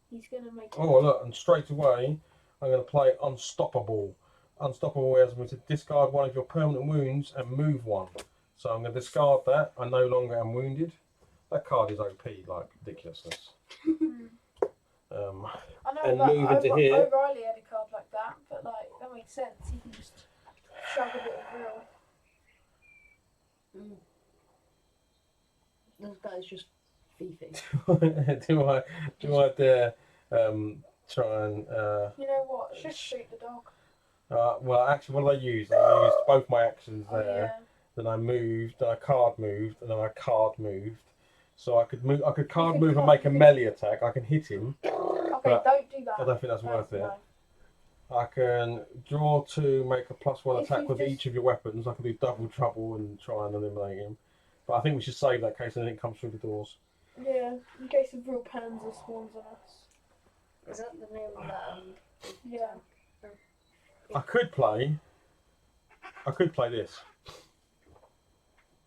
He's gonna make. Oh, look, and straight away, I'm going to play Unstoppable. Unstoppable allows me to discard 1 of your permanent wounds and move 1. So I'm going to discard that. I no longer am wounded. That card is OP, like ridiculousness. I know and that move into here. O'Reilly had a card like that, but like that makes sense. He can just shove a bit of real. Those guys just fiefing. do I dare try and You know what? Just shoot the dog. Well, actually, what did I use? I used both my actions Oh, there. yeah. Then I moved. Then I card moved, and then I card moved. So I could move. I could card can move and card- make a you can- melee attack. I can hit him. Okay, But don't do that. I don't think that's worth it. No. I can draw 2, make a +1 If attack you with just- each of your weapons. I can do double trouble and try and eliminate him. But I think we should save that in case anything comes through the doors. Yeah, in case of real panzer spawns on us. Is that the name of that? Yeah. I could play this.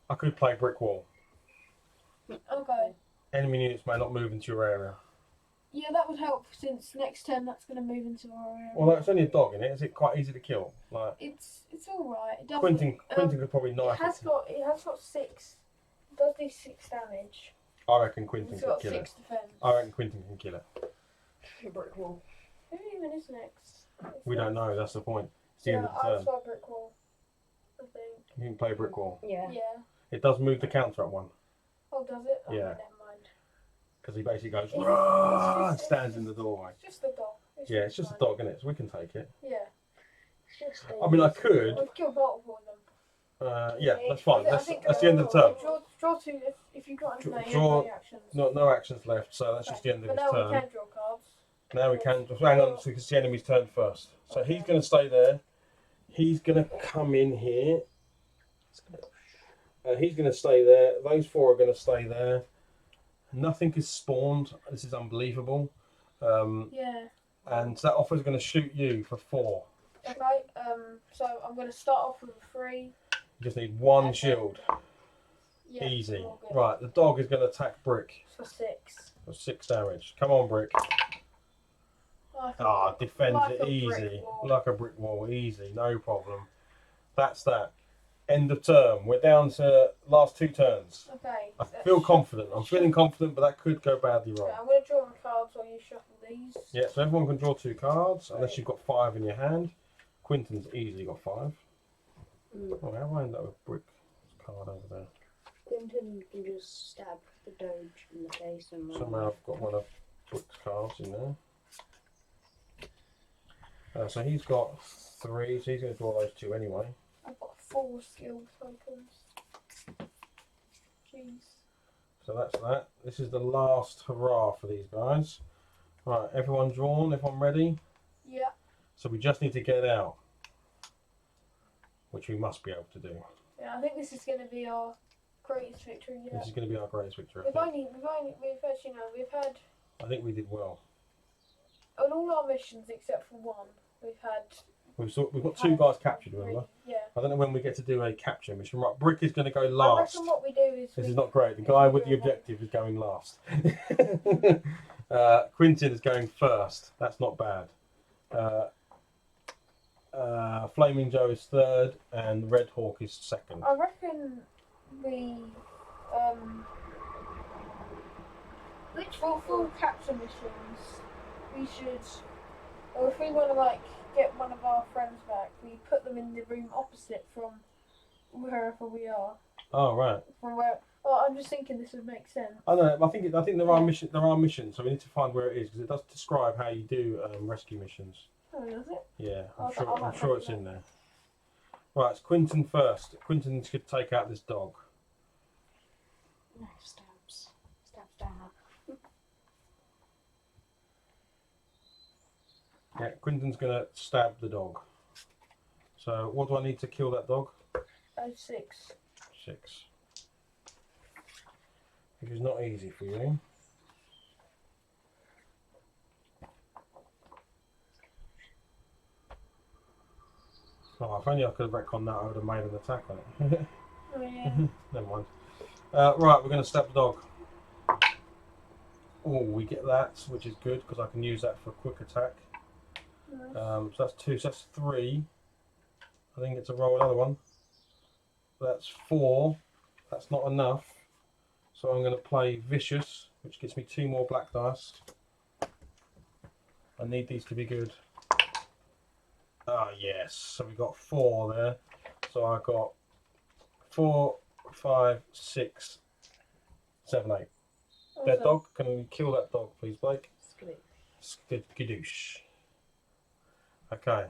I could play brick wall. Okay. Enemy units may not move into your area. Yeah, that would help since next turn that's going to move into our area. Although it's only a dog in it, is it quite easy to kill? Like It's all right. It doesn't. Quentin could probably It knife has it. got 6. It does do 6 damage. I reckon Quentin It's could got kill 6 it. defense. I reckon Quentin can kill it. Brick wall. Who even is next? It's We don't next. know. That's the point. It's the end of the I'll turn. try brick wall. I think. You can play brick wall. Yeah. Yeah. It does move the counter at 1 Oh, does it? Oh, Yeah. never mind. because he basically goes It's "Rah!" and just- stands in the doorway. It's just a dog. Yeah, it's just a fine. dog, isn't it? So we can take it. Yeah. It's just. I mean, I could. We've killed multiple of them. Yeah, that's fine. I That's think, the end of the turn. Draw 2 if you've got any Draw- actions. No actions left, so that's just the end of But his now we turn. can draw cards. Now we can just hang on, so it's the enemy's turn first. So he's going to stay there. He's going to come in here. He's going to stay there. Those 4 are going to stay there. Nothing is spawned. This is unbelievable. Yeah. And that offer is going to shoot you for 4. Okay. So I'm going to start off with a 3. You just need 1 And shield. Yeah. Easy. all good. Right, the dog is going to attack Brick For 6. for 6 damage. Come on, Brick. Defends Like it a brick easy. wall. Like a brick wall. Easy. No problem. That's that. End of turn. We're down to last 2 turns. Okay. I feel confident. I'm feeling confident, but that could go badly wrong. Okay, I'm going to draw my cards while you shuffle these. Yeah, so everyone can draw 2 cards, unless you've got 5 in your hand. Quinton's easily got 5. Oh, how do I end up with Brick card over there? Quentin can just stab the Doge in the face and Somehow I've got one of Brick's cards in there. So he's got 3, so he's going to draw those 2 anyway. I've got 4 skill tokens. Jeez. So that's that. This is the last hurrah for these guys. Right, everyone drawn, everyone ready? Yeah. So we just need to get out, which we must be able to do. Yeah, I think this is going to be our greatest victory yet. This is going to be our greatest victory. We've actually, no, we've had, I think we did well. on all our missions except for one, we've We've got 2 guys captured, remember? Yeah. I don't know when we get to do a capture mission. Right, Brick is going to go I last. reckon what we do is This we, is not great. The guy with the objective is going last. Quintin is going first. That's not bad. Flaming Joe is 3rd, and Red Hawk is 2nd. I reckon we, for full capture missions, we should, or if we want to like get one of our friends back, we put them in the room opposite from wherever we are. Oh right. From where? Well, I'm just thinking this would make sense. I don't know. I think there are missions. There are missions, so we need to find where it is because it does describe how you do rescue missions. Oh, does it? Yeah, I'll I'm have sure a it's look. in there. Right, it's Quinton first. Quinton could take out this dog. No, stabs. Stab, stab. Yeah, Quinton's gonna stab the dog. So what do I need to kill that dog? 6. 6. Which is not easy for you. Oh, if only I could have retconned that, I would have made an attack on it. Oh yeah. Never mind. Right, we're going to stab the dog. Oh, we get that, which is good because I can use that for a quick attack. Nice. So that's 2, so that's 3. I think it's a roll another one. That's 4. That's not enough. So I'm going to play Vicious, which gives me 2 more black dice. I need these to be good. Ah, yes. So we got 4 there. So I got 4, 5, 6, 7, 8. Dead Awesome. dog. Can we kill that dog, please, Blake? Skillet. Skidoosh. Okay.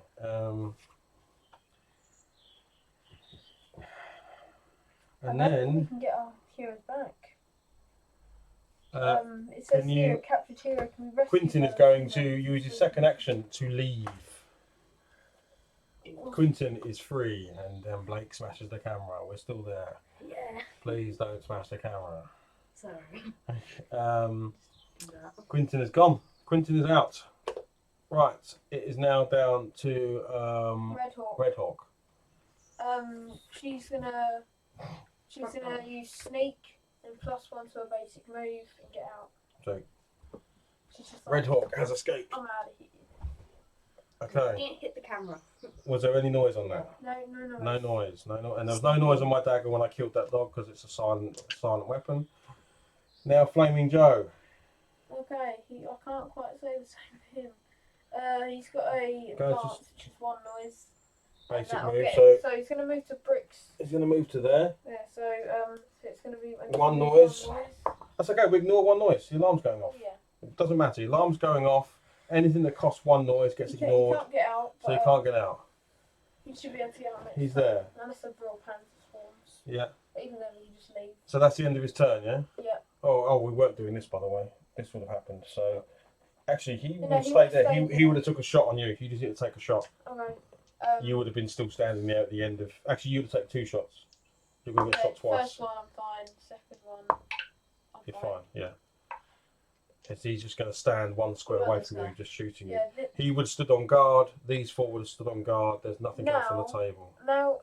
And maybe then we can get our heroes back. It can says here, you- captured hero can be rescued. Quinton by is the going to teammates. use his second action to leave. Quinton is free, and Blake smashes the camera. We're still there. Yeah. Please don't smash the camera. Sorry. Quinton is gone. Quinton is out. Right, it is now down to Red Hawk. Red Hawk. She's gonna use sneak and +1 to her basic move and get out. So She's just like, Red Hawk has escaped. I'm out of here. Okay. Didn't hit the camera. Was there any noise on that? No. No noise. And there was no noise on my dagger when I killed that dog because it's a silent weapon. Now Flaming Joe. Okay, I can't quite say the same for him. He's got a Go advance, which is 1 noise. and Basic that'll move. get So him. So he's going to move to bricks. he's going to move to there. Yeah, so it's going to be 1 noise. 1 noise. That's okay. We ignore 1 noise. The alarm's going off. Oh, yeah. It doesn't matter. The alarm's going off. Anything that costs 1 noise gets He ignored. can't get out. So he but, can't get out. He should be able to get out next He's time. there. Unless the real pants swarms. Yeah. But even then, he just leave. So that's the end of his turn, yeah? Yeah. Oh, we weren't doing this, by the way. This would have happened. So actually, he would have he stayed would've there. stayed He there. would have took a shot on you. He just didn't take a shot. Okay. You would have been still standing there at the end of. Actually, you would have taken 2 shots. You're going to get shot twice. First one, I'm fine. Second one, I'm You're fine, yeah. Because he's just going to stand 1 square What away about from this you, guy? just shooting you. Yeah. He would have stood on guard. These 4 would have stood on guard. There's nothing else on the Now- table. Now,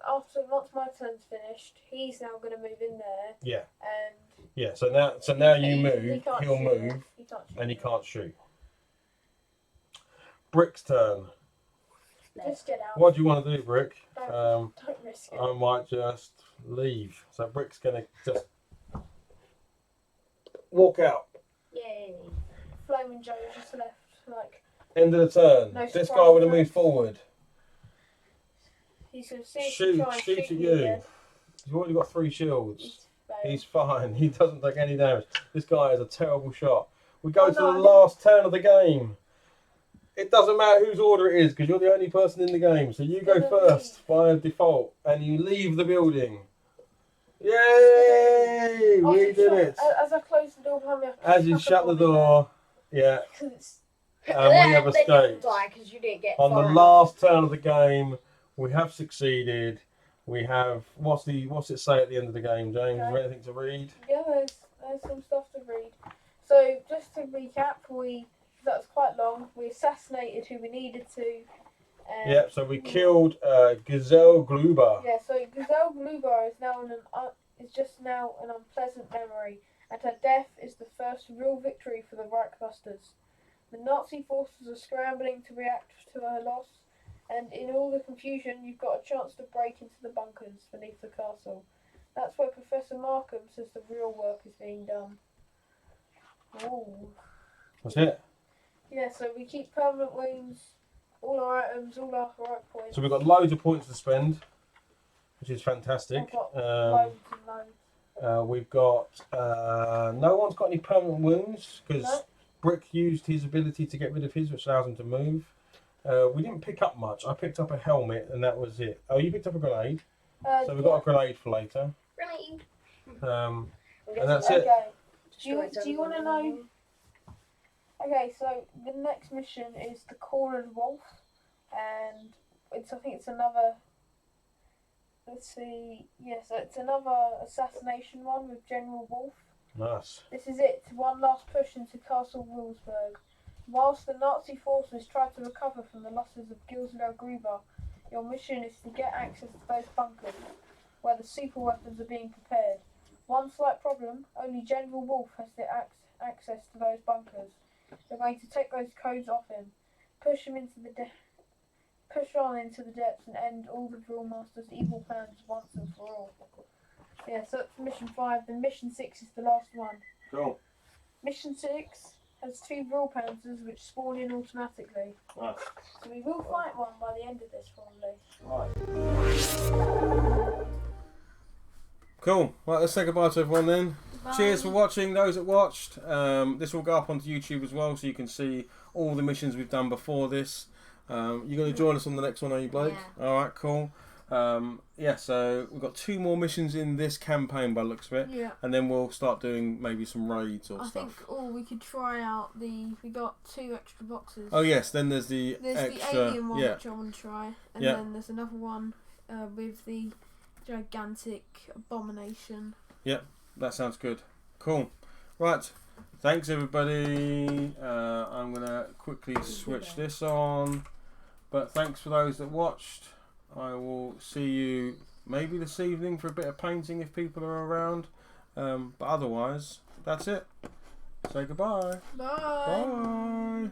once my turn's finished, he's now going to move in there, Yeah, and yeah. So now you he move. can't He'll shoot. move, He can't shoot. and he can't shoot. Brick's turn. Just get out. What do you want to do, Brick? Don't risk it. I might just leave. So Brick's going to just walk out. Yay. Flaming Joe just left. Like End of the turn. No This guy surprise would have attacks. moved forward. he's going to see Shoot try and at me you. again. He's already got 3 shields. Failed. He's fine. He doesn't take any damage. This guy is a terrible shot. We go Oh, to no, the I last turn of the game. It doesn't matter whose order it is because you're the only person in the game. So you go Gonna first by default and you leave the building. Yay! Oh, We shut- did it. As I close the door behind me, As you shut the door, yeah, Because it's and we have They didn't escaped. die because you didn't get On the far enough. last turn of the game, we have succeeded. We have what's it say at the end of the game, James? Is there anything to read? yeah, there's some stuff to read. So just to recap, that was quite long. We assassinated who we needed to. And Yep, so we killed Gazelle Gluber. Yeah, so Gazelle Glubar is just now an unpleasant memory, and her death is the first real victory for the ReichBusters. The Nazi forces are scrambling to react to her loss, and in all the confusion, you've got a chance to break into the bunkers beneath the castle. That's where Professor Markham says the real work is being done. Ooh. That's it. Yeah, so we keep permanent wounds, all our items, all our right points. So we've got loads of points to spend, which is fantastic. I've got loads and loads. We've got no one's got any permanent wounds because No. Brick used his ability to get rid of his, which allows him to move. We didn't pick up much. I picked up a helmet and that was it. Oh, you picked up a grenade. So we've got a grenade for later. Really? And that's it. Okay. Do you want to know? Okay, so the next mission is the Cornered Wolf, and I think it's another. Let's see. Yeah, so it's another assassination one with General Wolf. Nice. This is it. One last push into Castle Wilsberg. Whilst the Nazi forces try to recover from the losses of Gilsler Gruber, your mission is to get access to those bunkers where the super weapons are being prepared. One slight problem: only General Wolf has the access to those bunkers. You're going to take those codes off him, push him into the push on into the depths, and end all the Drill Master's evil plans once and for all. Yeah, so that's mission 5. Then mission 6 is the last one. Cool. Mission 6 has 2 Drill Panzers which spawn in automatically. Nice. So we will fight one by the end of this probably. Right. Cool. Right, let's say goodbye to everyone then. Cheers for watching, those that watched. This will go up onto YouTube as well, so you can see all the missions we've done before this. You're going to join us on the next one, are you, Blake? Yeah. All right, cool. Yeah, so we've got 2 more missions in this campaign by the looks of it. Yeah. And then we'll start doing maybe some raids or I stuff. think, we could try out we got 2 extra boxes. Oh yes, then there's the There's extra, the alien one, which I want to try, and Yeah. then there's another one with the gigantic abomination. Yep, that sounds good. Cool. Right, thanks everybody. I'm going to quickly switch this on. But thanks for those that watched. I will see you maybe this evening for a bit of painting if people are around. But otherwise, that's it. Say goodbye. Bye. Bye.